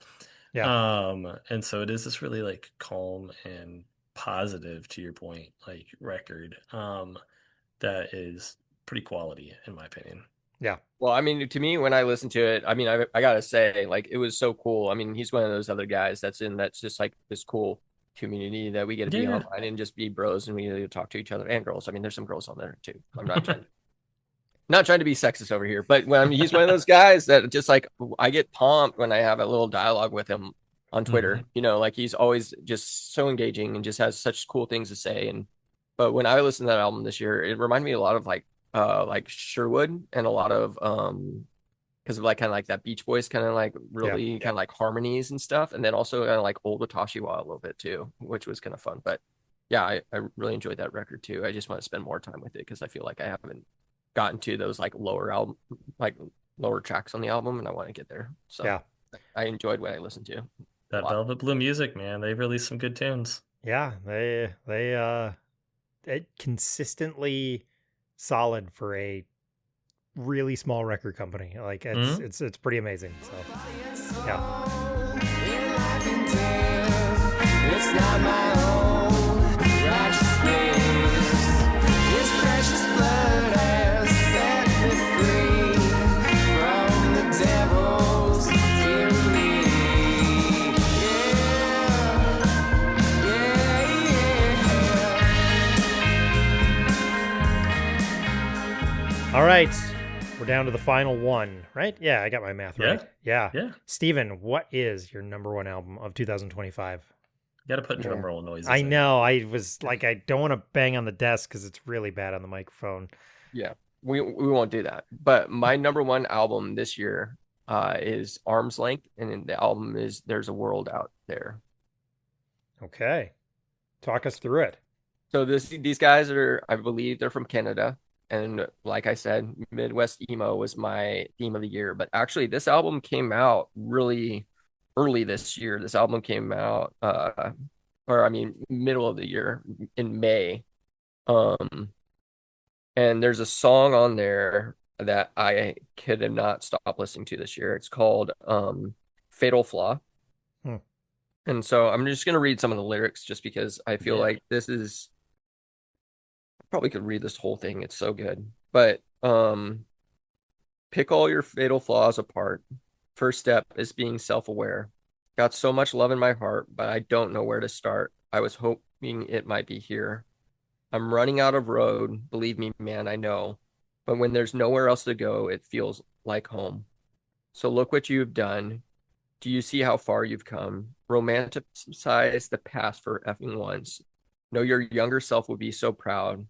Yeah. And so it is this really like calm and positive, to your point, like record that is pretty quality in my opinion. Yeah. Well, I mean, to me, when I listen to it, I mean, I gotta say, like, it was so cool. I mean, he's one of those other guys that's just like this cool community that we get to be Yeah. online and just be bros and we get to talk to each other and girls. I mean, there's some girls on there too. I'm not trying to be sexist over here, but when he's one of those guys that just like I get pumped when I have a little dialogue with him on Twitter. You know, like he's always just so engaging and just has such cool things to say. And but when I listened to that album this year, it reminded me a lot of like Sherwood and a lot of because of like kind of like that Beach Boys kind of like really kind of like harmonies and stuff, and then also kind of like old Watashiwa a little bit too, which was kind of fun. But yeah, I really enjoyed that record too. I just want to spend more time with it because I feel like I haven't gotten to those like lower tracks on the album, and I want to get there. So Yeah. I enjoyed what I listened to. That Velvet Blue music, man, they've released some good tunes. Yeah. It consistently solid for a really small record company. Like it's pretty amazing. So yeah. It's not my own righteousness. His precious blood has set me free from the devil's tyranny. All right. We're down to the final one, right? Yeah, I got my math right. Yeah. Yeah. Steven, what is your number one album of 2025? You got to put drum roll noises. I know. I was like, I don't want to bang on the desk because it's really bad on the microphone. Yeah, we won't do that. But my number one album this year is Arm's Length, and the album is There's a World Out There. Okay. Talk us through it. So these guys are, I believe they're from Canada. And like I said, Midwest emo was my theme of the year. But actually, this album came out really early this year. This album came out, middle of the year in May. And there's a song on there that I could not stop listening to this year. It's called Fatal Flaw. And so I'm just going to read some of the lyrics just because I feel like this is, probably could read this whole thing. It's so good. But pick all your fatal flaws apart. First step is being self-aware. Got so much love in my heart, but I don't know where to start. I was hoping it might be here. I'm running out of road. Believe me, man, I know. But when there's nowhere else to go, it feels like home. So look what you've done. Do you see how far you've come? Romanticize the past for effing once. Know your younger self would be so proud.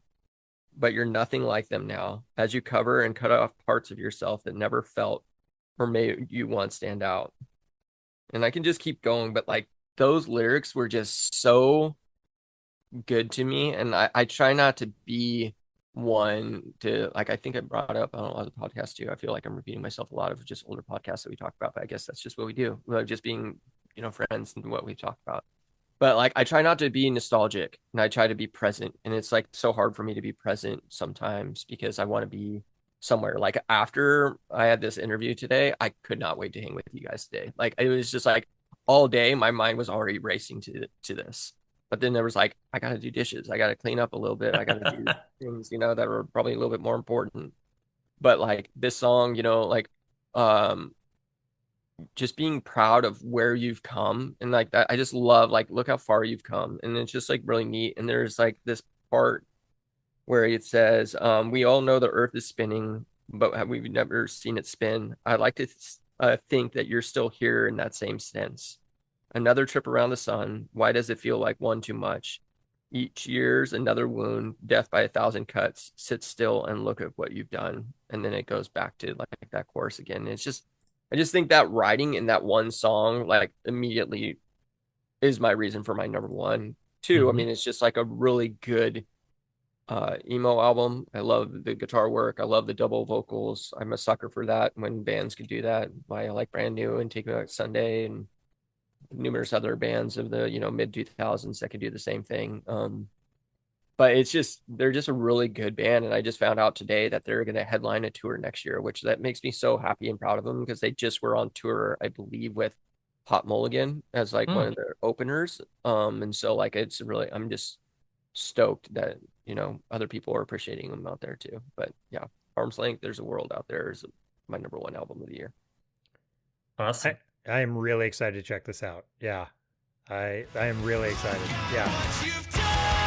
But you're nothing like them now, as you cover and cut off parts of yourself that never felt or made you once stand out. And I can just keep going, but like those lyrics were just so good to me. And I try not to be one to, like, I think I brought up on a lot of the podcasts too. I feel like I'm repeating myself a lot of just older podcasts that we talk about, but I guess that's just what we do. We're just being, friends and what we talk about. But like I try not to be nostalgic and I try to be present. And it's like so hard for me to be present sometimes because I want to be somewhere. Like after I had this interview today, I could not wait to hang with you guys today. Like it was just like all day my mind was already racing to this. But then there was like, I gotta do dishes, I gotta clean up a little bit, I gotta do things, that are probably a little bit more important. But like this song, just being proud of where you've come and like that. I just love like look how far you've come, and it's just like really neat. And there's like this part where it says we all know the earth is spinning, but we've never seen it spin. I'd like to think that you're still here in that same sense. Another trip around the sun, why does it feel like one too much? Each year's another wound, death by 1,000 cuts. Sit still and look at what you've done. And then it goes back to like that chorus again. And it's just, I just think that writing in that one song, like immediately is my reason for my number one. Two, I Mhm. mean, it's just like a really good emo album. I love the guitar work. I love the double vocals. I'm a sucker for that when bands can do that. I like Brand New and Take Me Back Sunday and numerous other bands of the mid 2000s that could do the same thing. But it's just they're just a really good band, and I just found out today that they're going to headline a tour next year, which that makes me so happy and proud of them because they just were on tour, I believe, with Hot Mulligan as like one Mm. of their openers. And so like it's really I'm just stoked that other people are appreciating them out there too. But yeah, Arm's Length, There's a World Out There is my number one album of the year. Awesome. I am really excited to check this out. Yeah. I am really excited. Yeah.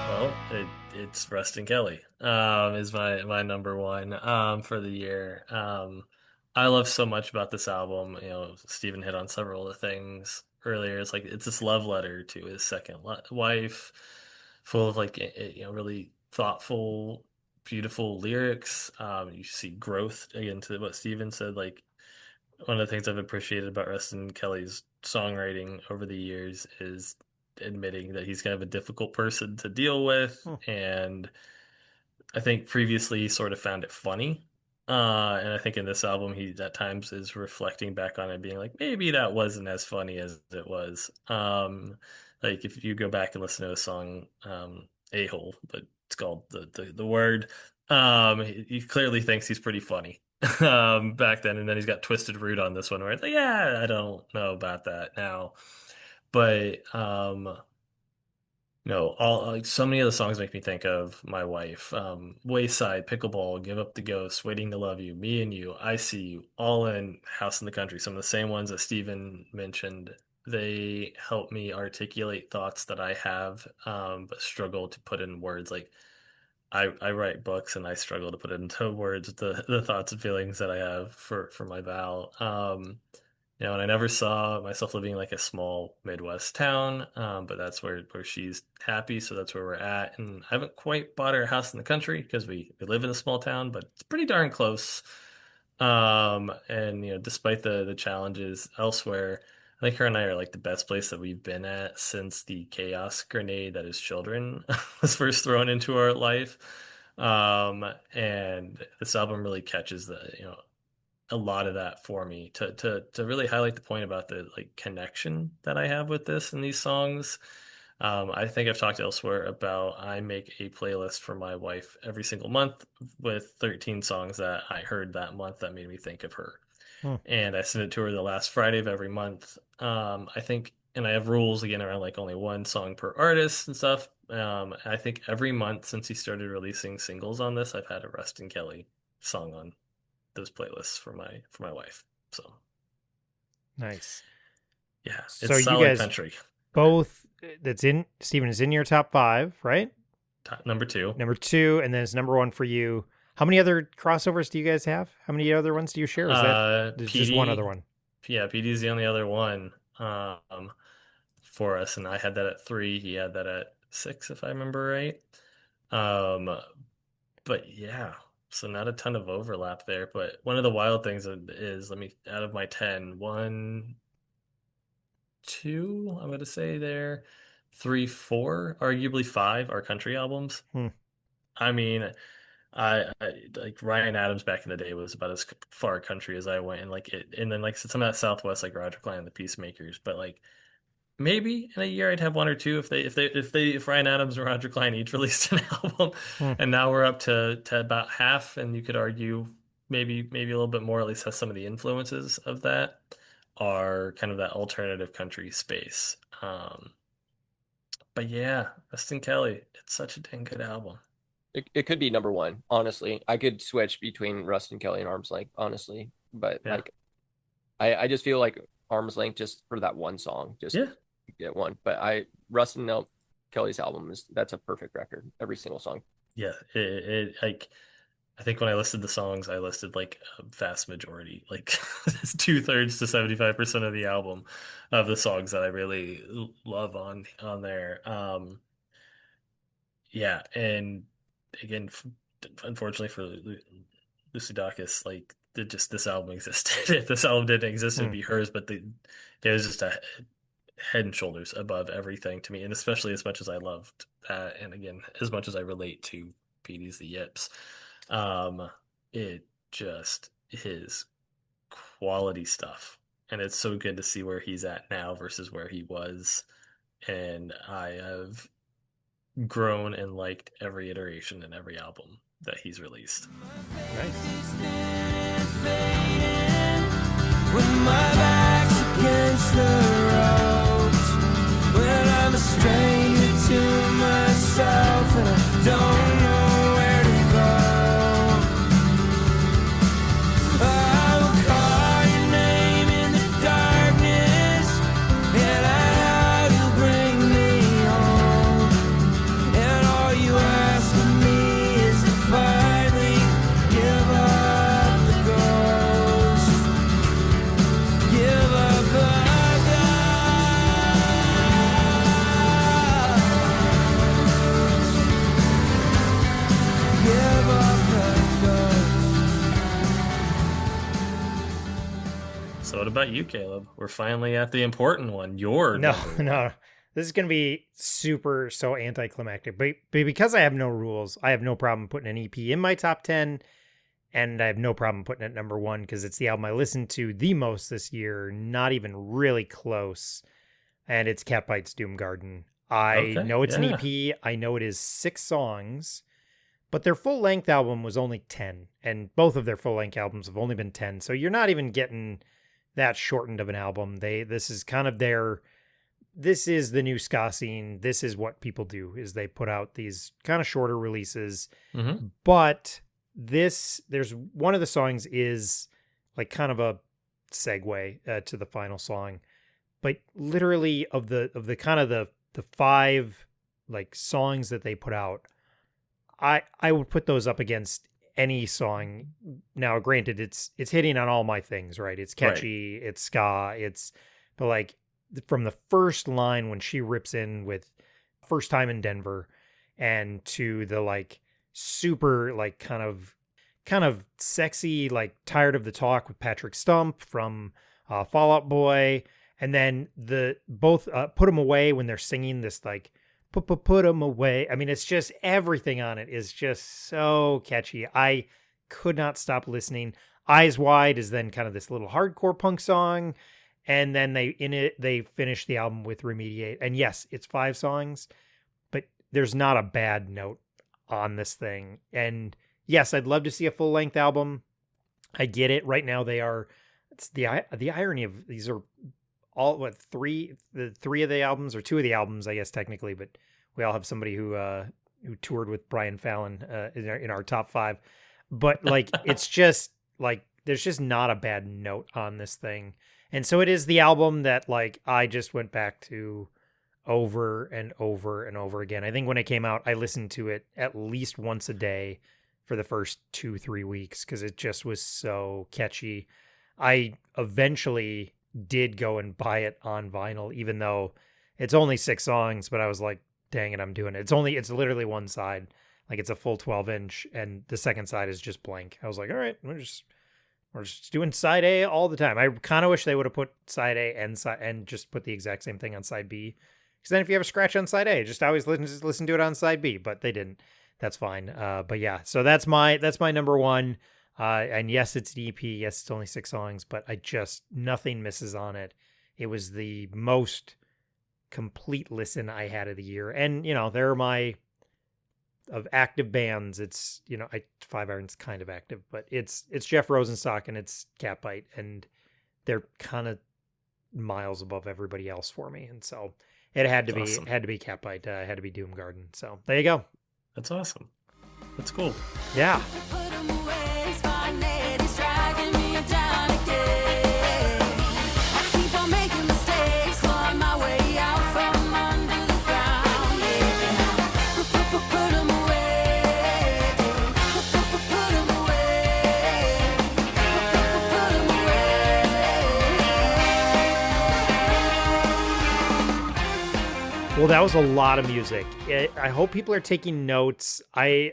Well, it's Rustin Kelly is my number one for the year. I love so much about this album. Stephen hit on several of the things earlier. It's like it's this love letter to his second wife, full of like really thoughtful, beautiful lyrics. You see growth again to what Stephen said. Like one of the things I've appreciated about Rustin Kelly's songwriting over the years is admitting that he's kind of a difficult person to deal with. Hmm. And I think previously he sort of found it funny. And I think in this album, he at times is reflecting back on it, being like, maybe that wasn't as funny as it was. Like if you go back and listen to a song, A Hole, but it's called the Word, he clearly thinks he's pretty funny back then. And then he's got Twisted Root on this one where it's like, yeah, I don't know about that now. But no, all like so many of the songs make me think of my wife. Wayside, Pickleball, Give Up the Ghost, Waiting to Love You, Me and You, I See You, All In, House in the Country. Some of the same ones that Steven mentioned. They help me articulate thoughts that I have, but struggle to put in words. Like I write books and I struggle to put into words the thoughts and feelings that I have for my Val. And I never saw myself living in like a small Midwest town, but that's where she's happy, so that's where we're at. And I haven't quite bought her a house in the country because we live in a small town, but it's pretty darn close. And despite the challenges elsewhere, I think her and I are like the best place that we've been at since the chaos grenade that is children was first thrown into our life. And this album really catches a lot of that for me to really highlight the point about the like connection that I have with this and these songs. I think I've talked elsewhere about I make a playlist for my wife every single month with 13 songs that I heard that month that made me think of her. Hmm. And I send it to her the last Friday of every month. I think, and I have rules again around like only one song per artist and stuff. I think every month since he started releasing singles on this, I've had a Rustin Kelly song on those playlists for my wife. So Nice. yeah, So it's you solid guys country. both that's in Steven is in your top 5, right? Number two. Number 2, and then it's number 1 for you. How many other crossovers do you guys have? How many other ones do you share? Is that there's just one other one? Yeah, PD's the only other one for us, and I had that at 3. He had that at 6, if I remember right. But yeah, so not a ton of overlap there. But one of the wild things is, let me out of my 10, 1, 2, I'm gonna say there, 3, 4, arguably 5 are country albums. Hmm. I mean, I like Ryan Adams back in the day was about as far country as I went, and like it, and then like some of that Southwest like Roger Clyne and the Peacemakers, but like maybe in a year I'd have one or two if Ryan Adams and Roger Clyne each released an album, Hmm. and now we're up to about half, and you could argue maybe a little bit more, at least has some of the influences of that are kind of that alternative country space. But yeah, Rustin Kelly, it's such a dang good album. It could be number one, honestly. I could switch between Rustin Kelly and Arms Length, honestly. But Yeah. like I just feel like Arms Length just for that one song, just Yeah. get one. But Rustin Kelly's album that's a perfect record. Every single song. Yeah, it like I think when I listed the songs, I listed like a vast majority, like 2/3 to 75% of the album of the songs that I really love on there. Yeah, and again, unfortunately for Lucy Dacus, like just this album existed. If this album didn't exist, it'd be hers. But it was just a head and shoulders above everything to me, and especially as much as I loved that, and again, as much as I relate to Petey's the Yips, it just his quality stuff, and it's so good to see where he's at now versus where he was, and I have grown and liked every iteration and every album that he's released. When my back's against the ropes, when I'm a stranger to myself and I don't know where to go, I will call your name in the darkness and I know you'll bring me home, and all you ask of me is to finally give up the ghost. Give up the ghost. Give up the ghost. So what about you, Caleb? We're finally at the important one. Your No, number one. no. This is going to be so anticlimactic. But because I have no rules, I have no problem putting an EP in my top 10. And I have no problem putting it number 1 because it's the album I listened to the most this year. Not even really close. And it's Catbite's Doom Garden. I know it's an EP. I know it is 6 songs. But their full-length album was only 10. And both of their full-length albums have only been 10. So you're not even getting that shortened of an album. This is kind of this is the new ska scene. This is what people do, is they put out these kind of shorter releases. Mm-hmm. But there's one of the songs is like kind of a segue to the final song. But literally of the kind of the 5 like songs that they put out, I would put those up against any song. Now, granted, it's hitting on all my things, right? It's catchy, it's ska, but like from the first line when she rips in with First Time in Denver, and to the like super like kind of sexy like Tired of the Talk with Patrick Stump from Fall Out Boy, and then the both Put 'Em Away when they're singing this like put 'em away. I mean, it's just everything on it is just so catchy. I could not stop listening. Eyes Wide is then kind of this little hardcore punk song. And then they finish the album with Remediate. And yes, it's 5 songs, but there's not a bad note on this thing. And yes, I'd love to see a full length album. I get it. Right now it's the irony of these are all three of the albums, or 2 of the albums, I guess technically, but we all have somebody who toured with Brian Fallon in our top 5. But like it's just like there's just not a bad note on this thing. And so it is the album that like I just went back to over and over and over again. I think when it came out, I listened to it at least once a day for the first 2-3 weeks because it just was so catchy. I eventually did go and buy it on vinyl, even though it's only 6 songs, but I was like, dang it, I'm doing it. It's literally one side. Like it's a full 12-inch and the second side is just blank. I was like, all right, we're just doing side A all the time. I kind of wish they would have put side A and just put the exact same thing on side B. Because then if you have a scratch on side A, just always listen to it on side B. But they didn't. That's fine. But yeah, so that's my number 1. And yes, it's an EP. Yes, it's only 6 songs, but nothing misses on it. It was the most complete listen I had of the year. And they're of active bands, it's Five Iron's kind of active, but it's Jeff Rosenstock and it's Catbite, and they're kind of miles above everybody else for me, and so it had to That's awesome. be Catbite. It had to be Doom Garden. So there you go. That's awesome. That's cool. Yeah. Put 'em away, it's fine, it's dragging me down again. I keep on making mistakes, clawing my way out from under the ground. Yeah. Put 'em away, put 'em Well, that was a lot of music. I hope people are taking notes. I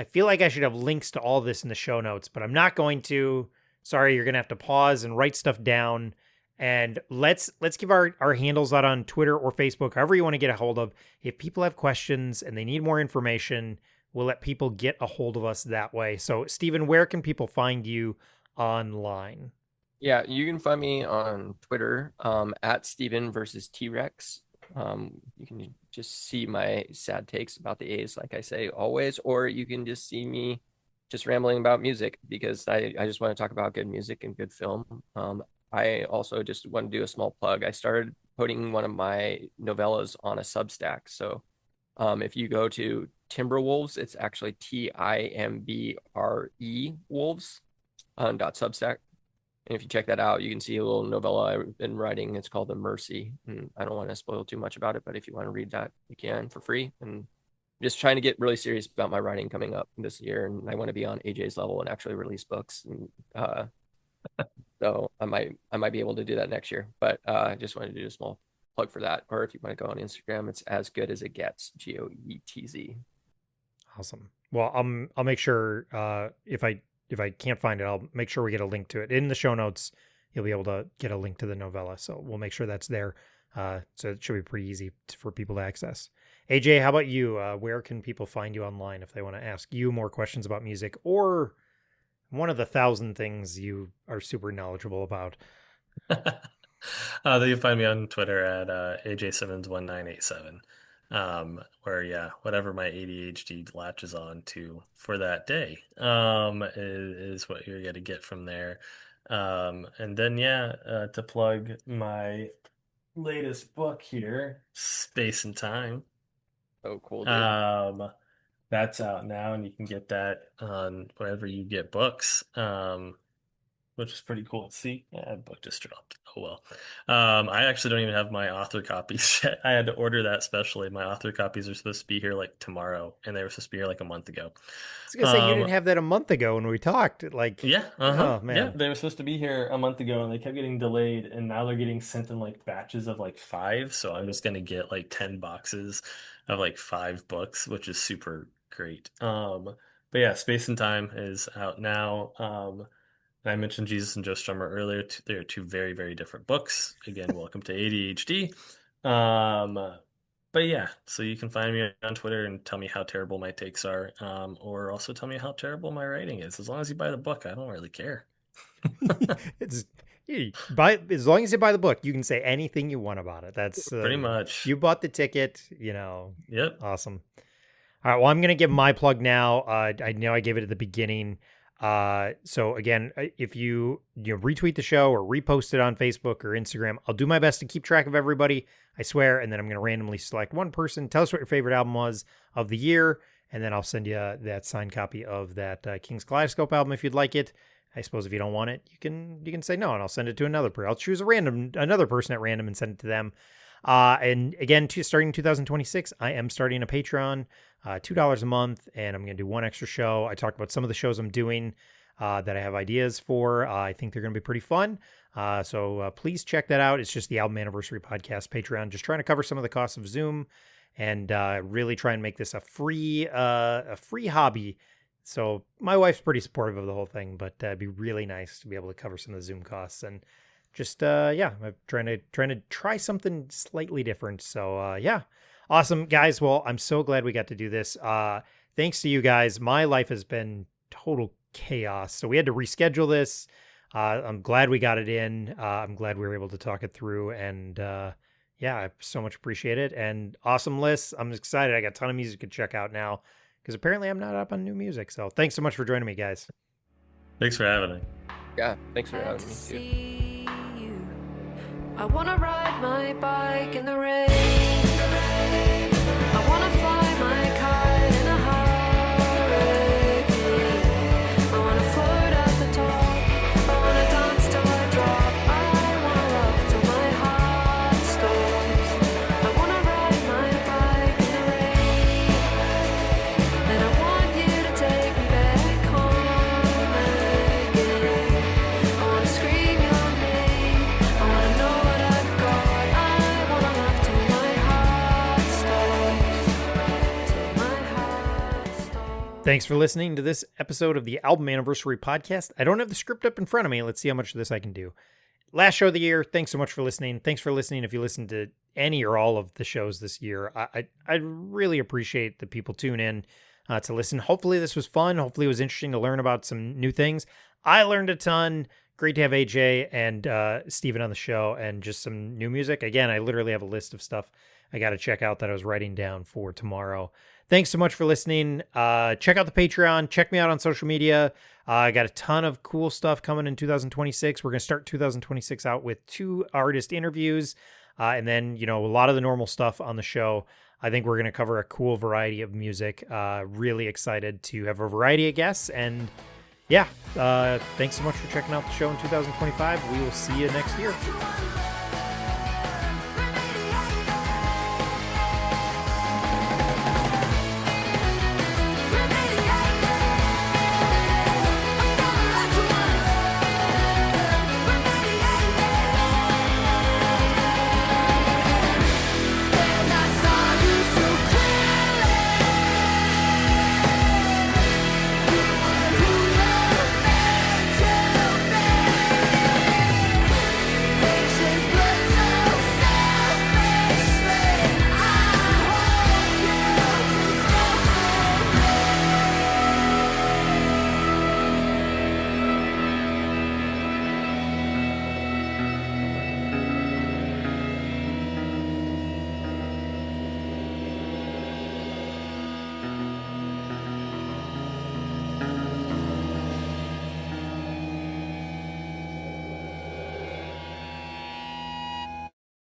feel like I should have links to all this in the show notes, but I'm not going to. Sorry, you're gonna have to pause and write stuff down. And let's give our handles out on Twitter or Facebook, however you want to get a hold of. If people have questions and they need more information, we'll let people get a hold of us that way. So, Stephen, where can people find you online? Yeah, you can find me on Twitter at Steven versus T-Rex. You can just see my sad takes about the A's, like I say always, or you can just see me just rambling about music, because I just want to talk about good music and good film. I also just want to do a small plug. I started putting one of my novellas on a Substack. So if you go to Timberwolves, it's actually Timbre Wolves .substack. And if you check that out, you can see a little novella I've been writing. It's called The Mercy. And I don't want to spoil too much about it, but if you want to read that, you can for free. And just trying to get really serious about my writing coming up this year. And I want to be on AJ's level and actually release books. And so I might be able to do that next year. But I just wanted to do a small plug for that. Or if you want to go on Instagram, it's As Good As It Gets, GOETZ. Awesome. Well, I'll make sure if I can't find it, I'll make sure we get a link to it in the show notes. You'll be able to get a link to the novella, so we'll make sure that's there. So it should be pretty easy for people to access. AJ, how about you? Where can people find you online if they want to ask you more questions about music or one of the 1,000 things you are super knowledgeable about? They can find me on Twitter at AJSimmons1987. Where whatever my ADHD latches on to for that day is what you're gonna get from there. And then to plug my latest book here, Space and Time. Oh, cool, dude. That's out now, and you can get that on wherever you get books. Which is pretty cool to see. Yeah, book just dropped. Oh well. I actually don't even have my author copies yet. I had to order that specially. My author copies are supposed to be here like tomorrow, and they were supposed to be here like a month ago. I was gonna say you didn't have that a month ago when we talked. Oh man, yeah, they were supposed to be here a month ago, and they kept getting delayed, and now they're getting sent in like batches of like 5. So I'm just gonna get like 10 boxes of like 5 books, which is super great. But yeah, Space and Time is out now. I mentioned Jesus and Joe Strummer earlier. They are 2 very, very different books. Again, welcome to ADHD. But yeah, so you can find me on Twitter and tell me how terrible my takes are, or also tell me how terrible my writing is. As long as you buy the book, I don't really care. as long as you buy the book, you can say anything you want about it. That's pretty much. You bought the ticket, Yep. Awesome. All right, well, I'm going to give my plug now. I know I gave it at the beginning. So again, if you retweet the show or repost it on Facebook or Instagram, I'll do my best to keep track of everybody, I swear. And then I'm going to randomly select one person. Tell us what your favorite album was of the year. And then I'll send you that signed copy of that King's Kaleidoscope album if you'd like it. I suppose if you don't want it, you can say no, and I'll send it to another person. I'll choose another person at random and send it to them. And again, starting 2026, I am starting a Patreon, $2 a month, and I'm going to do one extra show. I talked about some of the shows I'm doing that I have ideas for. I think they're going to be pretty fun. So please check that out. It's just the Album Anniversary Podcast Patreon. Just trying to cover some of the costs of Zoom and really try and make this a free hobby. So my wife's pretty supportive of the whole thing, but it'd be really nice to be able to cover some of the Zoom costs and just I'm trying to try something slightly different. So awesome guys. Well, I'm so glad we got to do this. Thanks to you guys. My life has been total chaos, so we had to reschedule this. I'm glad we got it in. I'm glad we were able to talk it through, and I so much appreciate it. And awesome lists. I'm excited. I got a ton of music to check out now because apparently I'm not up on new music. So thanks so much for joining me, guys. Thanks for having me. Yeah, thanks for having me too. I wanna ride my bike in the rain. I wanna fly my kite in a hurricane. I wanna float at the top. I wanna dance till I drop. I wanna rock till my heart stops. I wanna ride my bike in the rain. And I want you to take me back home again. I wanna scream your name. I wanna know what I've got. I wanna laugh till my heart Thanks for listening to this episode of the Album Anniversary Podcast. I don't have the script up in front of me. Let's see how much of this I can do. Last show of the year. Thanks so much for listening. Thanks for listening if you listened to any or all of the shows this year. I really appreciate that people tune in to listen. Hopefully this was fun. Hopefully it was interesting to learn about some new things. I learned a ton. Great to have AJ and Steven on the show and just some new music. Again, I literally have a list of stuff I got to check out that I was writing down for tomorrow. Thanks so much for listening. Check out the Patreon. Check me out on social media. I got a ton of cool stuff coming in 2026. We're going to start 2026 out with 2 artist interviews. And then, a lot of the normal stuff on the show. I think we're going to cover a cool variety of music. Really excited to have a variety of guests. And yeah, thanks so much for checking out the show in 2025. We will see you next year.